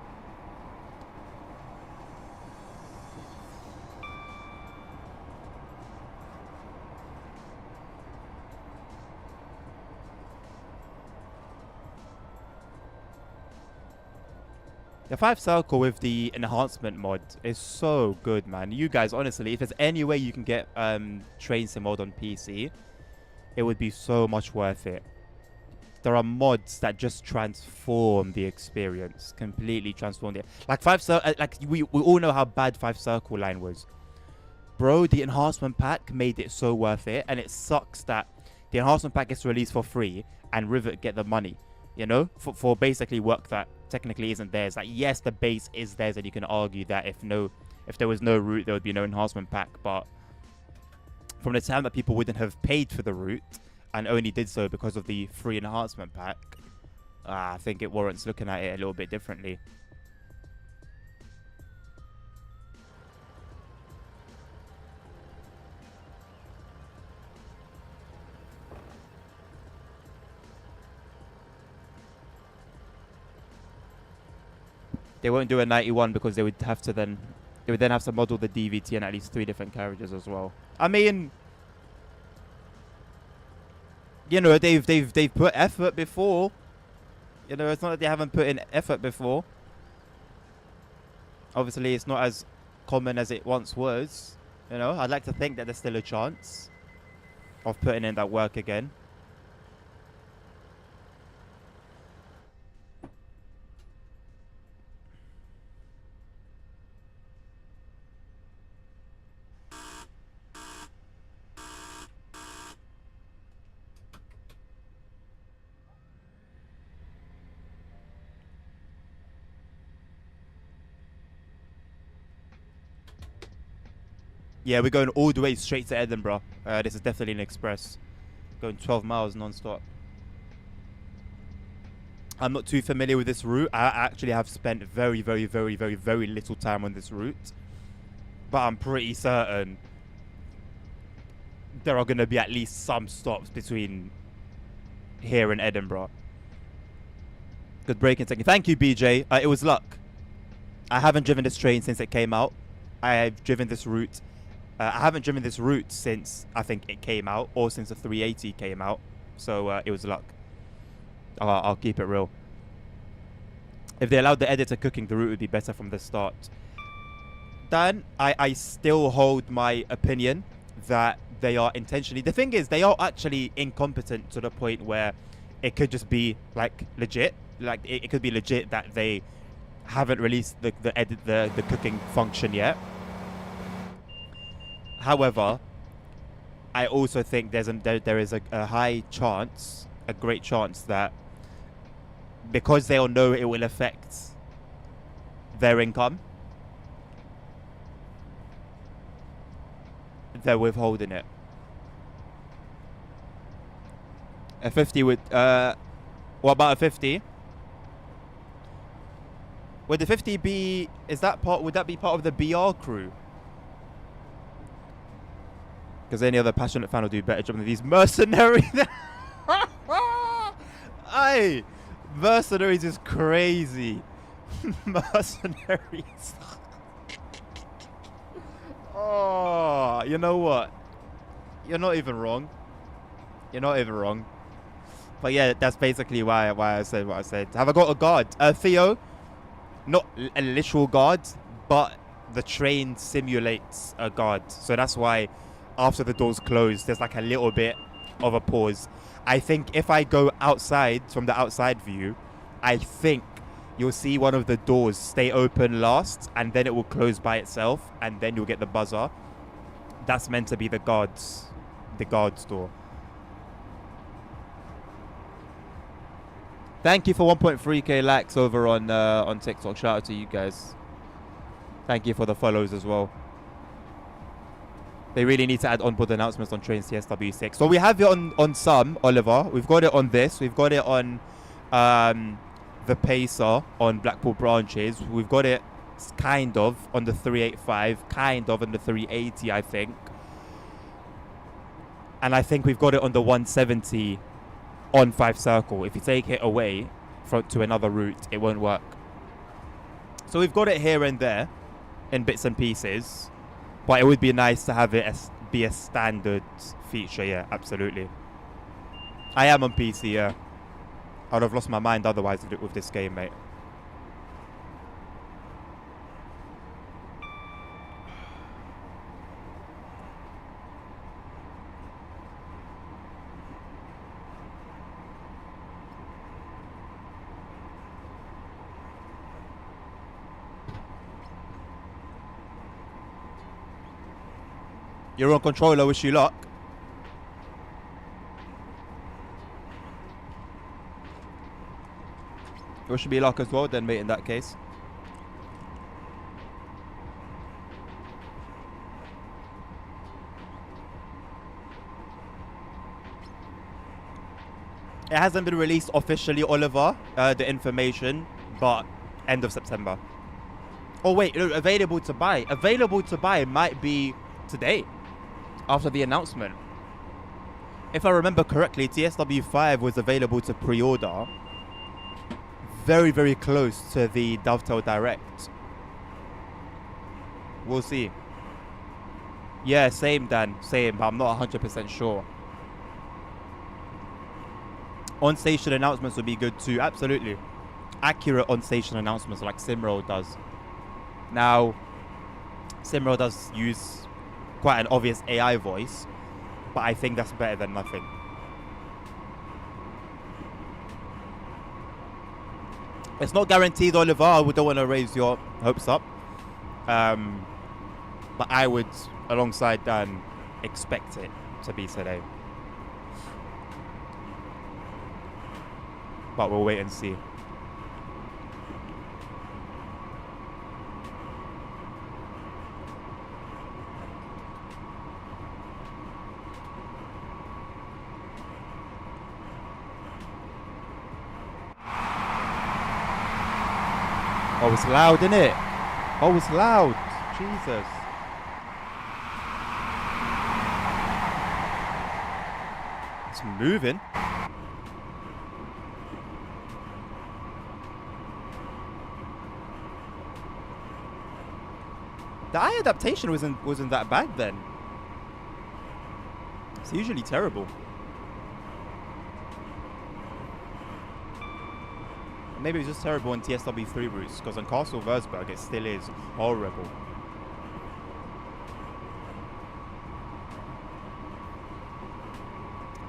The 5 circle with the enhancement mod is so good, man. You guys, honestly, if there's any way you can get Train Sim mod on PC, it would be so much worth it. There are mods that just transform the experience, completely transform it. Like we all know how bad 5 circle line was. Bro, the enhancement pack made it so worth it, and it sucks that the enhancement pack gets released for free and Rivet get the money, you know, for basically work that technically isn't theirs. Like, yes, the base is theirs, and you can argue that if there was no route, there would be no enhancement pack. But from the time that people wouldn't have paid for the route and only did so because of the free enhancement pack, I think it warrants looking at it a little bit differently. They won't do a 91 because they would then have to model the DVT in at least 3 different carriages as well. I mean, you know, they've put effort before. You know, it's not that they haven't put in effort before. Obviously, it's not as common as it once was. You know, I'd like to think that there's still a chance of putting in that work again. Yeah, we're going all the way straight to Edinburgh. This is definitely an express. Going 12 miles non-stop. I'm not too familiar with this route. I actually have spent very, very, very, very, very little time on this route. But I'm pretty certain there are going to be at least some stops between here and Edinburgh. Good break in second. Thank you, BJ. It was luck. I haven't driven this train since it came out. I've driven this route. I haven't driven this route since I think it came out, or since the 380 came out. So it was luck. I'll keep it real. If they allowed the editor cooking, the route would be better from the start. Dan, I still hold my opinion that they are intentionally... The thing is, they are actually incompetent to the point where it could just be, like, legit. Like, it could be legit that they haven't released the cooking function yet. However, I also think there is a high chance, a great chance that because they all know it will affect their income, they're withholding it. A 50 would... what about a 50? Would the 50 be... Would that be part of the BR crew? Because any other passionate fan will do a better job than these mercenaries. Aye! Mercenaries is crazy. Mercenaries. Oh, you know what? You're not even wrong. You're not even wrong. But yeah, that's basically why I said what I said. Have I got a guard? Theo, not a literal guard, but the train simulates a guard. So that's why after the doors close, there's like a little bit of a pause. I think if I go outside from the outside view, I think you'll see one of the doors stay open last, and then it will close by itself, and then you'll get the buzzer. That's meant to be the guard's door. Thank you for 1.3k likes over on TikTok. Shout out to you guys. Thank you for the follows as well. They really need to add onboard announcements on trains TSW6. So we have it on some, Oliver. We've got it on this. We've got it on the Pacer on Blackpool branches. We've got it kind of on the 385, kind of on the 380, I think. And I think we've got it on the 170 on 5 Circle. If you take it away to another route, it won't work. So we've got it here and there in bits and pieces, but it would be nice to have it be a standard feature. Yeah, absolutely. I am on PC, yeah. I would have lost my mind otherwise with this game, mate. You're on controller, wish you luck. Wish you be luck as well then, mate, in that case. It hasn't been released officially, Oliver, the information, but end of September. Oh wait, available to buy. Available to buy might be today, after the announcement. If I remember correctly, TSW5 was available to pre-order very, very close to the Dovetail Direct. We'll see. Yeah, same, Dan. Same, but I'm not 100% sure. On-station announcements would be good too. Absolutely. Accurate on-station announcements like Simro does. Now, Simro does use quite an obvious AI voice, but I think that's better than nothing. It's not guaranteed, Oliver. We don't want to raise your hopes up. But I would, alongside Dan, expect it to be today. But we'll wait and see. Oh, it's loud, isn't it? Oh, it's loud. Jesus. It's moving. The eye adaptation wasn't that bad then. It's usually terrible. Maybe it's just terrible on TSW3 routes, because on Castle Würzburg it still is horrible.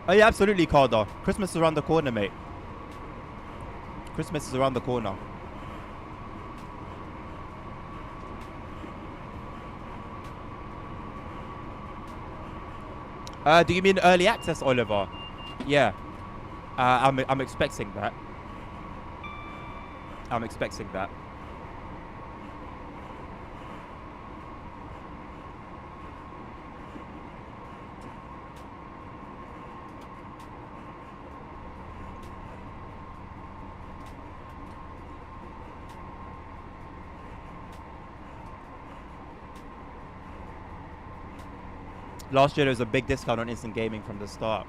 Oh yeah, absolutely, Carter. Christmas is around the corner, mate. Christmas is around the corner. Do you mean early access, Oliver? Yeah. I'm expecting that. I'm expecting that. Last year there was a big discount on instant gaming from the start.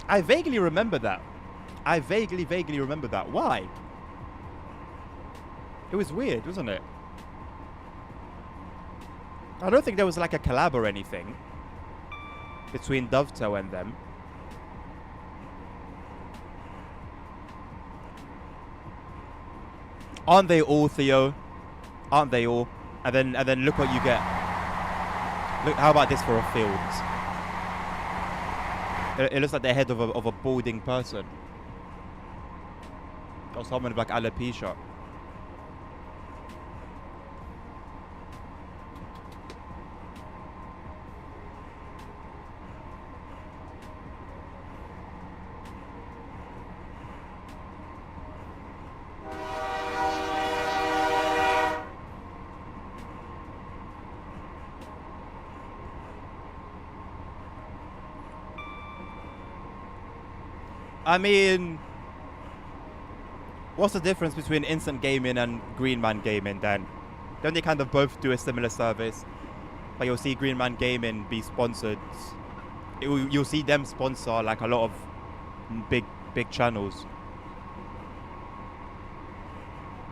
I vaguely remember that. I vaguely remember that. Why? It was weird, wasn't it? I don't think there was like a collab or anything. between Dovetail and them. Aren't they all, Theo? Aren't they all? And then look what you get. Look, how about this for a field? It looks like the head of a balding person. Or someone with like alopecia. I mean, what's the difference between Instant Gaming and Green Man Gaming then? Don't they kind of both do a similar service? Like you'll see Green Man Gaming be sponsored. You'll see them sponsor like a lot of big channels.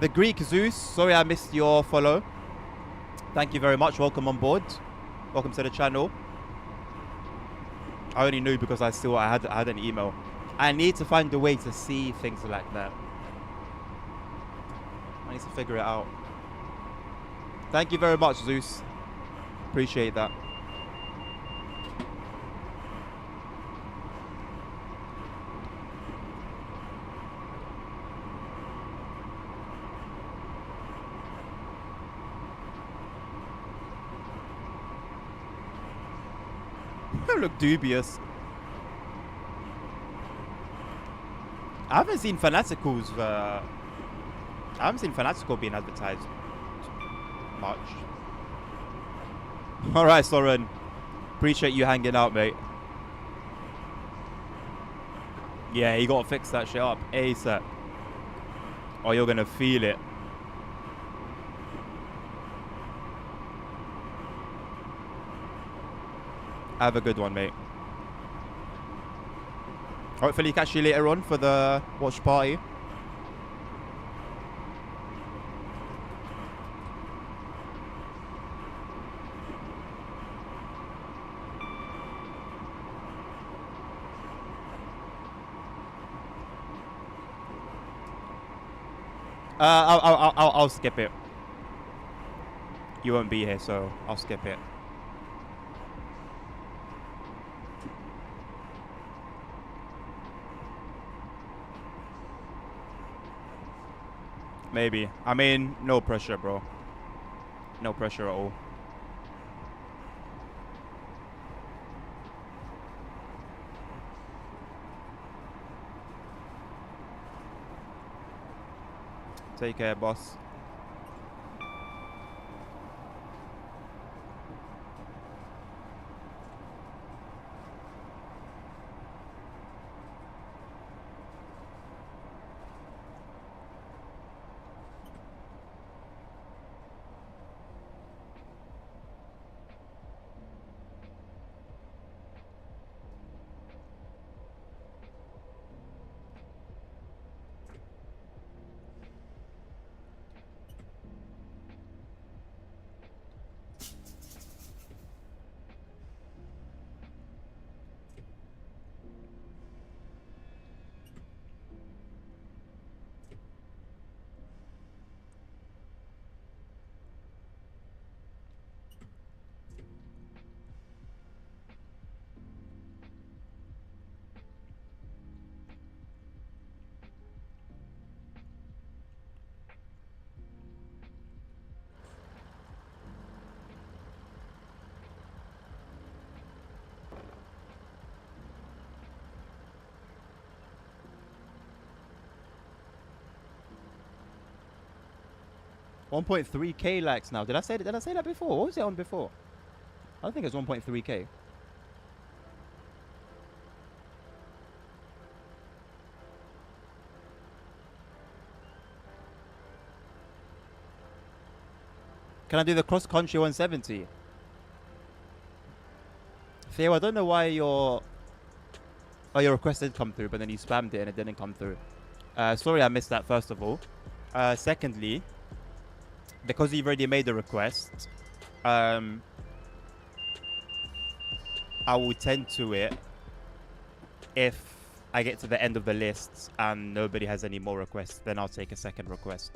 The Greek Zeus, sorry I missed your follow. Thank you very much. Welcome on board. Welcome to the channel. I only knew because I had an email. I need to find a way to see things like that. I need to figure it out. Thank you very much, Zeus. Appreciate that. You look dubious. I haven't seen Fanatical's. I haven't seen Fanatical being advertised much. All right, Soren. Appreciate you hanging out, mate. Yeah, you gotta fix that shit up ASAP, or you're gonna feel it. Have a good one, mate. Hopefully catch you later on for the watch party. I'll skip it. You won't be here, so I'll skip it. Maybe. I mean, no pressure, bro. No pressure at all. Take care, boss. $1.3K likes now. Did I say that before? What was it on before? I don't think it was 1.3K. Can I do the cross country 170? Theo, I don't know why your request did come through, but then you spammed it and it didn't come through. Sorry I missed that, first of all. Secondly, because you've already made the request, I will tend to it if I get to the end of the list and nobody has any more requests. Then I'll take a second request.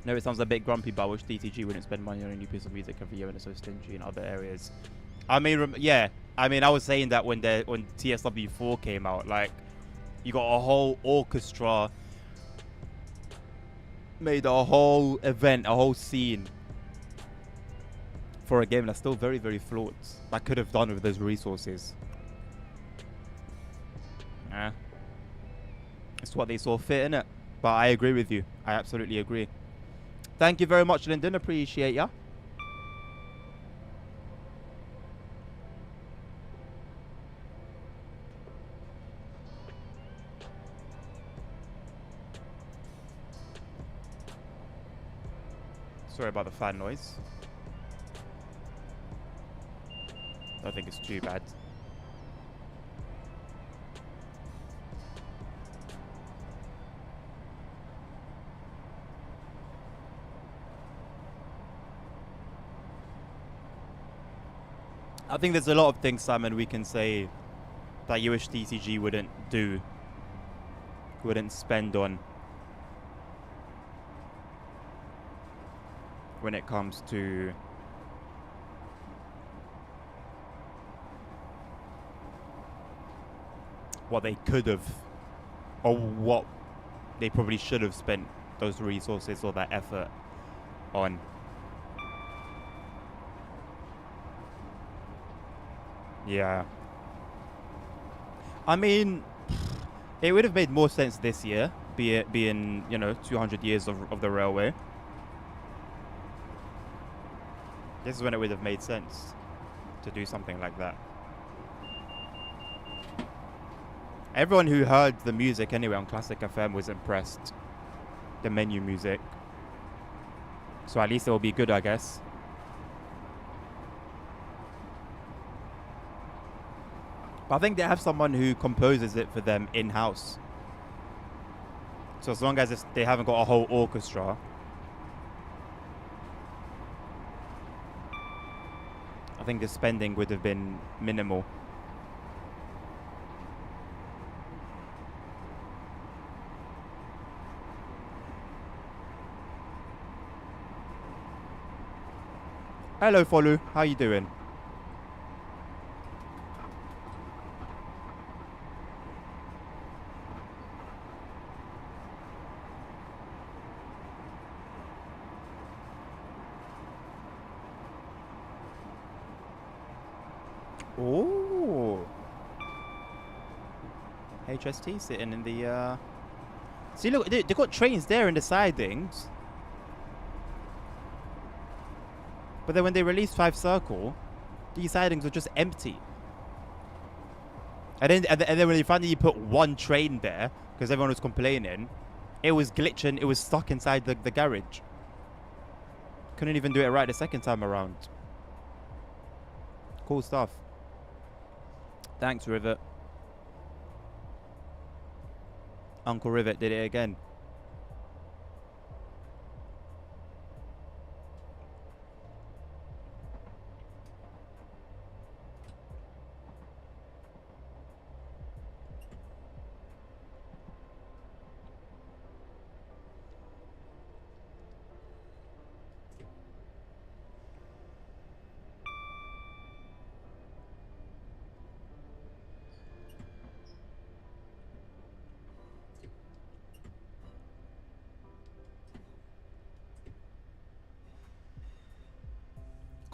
No, it sounds a bit grumpy, but I wish DTG wouldn't spend money on a new piece of music every year and it's so stingy in other areas. I mean, yeah. I mean, I was saying that when TSW4 came out, like, you got a whole orchestra, made a whole event, a whole scene for a game that's still very, very flawed. I could have done with those resources. It's what they saw fit, innit? But I agree with you. I absolutely agree. Thank you very much, Lyndon. Appreciate ya. Sorry about the fan noise. I don't think it's too bad. I think there's a lot of things, Simon, we can say that you wish TCG wouldn't do, wouldn't spend on when it comes to what they could have or what they probably should have spent those resources or that effort on. Yeah. I mean, it would have made more sense this year, being, you know, 200 years of the railway. This is when it would have made sense to do something like that. Everyone who heard the music anyway on Classic FM was impressed. The menu music. So at least it will be good, I guess. But I think they have someone who composes it for them in-house. So as long as they haven't got a whole orchestra, I think the spending would have been minimal. Hello, Folu. How you doing? Oh, HST sitting in the. See, look, they got trains there in the sidings. But then when they released 5 Circle, these sidings were just empty. And then when they finally put one train there, because everyone was complaining, it was glitching. It was stuck inside the garage. Couldn't even do it right the second time around. Cool stuff. Thanks, Rivet. Uncle Rivet did it again.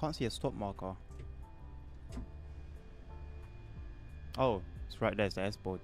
Can't see a stop marker. Oh, it's right there. It's the S-board.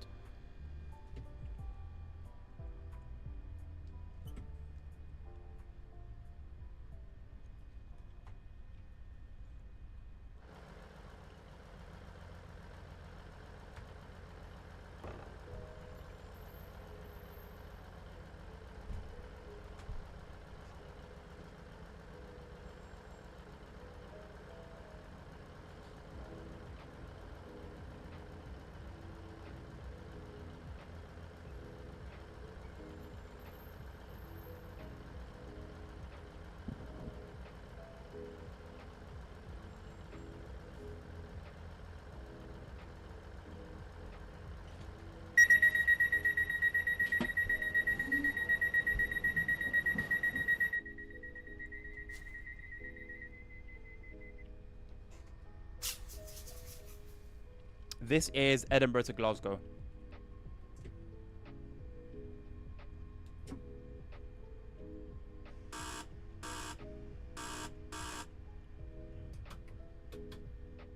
This is Edinburgh to Glasgow.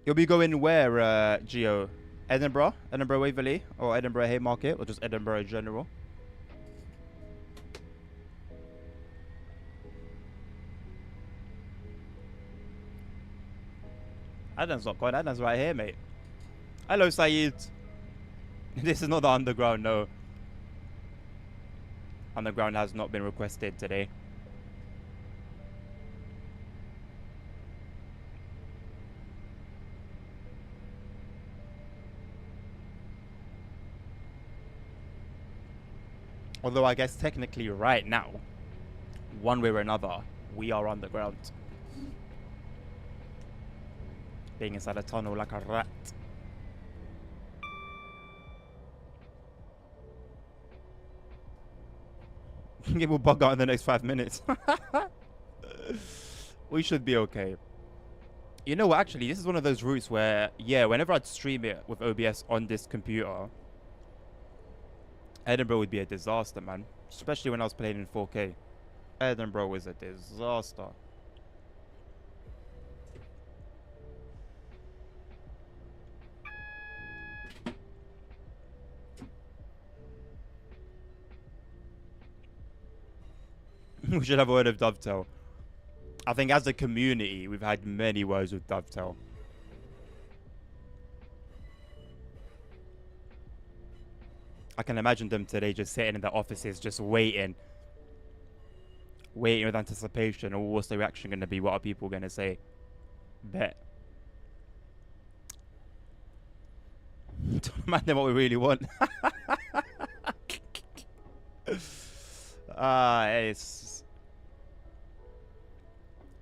You'll be going where, Geo? Edinburgh? Edinburgh Waverley? Or Edinburgh Haymarket? Or just Edinburgh in general? Adam's not going. Adam's right here, mate. Hello, Saeed. This is not the underground, no. Underground has not been requested today. Although I guess technically right now, one way or another, we are underground. Being inside a tunnel like a rat. It will bug out in the next 5 minutes. We should be okay. You know what, actually, this is one of those routes where, yeah, whenever I'd stream it with OBS on this computer, Edinburgh would be a disaster, man. Especially when I was playing in 4K. Edinburgh was a disaster. We should have a word of Dovetail. I think as a community, we've had many words with Dovetail. I can imagine them today just sitting in their offices, just waiting. Waiting with anticipation. Oh, what's the reaction going to be? What are people going to say? Bet. Don't imagine what we really want. It's...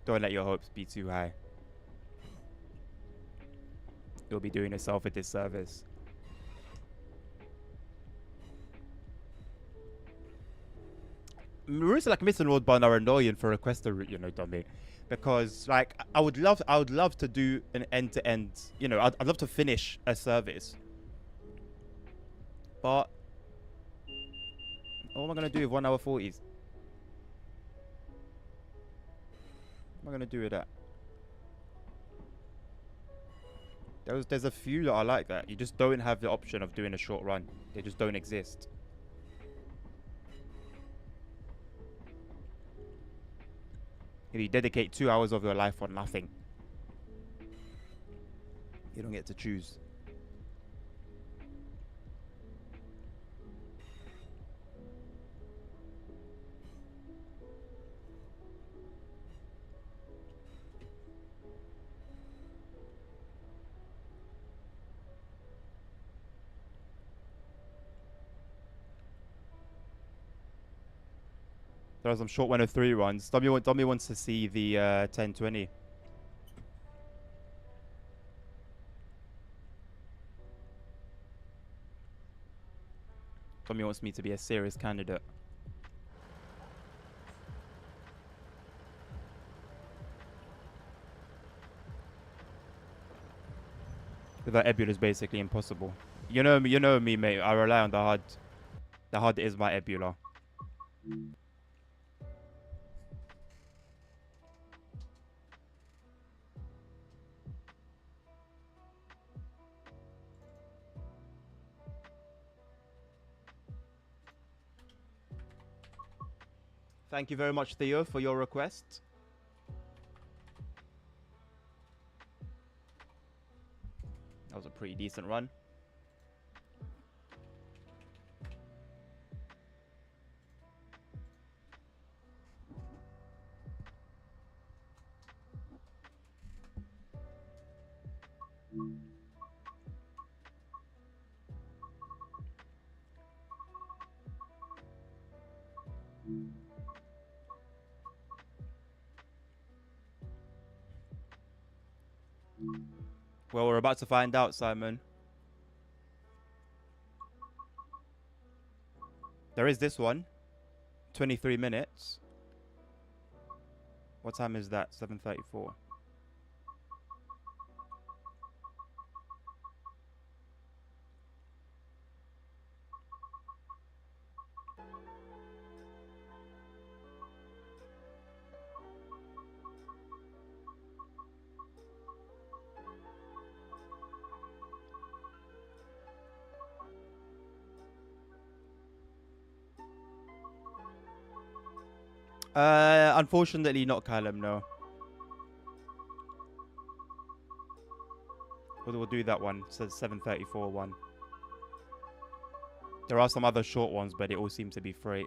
Don't let your hopes be too high. You'll be doing yourself a disservice. Routes like Missing Roadbound are annoying for requester route, you know, dummy. Because like I would love to do an end-to-end, you know, I'd love to finish a service. But what am I gonna do with 1 hour 40s? What am I gonna do with that? There's a few that are like that. You just don't have the option of doing a short run. They just don't exist. If you dedicate 2 hours of your life for nothing, you don't get to choose. There are some short 103 runs. Dummy wants to see the 1020. Dummy wants me to be a serious candidate. Without Ebula is basically impossible. You know me, mate. I rely on the HUD. The HUD is my Ebula. Thank you very much, Theo, for your request. That was a pretty decent run. Well, we're about to find out, Simon. There is this one. 23 minutes. What time is that? 7:34. Unfortunately, not Callum. No. We'll do that one. So 7:34 one. There are some other short ones, but it all seems to be freight.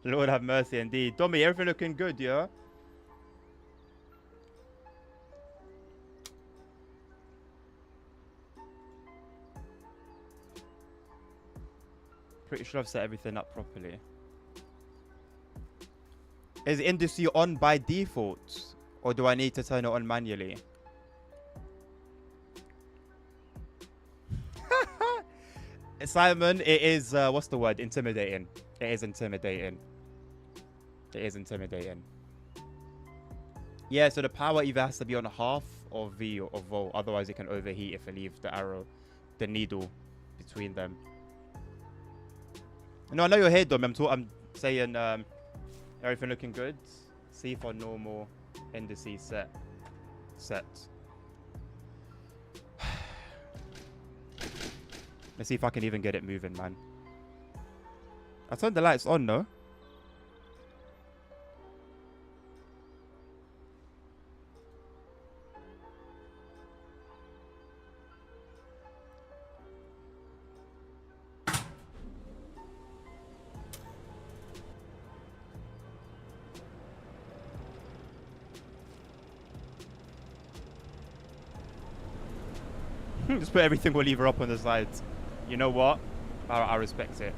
Lord have mercy indeed. Dommy, everything looking good, yeah? Pretty sure I've set everything up properly. Is Indice on by default? Or do I need to turn it on manually? Simon, it is, what's the word? Intimidating. It is intimidating. It is intimidating. Yeah, so the power either has to be on half or V or volt. Otherwise, it can overheat if I leave the arrow, the needle between them. No, I know you're here, Dom. I'm saying everything looking good. See for normal indices set. Let's see if I can even get it moving, man. I turned the lights on, no? Just put everything we'll leave her up on the sides. You know what? I respect it.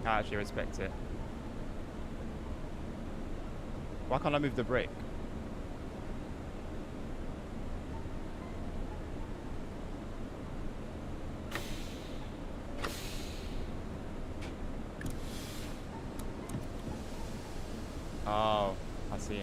I actually respect it. Why can't I move the brake? Oh, I see.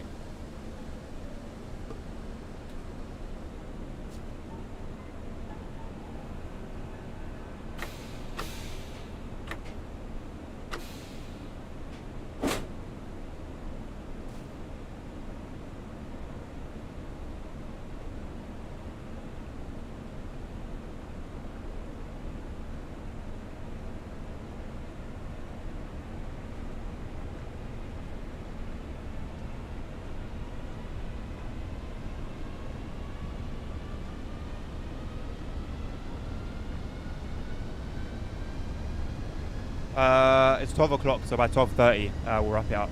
It's 12 o'clock, so by 12:30, we'll wrap it up.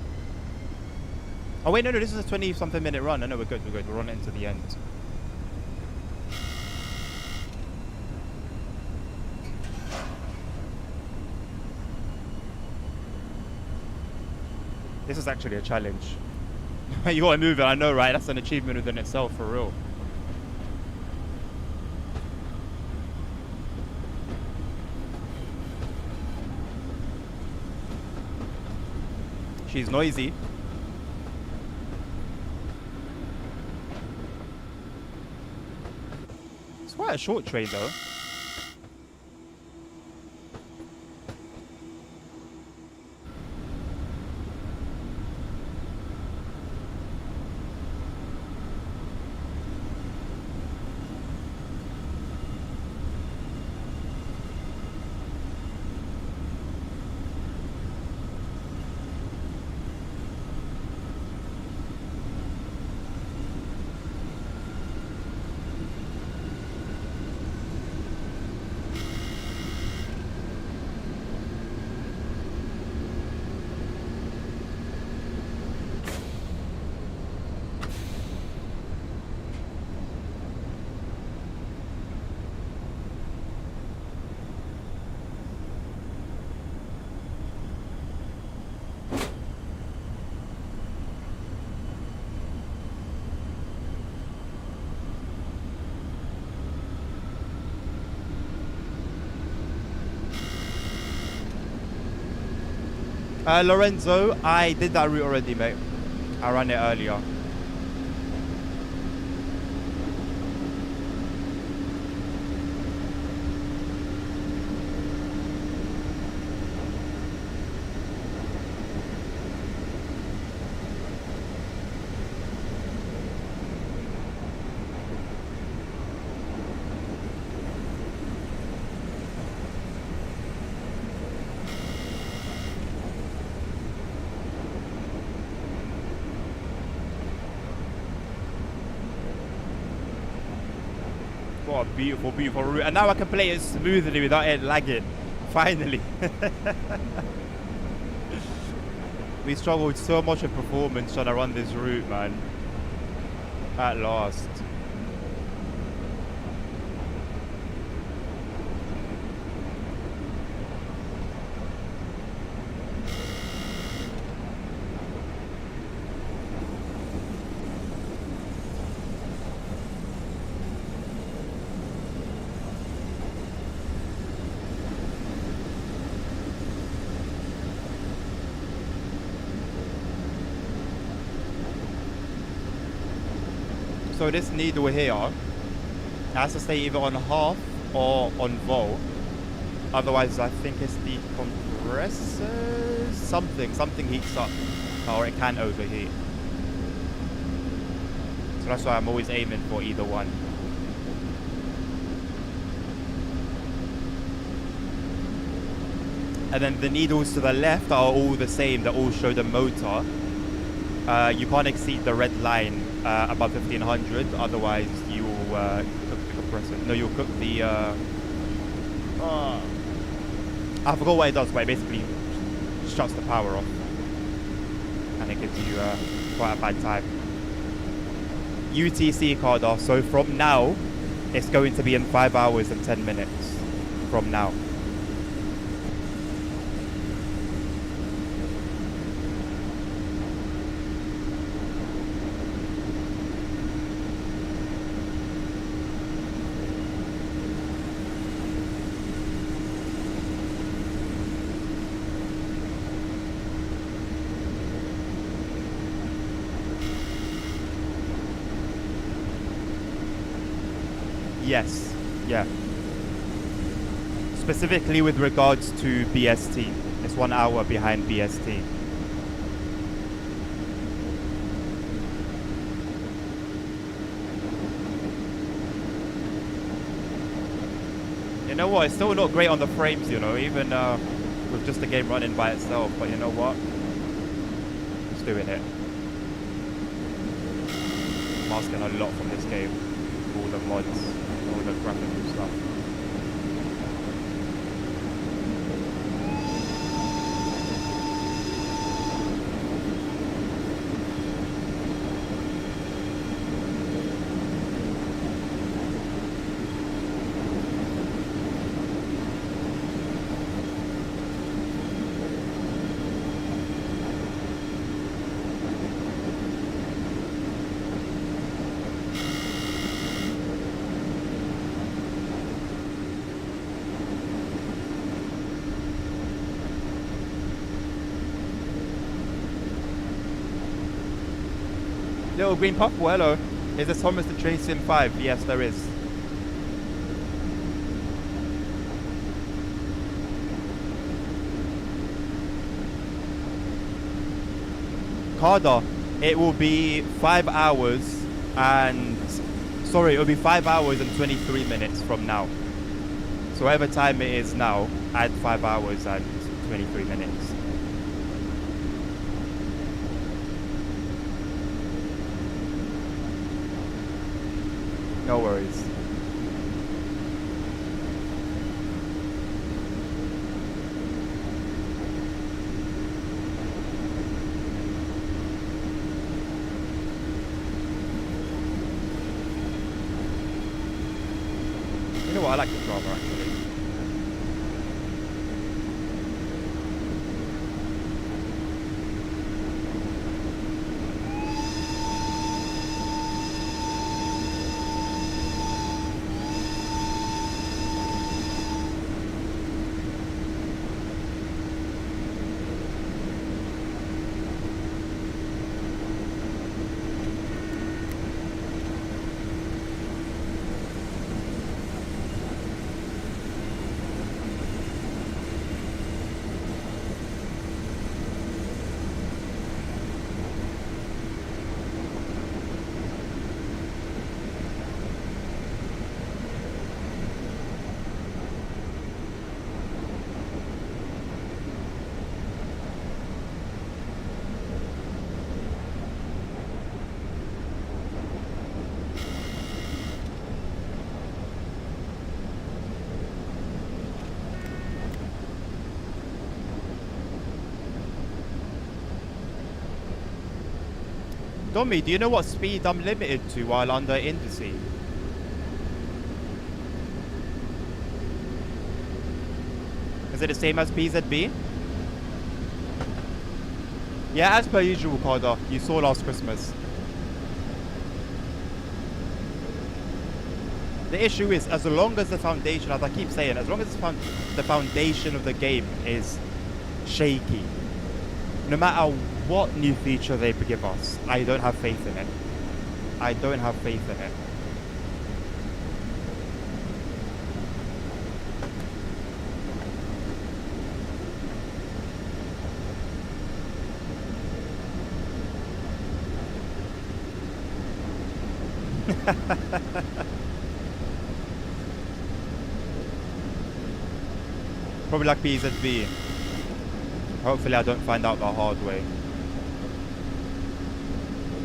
Oh wait, no, this is a 20-something minute run. No, we're good, we're on into the end. This is actually a challenge. You gotta move it, I know, right? That's an achievement within itself, for real. She's noisy. It's quite a short train though. Lorenzo, I did that route already, mate. I ran it earlier. What a beautiful, beautiful route. And now I can play it smoothly without it lagging. Finally. We struggled so much in performance trying to run this route, man. At last. So this needle here has to stay either on half or on vol. Otherwise, I think it's the compressor. Something heats up, or it can overheat. So that's why I'm always aiming for either one. And then the needles to the left are all the same. They all show the motor. You can't exceed the red line above 1500, otherwise you will cook the compressor. No, you'll cook the. I forgot what it does, but it basically shuts the power off, and it gives you quite a bad time. UTC card off. So from now, it's going to be in 5 hours and 10 minutes. From now. Yes, yeah. Specifically with regards to BST. It's 1 hour behind BST. You know what, it's still not great on the frames, you know, even with just the game running by itself, but you know what? It's doing it. I'm asking a lot from this game. All the mods. All the graphical stuff. Little green puff, well, hello. Is this Thomas the Train Sim 5? Yes, there is. Carter, it will be 5 hours and... Sorry, it will be 5 hours and 23 minutes from now. So whatever time it is now, add 5 hours and 23 minutes. No worries. You know what? I like the drama actually. Dommy, do you know what speed I'm limited to while under Industry? Is it the same as PZB? Yeah, as per usual, Carter. You saw last Christmas. The issue is, as long as the foundation, as I keep saying, as long as the foundation of the game is shaky, no matter what new feature they give us, I don't have faith in it. I don't have faith in it. Probably like PZB. Hopefully I don't find out the hard way.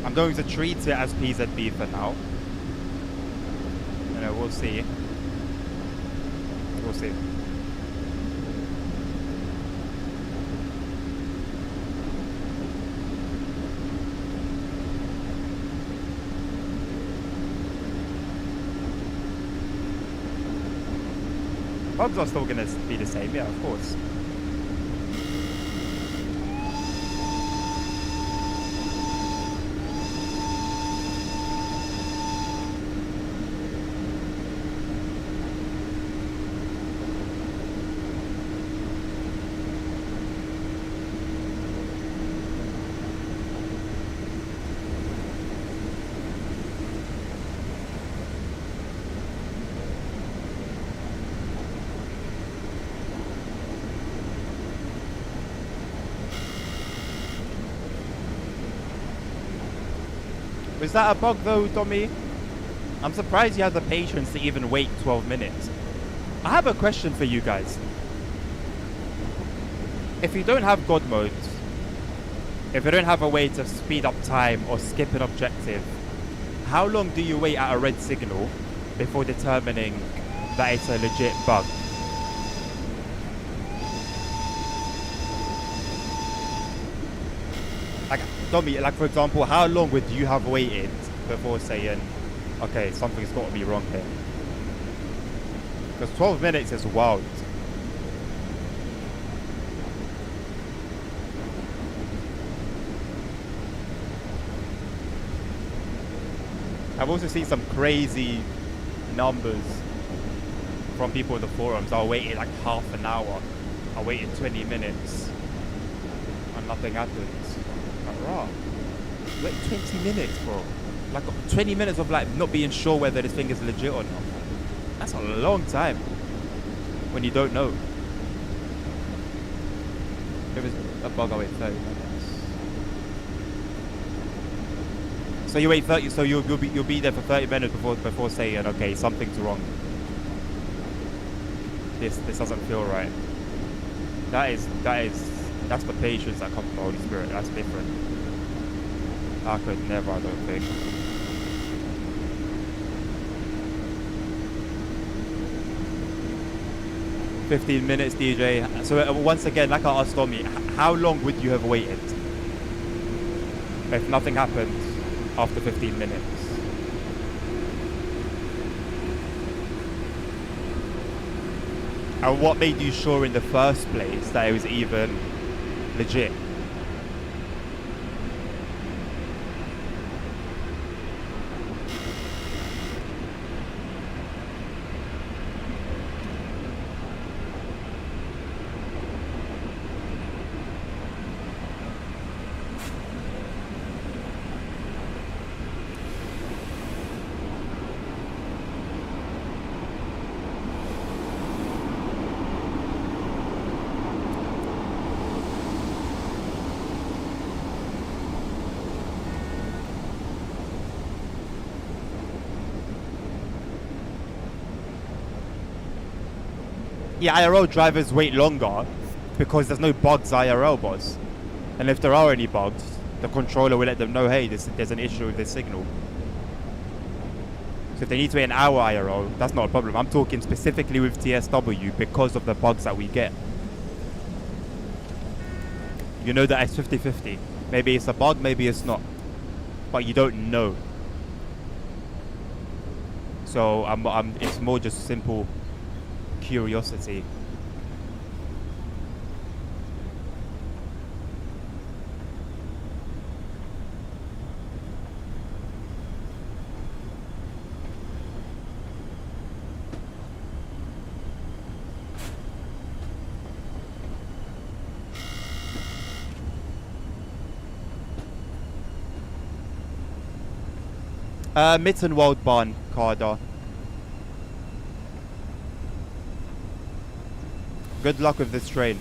I'm going to treat it as PZB for now. You know, we'll see. We'll see. Bugs are still going to be the same, yeah, of course. Was that a bug though, Dommy? I'm surprised you had the patience to even wait 12 minutes. I have a question for you guys. If you don't have God modes, if you don't have a way to speed up time or skip an objective, how long do you wait at a red signal before determining that it's a legit bug? Like, Dommy, like for example, how long would you have waited before saying, okay, something's got to be wrong here? Because 12 minutes is wild. I've also seen some crazy numbers from people in the forums. I waited like half an hour. I waited 20 minutes and nothing happened. Like, raw. Wait 20 minutes, bro. Like 20 minutes of like not being sure whether this thing is legit or not. That's a long time when you don't know. If it's a bug, I wait 30 minutes. So you wait 30. So you'll be there for 30 minutes before saying, okay, something's wrong. This doesn't feel right. That's the patience that comes from the Holy Spirit. That's different. I could never, I don't think. "15 minutes, DJ." So once again, like I asked Tommy, how long would you have waited if nothing happened after 15 minutes? And what made you sure in the first place that it was even legit? Yeah, IRL drivers wait longer because there's no bugs IRL, boss. And if there are any bugs, the controller will let them know, hey, there's an issue with this signal. So if they need to wait an hour IRL, that's not a problem. I'm talking specifically with TSW because of the bugs that we get. You know that it's 50-50. Maybe it's a bug, maybe it's not. But you don't know. So it's more just simple curiosity. Mittenwald Barn, Carder. Good luck with this train.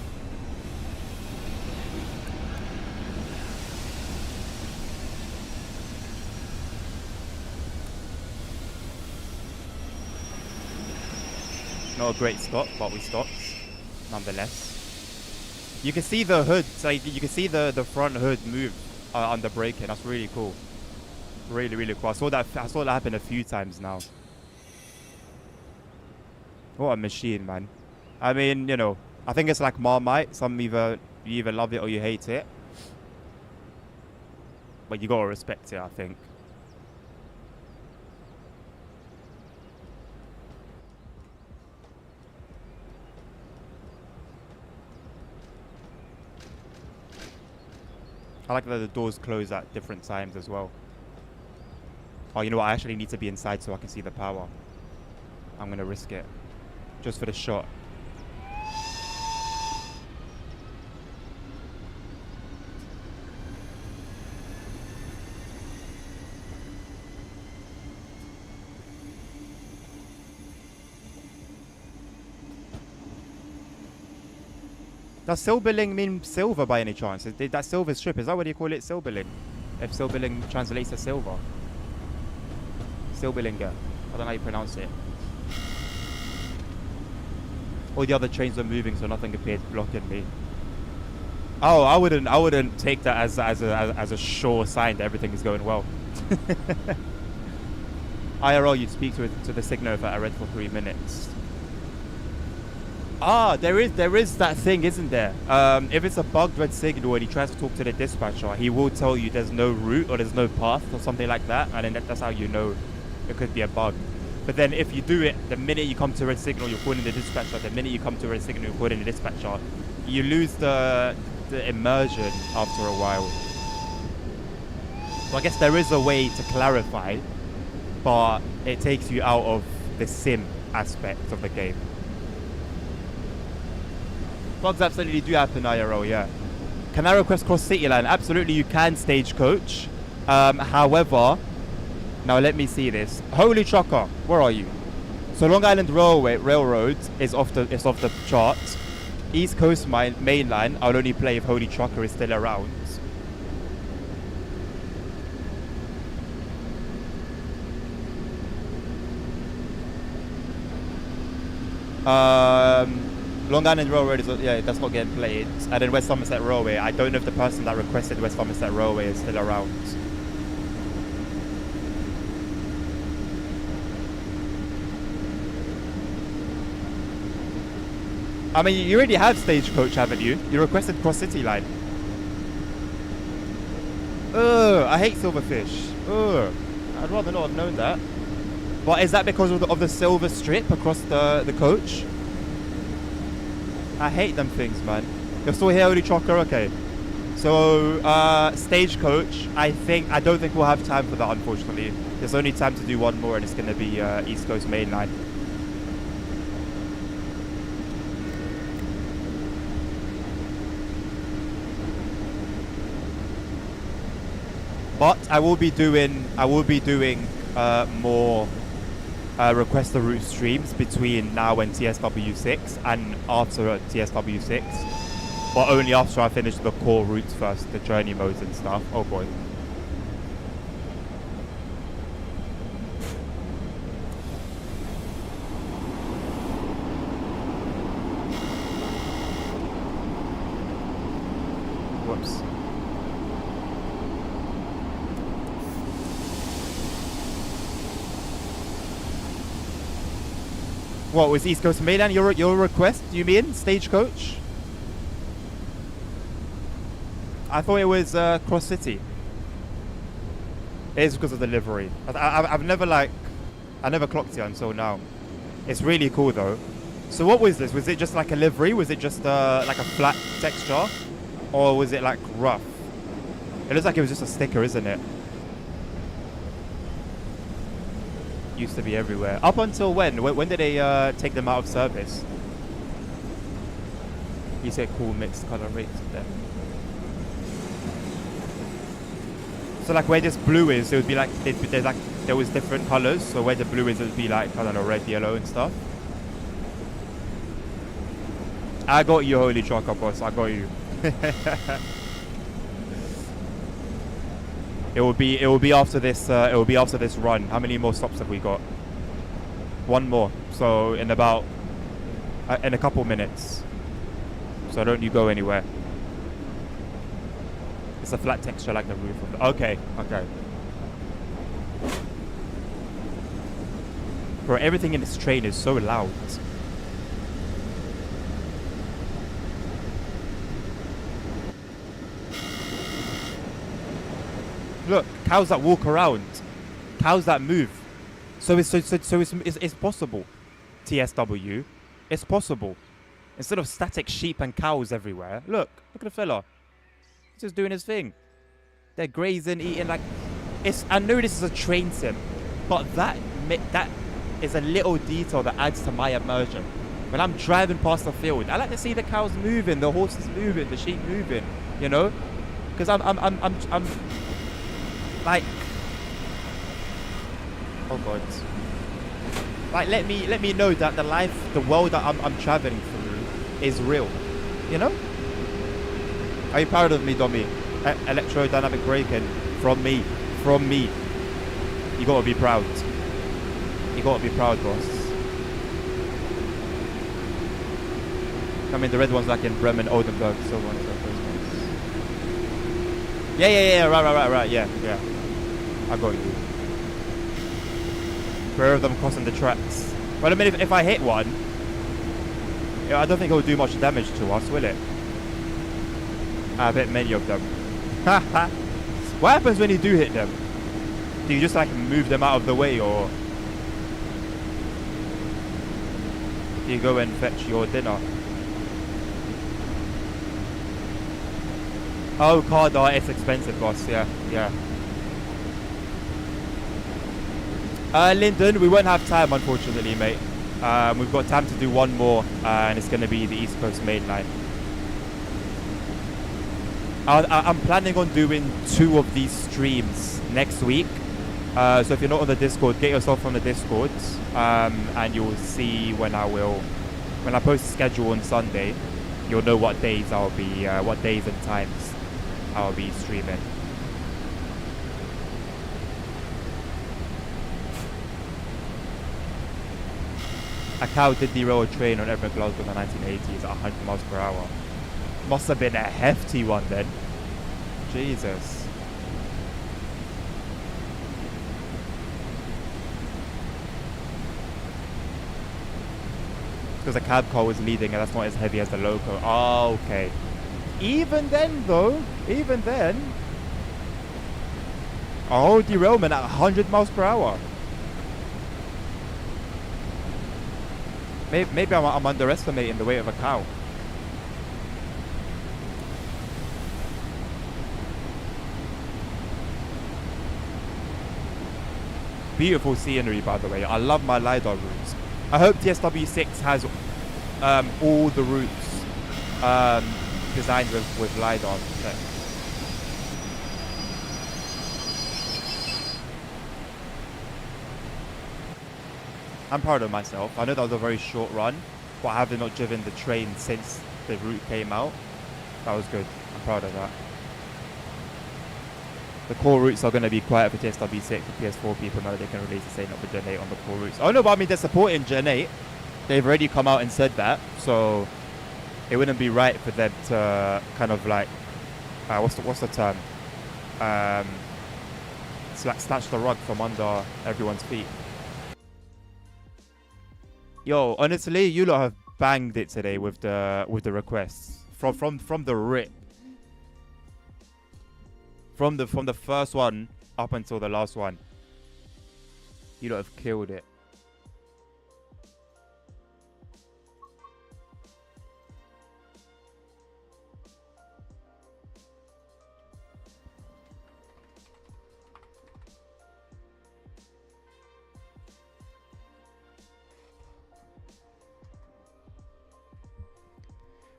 Not a great stop, but we stopped nonetheless. You can see the hood, so you can see the front hood move under braking. That's really cool. Really, really cool. I saw that happen a few times now. What a machine, man. I mean, you know, I think it's like Marmite. You either love it or you hate it. But you gotta respect it, I think. I like that the doors close at different times as well. Oh, you know what? I actually need to be inside so I can see the power. I'm gonna risk it. Just for the shot. Does silberling mean silver by any chance? That silver strip, is that what you call it, silberling? If silberling translates to silver. Silberlinger. I don't know how you pronounce it. All the other trains were moving, so nothing appeared blocking me. Oh, I wouldn't take that as a sure sign that everything is going well. IRL, you'd speak to the signal that I read for 3 minutes. Ah, there is that thing, isn't there? If it's a bugged red signal and he tries to talk to the dispatcher, he will tell you there's no route or there's no path or something like that, and then that's how you know it could be a bug. But then if you do it, the minute you come to red signal, you're calling the dispatcher. The minute you come to red signal, you're calling the dispatcher. You lose the immersion after a while. So I guess there is a way to clarify, but it takes you out of the sim aspect of the game. Bugs absolutely do happen IRL, yeah. Can I request cross city line? Absolutely, you can stagecoach. However, now let me see this. Holy Trucker, where are you? So Long Island Railroad is off the charts. East Coast Main Line, I'll only play if Holy Trucker is still around. Long Island Railroad is that's not getting played, and then West Somerset Railway. I don't know if the person that requested West Somerset Railway is still around. I mean, you already have Stagecoach, haven't you? You requested Cross City Line. Ugh, I hate Silverfish. Ugh, I'd rather not have known that. But is that because of the silver strip across the coach? I hate them things, man. You're still here, Oli Chocker? Okay. So, Stagecoach, I don't think we'll have time for that, unfortunately. There's only time to do one more, and it's going to be East Coast Main Line. But I will be doing more request the route streams between now and TSW6 and after TSW6, but only after I finish the core routes first, the journey modes and stuff. Oh boy. Whoops. What was East Coast Main Line your request? Do you mean Stagecoach? I thought it was Cross City. It is because of the livery. I never clocked it until now. It's really cool though. So what was this? Was it just like a livery? Was it just like a flat texture, or was it like rough? It looks like it was just a sticker, isn't it? Used to be everywhere. Up until when? When did they take them out of service? You said cool mixed color rates there. So like where this blue is, it would be like there was different colors. So where the blue is, it would be like, I don't know, red, yellow, and stuff. I got you, holy chocker boss. I got you. It will be after this. It will be after this run. How many more stops have we got? One more. So in about in a couple minutes. So don't you go anywhere. It's a flat texture like the roof of the... Okay. Bro, everything in this train is so loud. Look, cows that walk around, cows that move. So it's possible. TSW, it's possible. Instead of static sheep and cows everywhere, look at the fella. He's just doing his thing. They're grazing, eating like. I know this is a train sim, but that is a little detail that adds to my immersion. When I'm driving past the field, I like to see the cows moving, the horses moving, the sheep moving. You know, because I'm like, oh god, like let me know that the world that I'm traveling through is real, you know. Are you proud of me, Dommy? Electrodynamic braking from me. You gotta be proud. You gotta be proud, boss. I mean, the red ones like in Bremen, Oldenburg, so on and so forth. Yeah, right, yeah. I got you. Where are them crossing the tracks? Well, I mean, if I hit one, I don't think it will do much damage to us, will it? I hit many of them. What happens when you do hit them? Do you just like move them out of the way, or do you go and fetch your dinner? Oh, car dart, it's expensive, boss. Yeah. Lyndon, we won't have time, unfortunately, mate. We've got time to do one more, and it's going to be the East Coast Main Line. I'm planning on doing 2 of these streams next week. So if you're not on the Discord, get yourself on the Discord, and you'll see when I post the schedule on Sunday, you'll know what days I'll be, what days and times I'll be streaming. A cow did derail a train on Edinburgh Glasgow in the 1980s at 100 miles per hour. Must have been a hefty one then. Jesus. Because the cab car was leading and that's not as heavy as the loco. Oh, okay. Even then, though, even then, a whole derailment at 100 miles per hour. Maybe I'm underestimating the weight of a cow. Beautiful scenery, by the way. I love my LiDAR routes. I hope TSW6 has all the routes designed with LiDAR. I'm proud of myself. I know that was a very short run, but having not driven the train since the route came out, that was good. I'm proud of that. The core routes are going to be quiet for TSW6. The PS4 people know they can release the same up for Gen 8 on the core routes. Oh no, but I mean they're supporting Gen 8. They've already come out and said that, so it wouldn't be right for them to kind of like, what's the term? Snatch the rug from under everyone's feet. Yo, honestly, you lot have banged it today with the requests from the rip. From the first one up until the last one. You lot have killed it.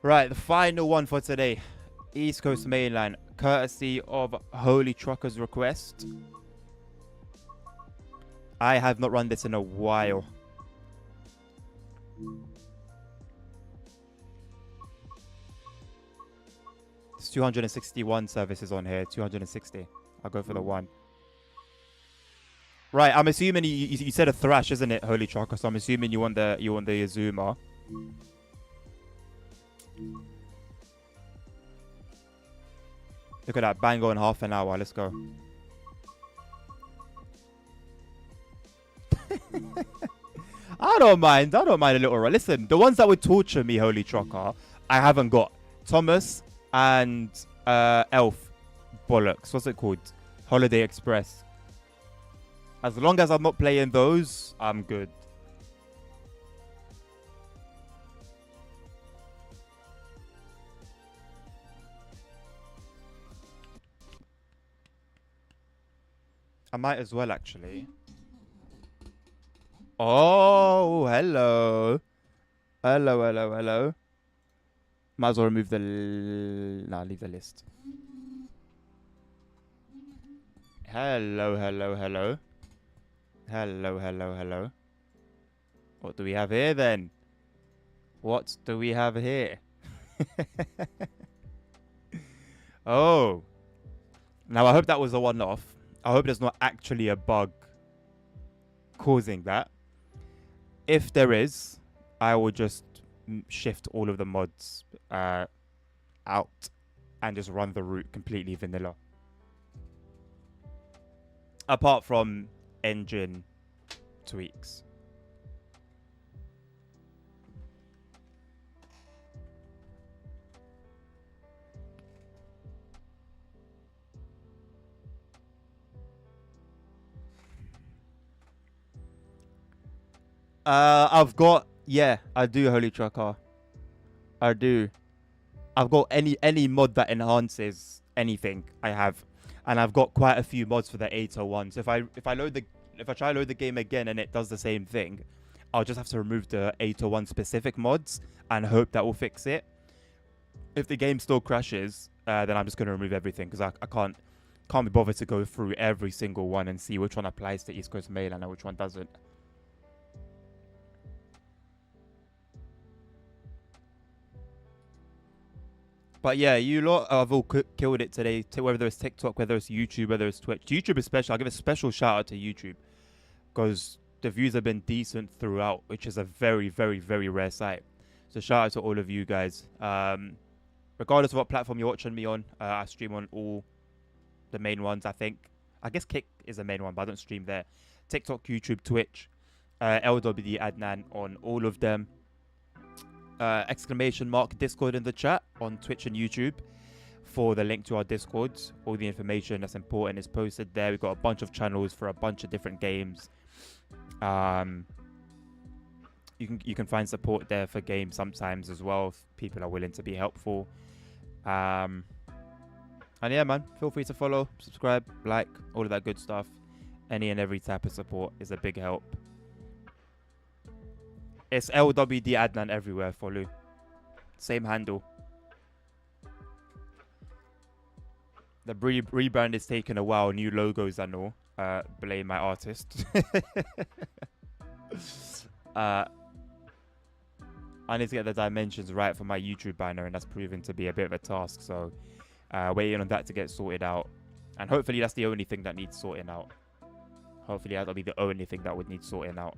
Right, the final one for today. East Coast Mainline, courtesy of Holy Trucker's request. I have not run this in a while. It's 261 services on here, 260. I'll go for the one. Right, I'm assuming you said a Thrash, isn't it, Holy Trucker? So I'm assuming you want the Yazuma. Look at that, bang on half an hour. Let's go. I don't mind a little run. Listen, the ones that would torture me, Holy Trucker, I haven't got. Thomas and Elf bollocks. What's it called? Holiday Express. As long as I'm not playing those, I'm good. I might as well, actually. Oh, hello. Hello. Might as well remove the... Nah, leave the list. Hello. What do we have here, then? What do we have here? Oh. Now, I hope that was a one-off. I hope there's not actually a bug causing that. If there is, I will just shift all of the mods out and just run the route completely vanilla. Apart from engine tweaks. I've got, yeah, I do, Holy Trucker. I do. I've got any mod that enhances anything I have, and I've got quite a few mods for the 801. So if I try to load the game again and it does the same thing, I'll just have to remove the 801 specific mods and hope that will fix it. If the game still crashes, then I'm just gonna remove everything because I can't be bothered to go through every single one and see which one applies to East Coast Mainland and which one doesn't. But yeah, you lot have all killed it today. Whether it's TikTok, whether it's YouTube, whether it's Twitch. YouTube especially, I'll give a special shout out to YouTube. Because the views have been decent throughout, which is a very, very, very rare sight. So shout out to all of you guys. Regardless of what platform you're watching me on, I stream on all the main ones, I think. I guess Kick is the main one, but I don't stream there. TikTok, YouTube, Twitch, LWD Adnan on all of them. Exclamation mark Discord in the chat on Twitch and YouTube for the link to our Discords. All the information that's important is posted there. We've got a bunch of channels for a bunch of different games. You can find support there for games sometimes as well if people are willing to be helpful. And yeah, man, feel free to follow, subscribe, like, all of that good stuff. Any and every type of support is a big help. It's LWD Adnan everywhere, follow. Same handle. The rebrand is taking a while, new logos and all. Blame my artist. I need to get the dimensions right for my YouTube banner, and that's proven to be a bit of a task. So waiting on that to get sorted out. And hopefully that's the only thing that needs sorting out. Hopefully that'll be the only thing that would need sorting out.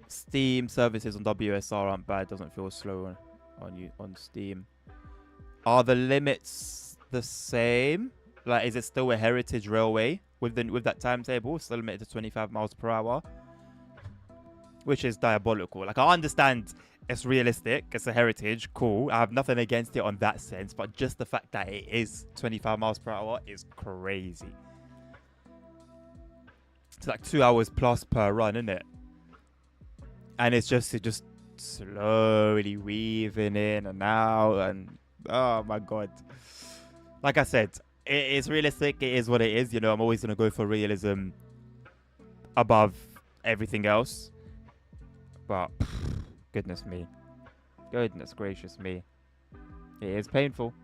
Steam services on WSR aren't bad. Doesn't feel slow on Steam. Are the limits the same? Like, is it still a heritage railway with that timetable? Still limited to 25 miles per hour, which is diabolical. Like, I understand it's realistic, it's a heritage, cool. I have nothing against it on that sense, but just the fact that it is 25 miles per hour is crazy. It's like 2 hours plus per run, isn't it? And it's just slowly weaving in and out, and oh my god. Like I said, it is realistic. It is what it is. You know, I'm always going to go for realism above everything else. But, goodness me. Goodness gracious me. It is painful.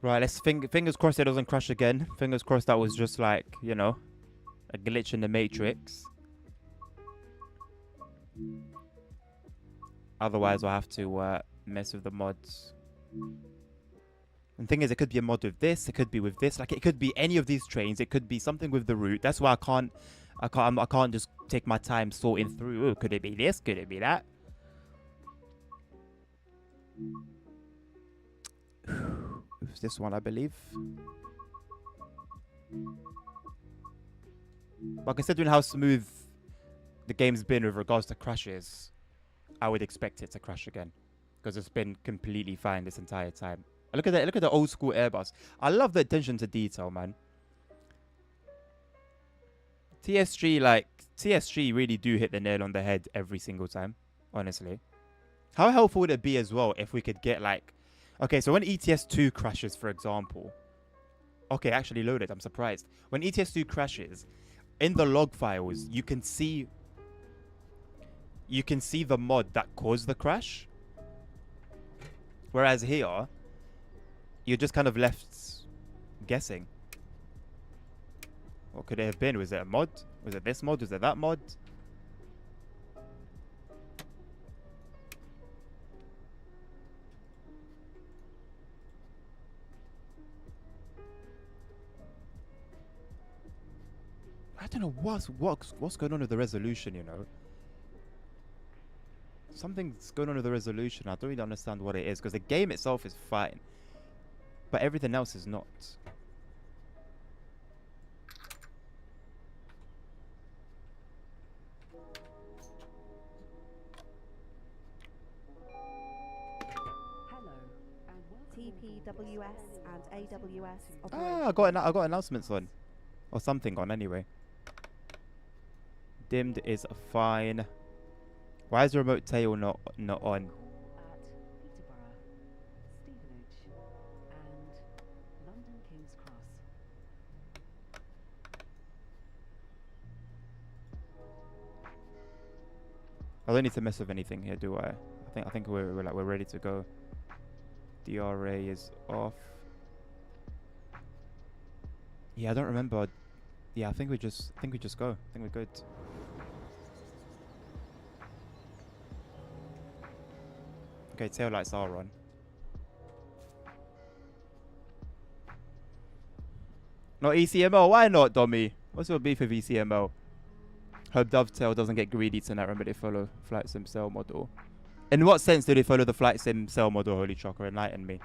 Right, let's fingers crossed it doesn't crash again. Fingers crossed that was just like, you know, a glitch in the matrix. Otherwise, I'll have to mess with the mods. And the thing is, it could be a mod with this. It could be with this. Like, it could be any of these trains. It could be something with the route. That's why I can't just take my time sorting through. Ooh, could it be this? Could it be that? It's this one, I believe. But considering how smooth the game's been with regards to crashes, I would expect it to crash again, because it's been completely fine this entire time. Look at that! Look at the old school Airbus. I love the attention to detail, man. TSG really do hit the nail on the head every single time. Honestly, how helpful would it be as well if we could get like, okay, so when ETS2 crashes, for example. Okay, actually loaded. I'm surprised. When ETS2 crashes, in the log files, you can see the mod that caused the crash. Whereas here, you're just kind of left guessing. What could it have been? Was it a mod? Was it this mod? Was it that mod? I don't know what's going on with the resolution, you know. Something's going on with the resolution. I don't really understand what it is, because the game itself is fine, but everything else is not. Hello, and TPWS and AWS. Ah, I got announcements on, or something on anyway. Dimmed is fine. Why is the remote tail not on? At Peterborough, Stevenage, and London King's Cross. I don't need to mess with anything here, do I? I think we're ready to go. DRA is off. Yeah, I don't remember. Yeah, I think we just go. I think we're good. Okay, tail lights are on. Not ECML. Why not, Dommy? What's your beef with ECML? Hope Dovetail doesn't get greedy tonight. Remember, they follow Flight Sim Cell model. In what sense do they follow the Flight Sim Cell model, Holy Chocker? Enlighten me.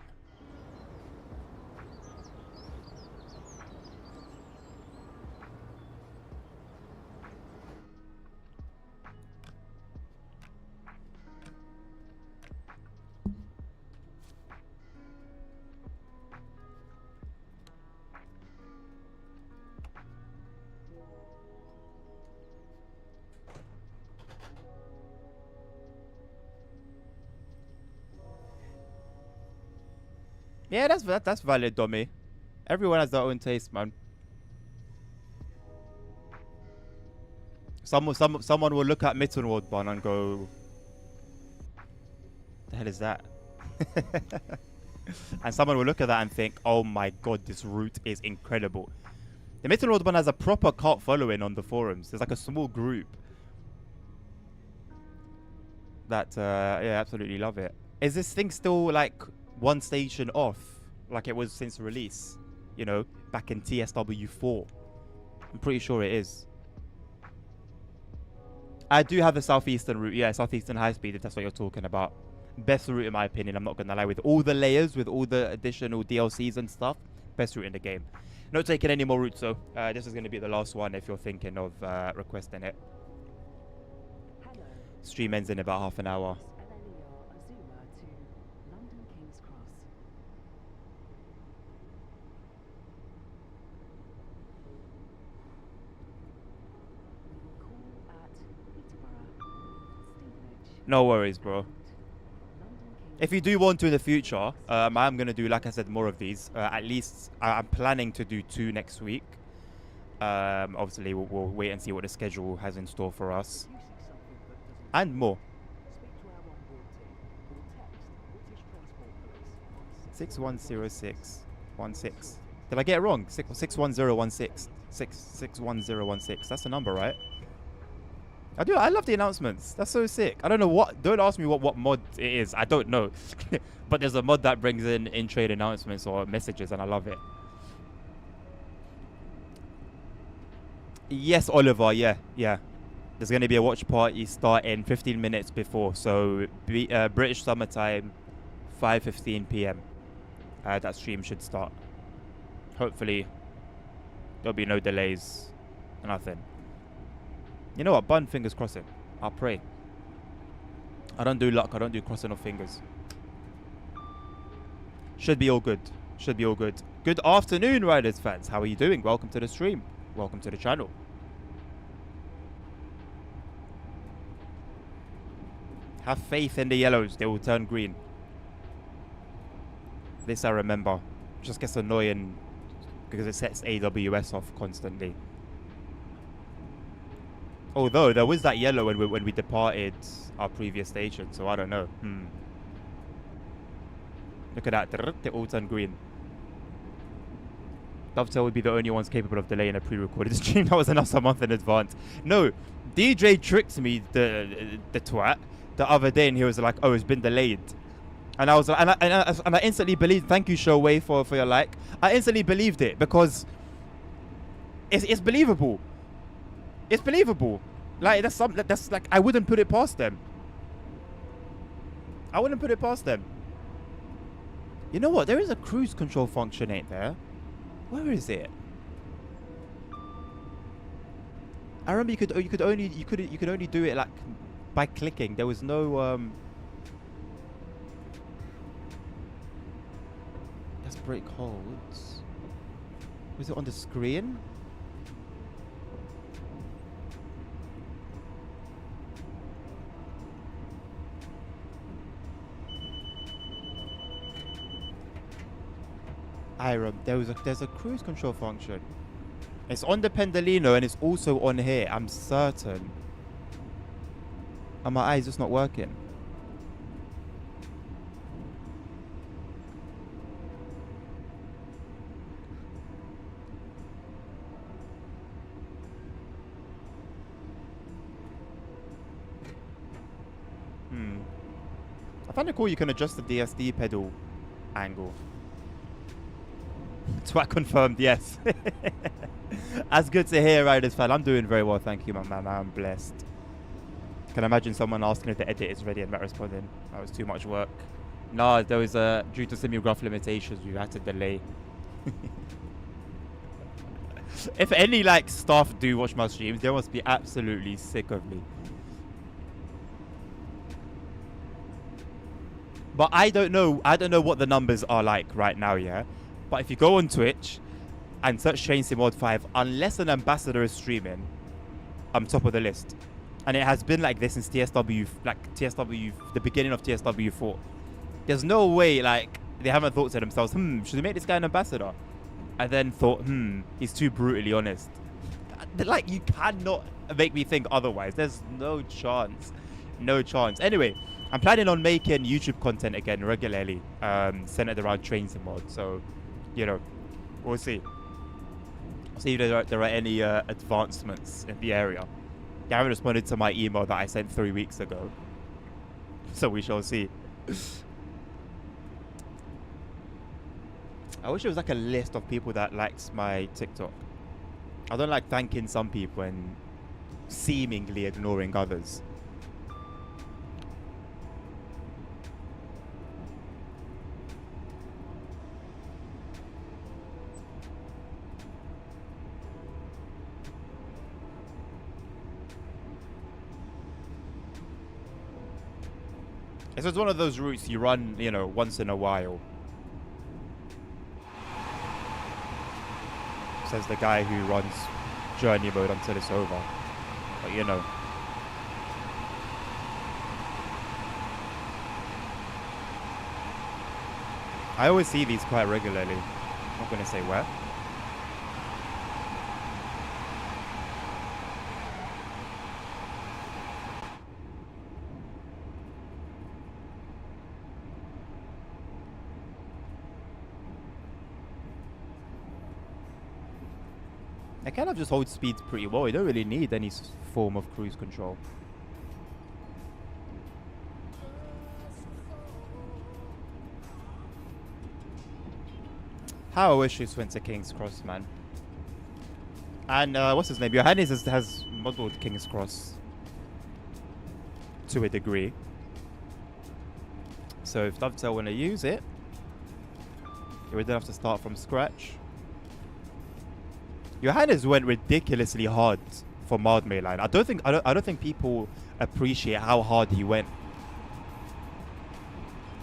Yeah, that's valid, Dommy. Everyone has their own taste, man. Someone will look at Mittenwald Bun and go, "The hell is that?" And someone will look at that and think, "Oh my god, this route is incredible." The Mittenwald Bun has a proper cult following on the forums. There's like a small group that yeah, absolutely love it. Is this thing still like one station off, like it was since release? You know, back in TSW4. I'm pretty sure it is. I do have the southeastern route, yeah, southeastern high speed, if that's what you're talking about. Best route in my opinion, I'm not gonna lie, with all the layers, with all the additional DLCs and stuff. Best route in the game. Not taking any more routes though. This is gonna be the last one if you're thinking of requesting it. Hello. Stream ends in about half an hour. LLER Azuma to London King's Cross. Call at Peterborough, Stevenage. No worries, bro. London King's If you do want to in the future, I'm going to do, like I said, more of these. At least I'm planning to do 2 next week. Obviously, we'll wait and see what the schedule has in store for us. You see something that doesn't And more. speak to our onboard team or text British Transport Police on 610616. Did I get it wrong? 61016. 61016. That's the number, right? I love the announcements. That's so sick. I don't know what. Don't ask me what mod it is. I don't know. But there's a mod that brings in trade announcements or messages, and I love it. Yes, Oliver. Yeah. There's going to be a watch party starting 15 minutes before. So British summertime, 5:15 p.m. That stream should start. Hopefully, there'll be no delays. Nothing. You know what? Bun, fingers crossing. I'll pray. I don't do luck. I don't do crossing of fingers. Should be all good. Should be all good. Good afternoon, Riders fans. How are you doing? Welcome to the stream. Welcome to the channel. Have faith in the yellows. They will turn green. This I remember. Just gets annoying because it sets AWS off constantly. Although there was that yellow when we departed our previous station, so I don't know. Look at that, they all turn green. Dovetail would be the only ones capable of delaying a pre-recorded stream. That was announced a month in advance. No, DJ tricked me, the twat, the other day, and he was like, "Oh, it's been delayed," and I was like, and I instantly believed. Thank you, Showway, for your like. I instantly believed it because it's believable. It's believable. Like that's like I wouldn't put it past them. I wouldn't put it past them. You know what? There is a cruise control function, ain't there? Where is it? I remember you could only do it like by clicking. There was no Let's break holds. Was it on the screen? There's a cruise control function. It's on the Pendolino and it's also on here. I'm certain. And my eye's just not working. I find it cool you can adjust the DSD pedal angle. Twat confirmed, yes. That's good to hear, Riders fan. I'm doing very well, thank you, my man. I'm blessed. Can imagine someone asking if the edit is ready and not responding. That was too much work. No, there was due to simulgraph limitations, we had to delay. If any like staff do watch my streams, they must be absolutely sick of me. But I don't know what the numbers are like right now, yeah? But if you go on Twitch and search Train Sim Mod 5, unless an ambassador is streaming, I'm top of the list. And it has been like this since TSW, the beginning of TSW 4. There's no way, like, they haven't thought to themselves, should we make this guy an ambassador? And then thought, he's too brutally honest. Like, you cannot make me think otherwise. There's no chance. No chance. Anyway, I'm planning on making YouTube content again regularly, centered around Train Sim Mod. So, you know, we'll see. See if there are any advancements in the area. They haven't responded to my email that I sent 3 weeks ago. So we shall see. I wish there was like a list of people that likes my TikTok. I don't like thanking some people and seemingly ignoring others. It's just one of those routes you run, you know, once in a while. Says the guy who runs journey mode until it's over. But you know. I always see these quite regularly. I'm not gonna say where. They kind of just hold speeds pretty well. You don't really need any form of cruise control. How I wish this went to King's Cross, man. And what's his name? Johannes has modeled King's Cross to a degree. So if Dovetail want to use it, you would have to start from scratch. Johannes went ridiculously hard for mild mainline. I don't think people appreciate how hard he went.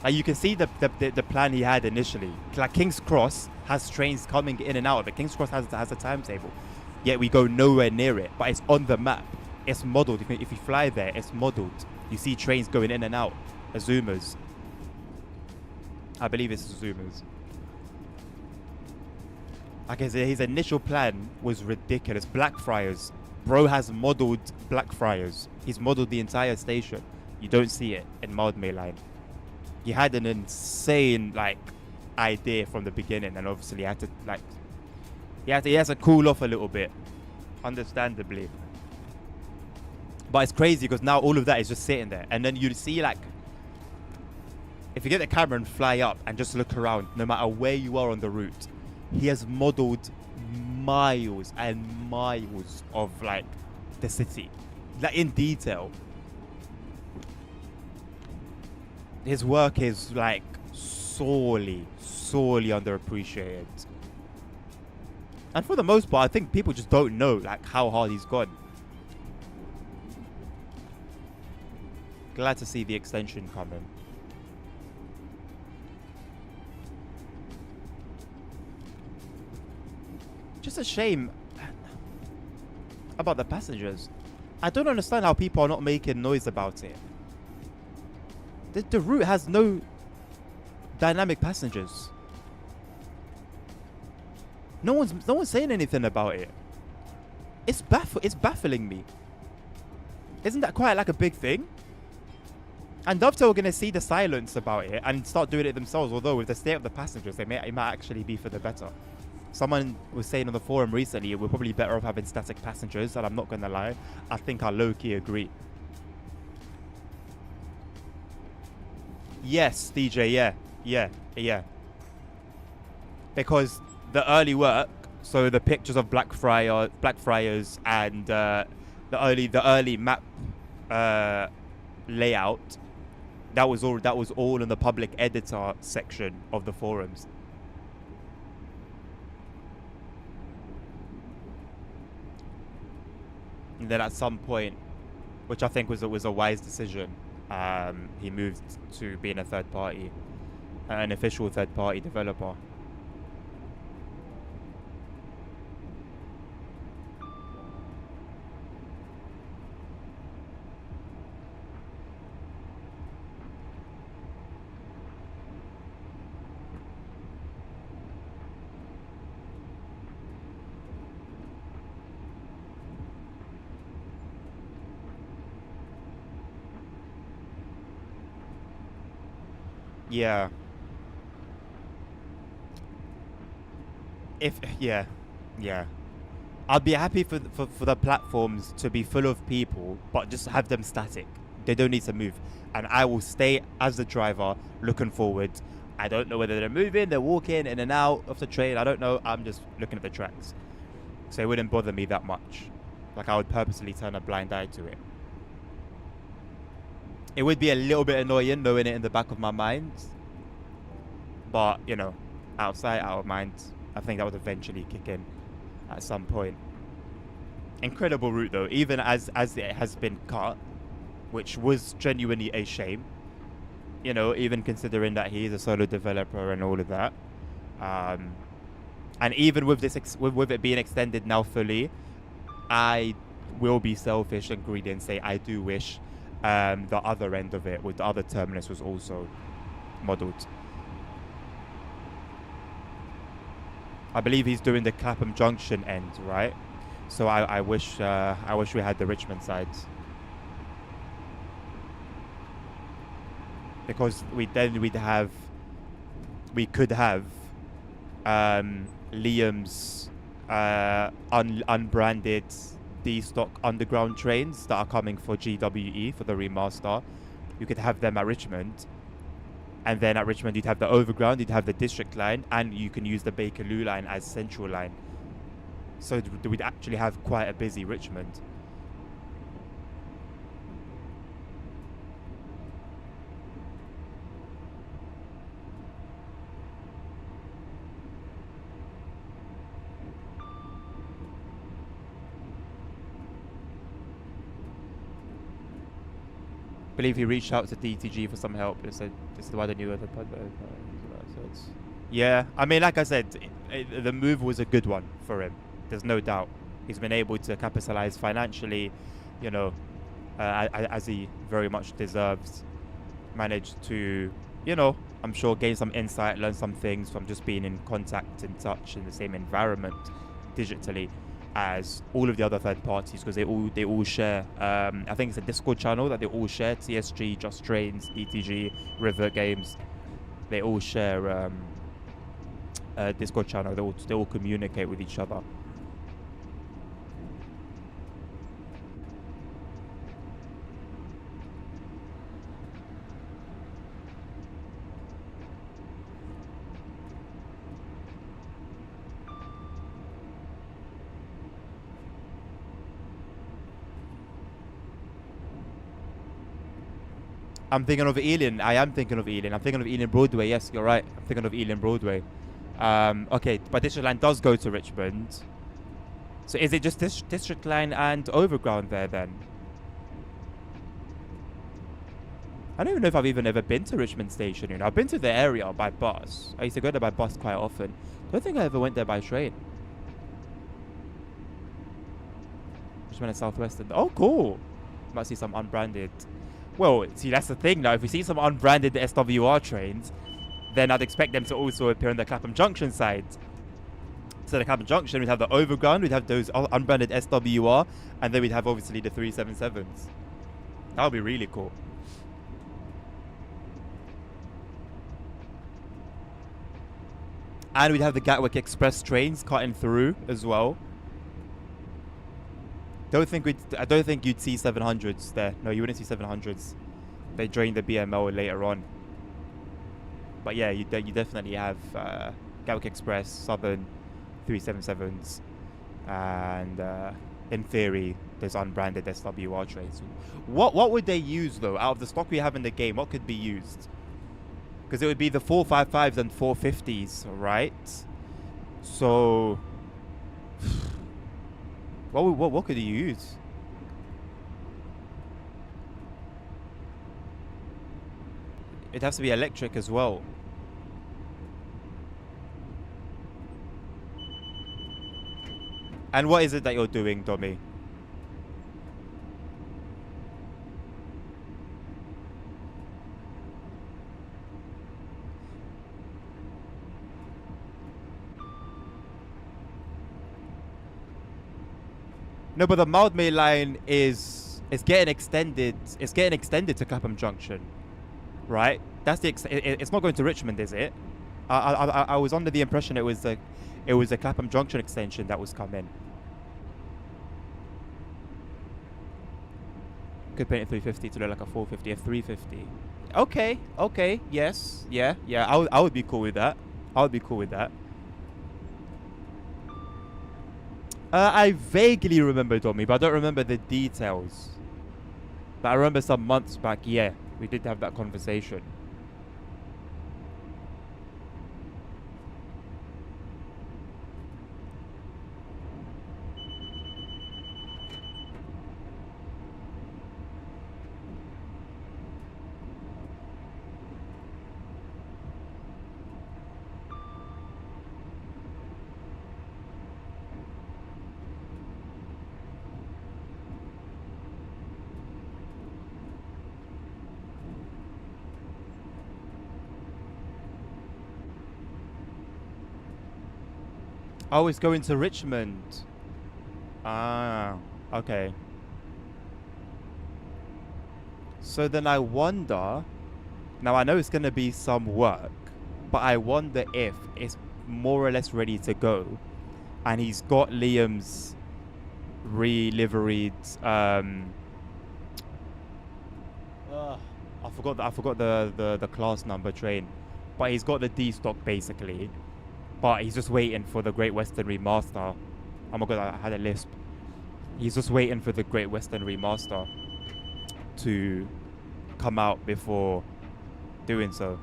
Like you can see the plan he had initially. Like King's Cross has trains coming in and out of it. King's Cross has a timetable, yet we go nowhere near it. But it's on the map. It's modelled. If you fly there, it's modelled. You see trains going in and out. Azumas. I believe it's Azumas. Like his initial plan was ridiculous. Blackfriars. Bro has modelled Blackfriars. He's modelled the entire station. You don't see it in mild mainline. He had an insane like idea from the beginning, and obviously he had to cool off a little bit, understandably. But it's crazy because now all of that is just sitting there, and then you see like if you get the camera and fly up and just look around, no matter where you are on the route, he has modelled miles and miles of like the city, like in detail. His work is like sorely underappreciated. And for the most part, I think people just don't know like how hard he's gone. Glad to see the extension coming. Just a shame about the passengers. I don't understand how people are not making noise about it. The route has no dynamic passengers. No one's saying anything about it. It's baffling me. Isn't that quite like a big thing? And Dovetail are going to see the silence about it and start doing it themselves. Although with the state of the passengers, it might actually be for the better. Someone was saying on the forum recently, we're probably better off having static passengers, and I'm not going to lie, I think I low-key agree. Yes, DJ, yeah. Because the early work, so the pictures of Blackfriars and the early map layout, that was all in the public editor section of the forums. And then at some point, which I think was a wise decision, he moved to being a third party, an official third party developer. Yeah. Yeah. I'd be happy for the platforms to be full of people, but just have them static. They don't need to move. And I will stay as the driver, looking forward. I don't know whether they're moving, they're walking in and out of the train. I don't know. I'm just looking at the tracks. So it wouldn't bother me that much. Like, I would purposely turn a blind eye to it. It would be a little bit annoying knowing it in the back of my mind. But, you know, outside, out of mind, I think that would eventually kick in at some point. Incredible route, though, even as it has been cut, which was genuinely a shame. You know, even considering that he is a solo developer and all of that. And even with this, with it being extended now fully, I will be selfish and greedy and say I do wish the other end of it, with the other terminus, was also modelled. I believe he's doing the Clapham Junction end, right? So I wish we had the Richmond side, because we could have Liam's unbranded D-stock underground trains that are coming for GWE for the remaster. You could have them at Richmond, and then at Richmond you'd have the overground, you'd have the district line, and you can use the Bakerloo line as central line. So we'd actually have quite a busy Richmond. I believe he reached out to DTG for some help. They said this is why the new other yeah, I mean, like I said, the move was a good one for him. There's no doubt. He's been able to capitalize financially, you know, as he very much deserves. Managed to, you know, I'm sure gain some insight, learn some things from just being in contact and touch in the same environment digitally as all of the other third parties, because they all share. I think it's a Discord channel that they all share. TSG, Just Trains, DTG, River Games. They all share a Discord channel. They all communicate with each other. I'm thinking of Ealing. I am thinking of Ealing. I'm thinking of Ealing Broadway. Yes, you're right. I'm thinking of Ealing Broadway. Okay, but District Line does go to Richmond. So is it just District Line and Overground there then? I don't even know if I've even ever been to Richmond Station. You know, I've been to the area by bus. I used to go there by bus quite often. Don't think I ever went there by train. Richmond and Southwestern. Oh, cool. Might see some unbranded. Well, see, that's the thing now. If we see some unbranded SWR trains, then I'd expect them to also appear on the Clapham Junction side. So the Clapham Junction, we'd have the Overground, we'd have those unbranded SWR, and then we'd have obviously the 377s. That would be really cool. And we'd have the Gatwick Express trains cutting through as well. I don't think you'd see 700s there. No, you wouldn't see 700s. They drain the BML later on. But yeah, you definitely have Gatwick Express, Southern 377s, and in theory, there's unbranded SWR trains. What would they use though? Out of the stock we have in the game, what could be used? Because it would be the 455s and 450s, right? So, what could you use? It has to be electric as well. And what is it that you're doing, Domi? No, but the Mildmay line is getting extended. It's getting extended to Clapham Junction, right? That's it's not going to Richmond, is it? I was under the impression it was the Clapham Junction extension that was coming. Could paint a 350 to look like a 450, a 350. Okay, yes, yeah. I would be cool with that. I vaguely remember Domi, but I don't remember the details. But I remember some months back, yeah, we did have that conversation. Oh, it's going to Richmond. Ah, okay. So then I wonder, now I know it's going to be some work, but I wonder if it's more or less ready to go and he's got Liam's re-liveried, I forgot the class number train, but he's got the D stock basically. But he's just waiting for the Great Western Remaster. Oh my god, I had a lisp. He's just waiting for the Great Western Remaster to come out before doing so,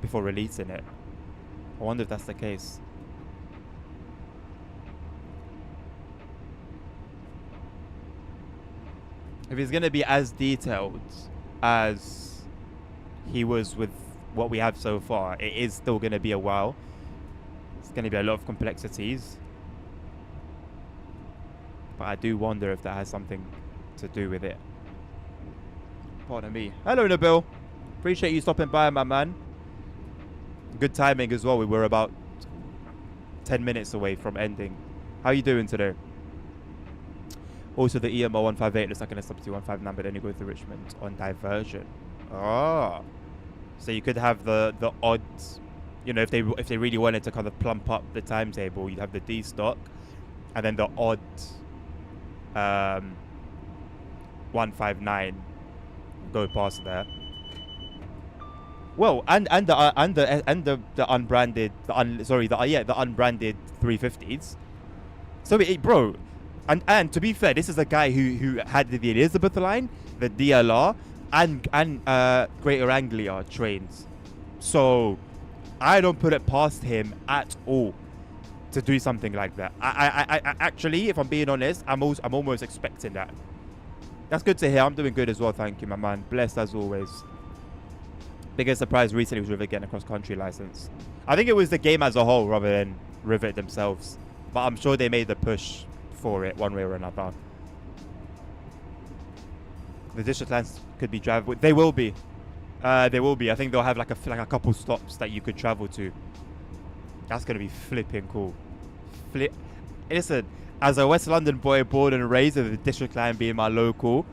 before releasing it. I wonder if that's the case. If he's going to be as detailed as he was with what we have so far, it is still going to be a while. It's going to be a lot of complexities. But I do wonder if that has something to do with it. Pardon me. Hello, Nabil. Appreciate you stopping by, my man. Good timing as well. We were about 10 minutes away from ending. How are you doing today? Also, the EMO 158 looks like an SW 159, but then you go through Richmond on diversion. Ah. So you could have the odds. You know, if they really wanted to kind of plump up the timetable, you'd have the D stock, and then the odd 159 go past there. Well, and the unbranded, the unbranded 350s. So bro, and to be fair, this is a guy who had the Elizabeth line, the DLR, and Greater Anglia trains. So I don't put it past him at all to do something like that. I actually, if I'm being honest, I'm almost expecting that. That's good to hear. I'm doing good as well, thank you, my man. Blessed as always. Biggest surprise recently was Rivet getting a cross-country license. I think it was the game as a whole rather than Rivet themselves. But I'm sure they made the push for it one way or another. The district lines could be drivable. They will be. They will be. I think they'll have like a couple stops that you could travel to. That's gonna be flipping cool. Listen, as a West London boy born and raised with the district line being my local,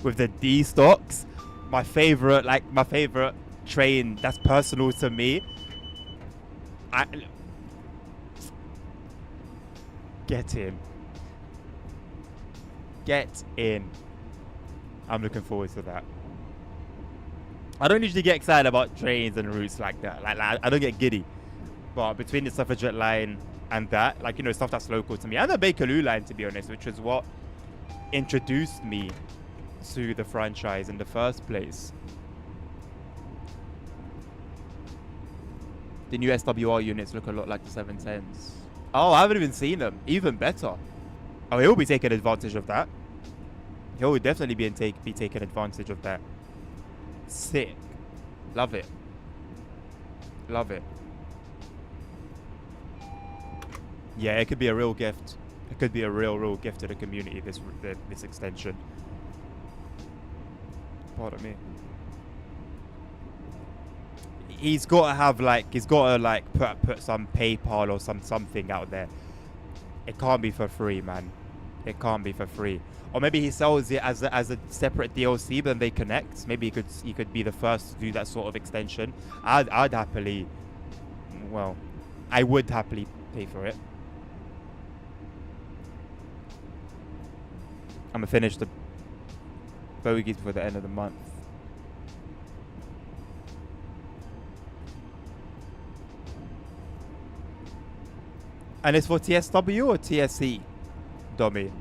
with the D stocks, my favorite train that's personal to me. Get in. Get in. I'm looking forward to that. I don't usually get excited about trains and routes like that. Like I don't get giddy. But between the Suffragette line and that, like, you know, stuff that's local to me, and the Bakerloo line, to be honest, which is what introduced me to the franchise in the first place. The new SWR units look a lot like the 710s. Oh, I haven't even seen them. Even better. Oh, he'll be taking advantage of that. He'll definitely be taking advantage of that. Sick. Love it. Love it. Yeah, it could be a real gift. It could be a real gift to the community, this extension. Pardon me. He's got to have put some PayPal or something out there. It can't be for free, man. It can't be for free. Or maybe he sells it as a separate DLC, but then they connect. Maybe he could be the first to do that sort of extension. I'd happily, well, I would happily pay for it. I'm gonna finish the bogies before the end of the month. And it's for TSW or TSE, Dommy?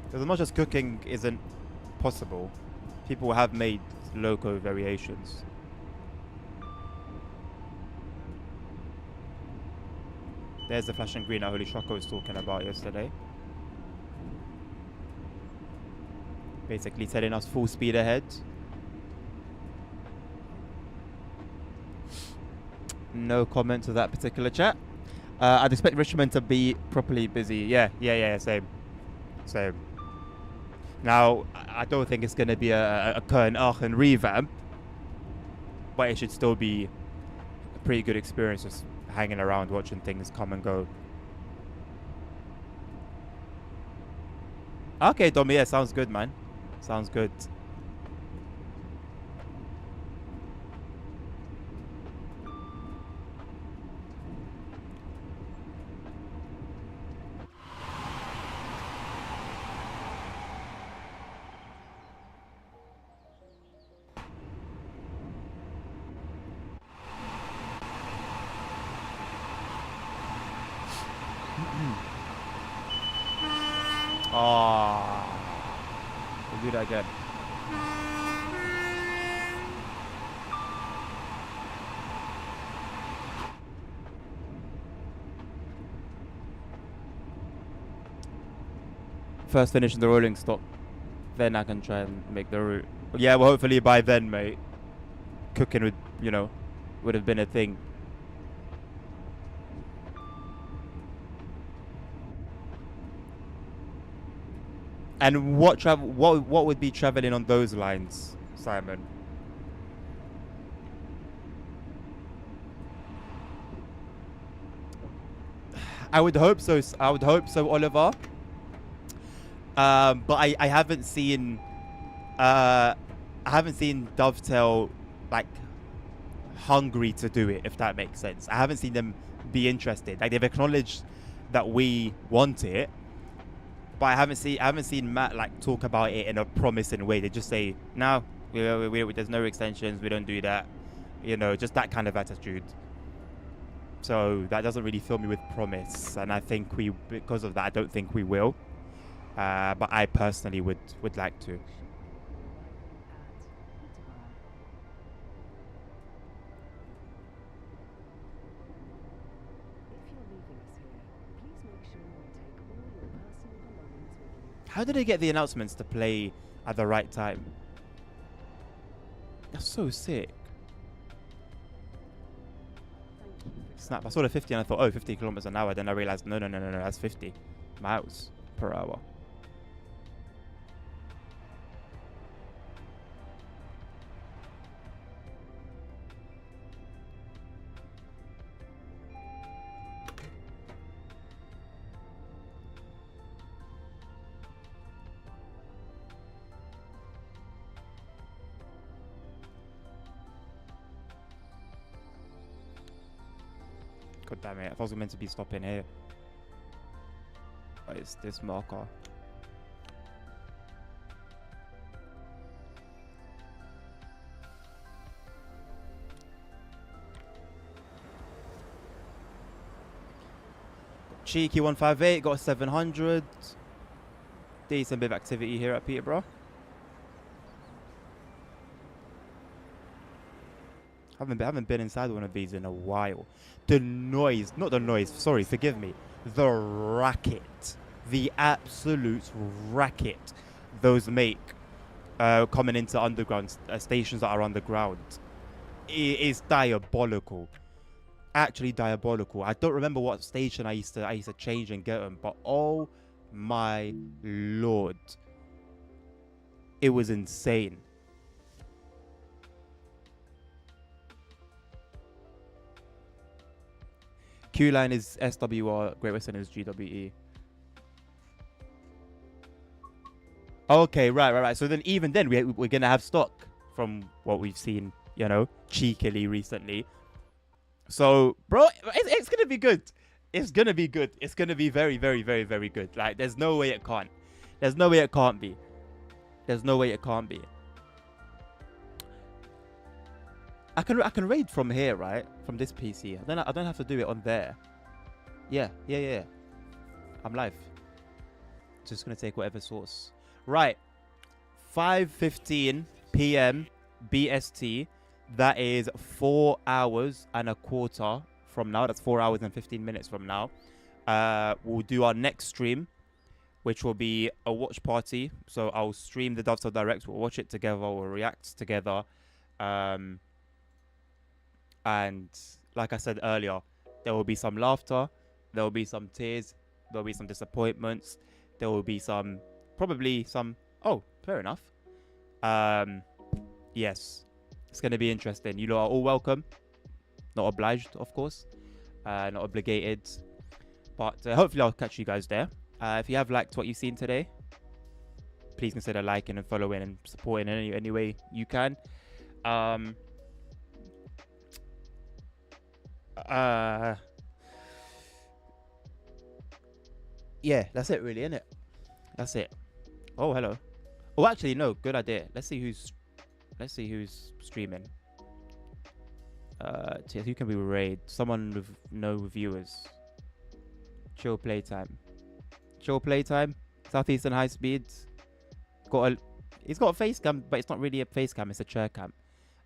Because as much as cooking isn't possible, people have made loco variations. There's the flash and green that Holy Choco was talking about yesterday. Basically telling us full speed ahead. No comment to that particular chat. I'd expect Richmond to be properly busy. Yeah, same. Now, I don't think it's going to be a Köln-Aachen revamp, but it should still be a pretty good experience just hanging around, watching things come and go. Okay, Dom, yeah, sounds good, man. Sounds good. We'll do that again. First finishing the rolling stock, then I can try and make the route. Yeah, well, hopefully by then, mate, cooking would have been a thing. And what would be traveling on those lines, Simon? I would hope so. Oliver. But I haven't seen Dovetail like hungry to do it, if that makes sense. I haven't seen them be interested. Like, they've acknowledged that we want it, but I haven't seen Matt like talk about it in a promising way. They just say, no, there's no extensions, we don't do that. Just that kind of attitude. So that doesn't really fill me with promise, and I think because of that, I don't think we will. But I personally would like to. How did they get the announcements to play at the right time? That's so sick. Snap, I saw the 50 and I thought, oh, 50 kilometers an hour. Then I realized, no, that's 50 miles per hour. God damn it, I thought I was meant to be stopping here. this marker. Cheeky 158 got a 700. Decent bit of activity here at Peterborough. Haven't been inside one of these in a while. The noise, not the noise, sorry, forgive me. The racket. The absolute racket those make coming into underground stations that are underground. It is diabolical. Actually diabolical. I don't remember what station I used to change and get them, but oh my lord. It was insane. Q line is SWR, Great Western is GWE. Okay, right. So then even then we're gonna have stock from what we've seen, you know, cheekily recently. So, bro, it's gonna be good. It's gonna be good. It's gonna be very, very, very, very good. Like, there's no way it can't. There's no way it can't be. There's no way it can't be. I can raid from here, right? From this PC. I don't have to do it on there. Yeah. I'm live. Just gonna take whatever source. Right. 5:15 p.m. BST. That is 4 hours and a quarter from now. That's 4 hours and 15 minutes from now. We'll do our next stream, which will be a watch party. So I'll stream the Dovetail Direct. We'll watch it together. We'll react together. And like I said earlier, there will be some laughter. There will be some tears. There will be some disappointments. There will be probably some, oh, fair enough. Yes. It's going to be interesting. You lot are all welcome. Not obliged, of course. Not obligated. But hopefully I'll catch you guys there. If you have liked what you've seen today, please consider liking and following and supporting in any way you can. Yeah, that's it really, innit? That's it. Oh, hello. Oh, actually, no. Good idea. Let's see who's streaming. Who can we raid? Someone with no viewers. Chill playtime. Southeastern High Speed. He's got a face cam, but it's not really a face cam. It's a chair cam.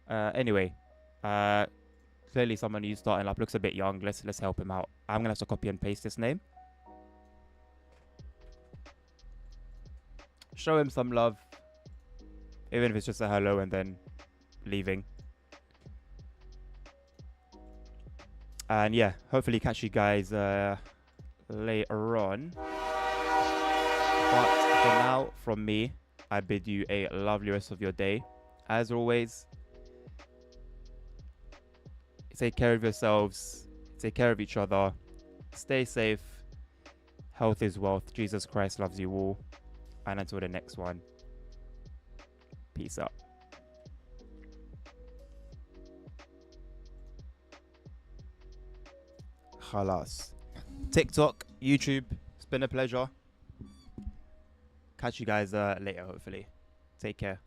Anyway, clearly someone who's starting up looks a bit young. Let's help him out. I'm gonna have to copy and paste this name. Show him some love, even if it's just a hello and then leaving. And yeah, hopefully catch you guys later on. But for now, from me, I bid you a lovely rest of your day. As always, take care of yourselves, take care of each other, stay safe. Health is wealth. Jesus Christ loves you all. And until the next one, peace out. Khalas. TikTok, YouTube, it's been a pleasure. Catch you guys later, hopefully. Take care.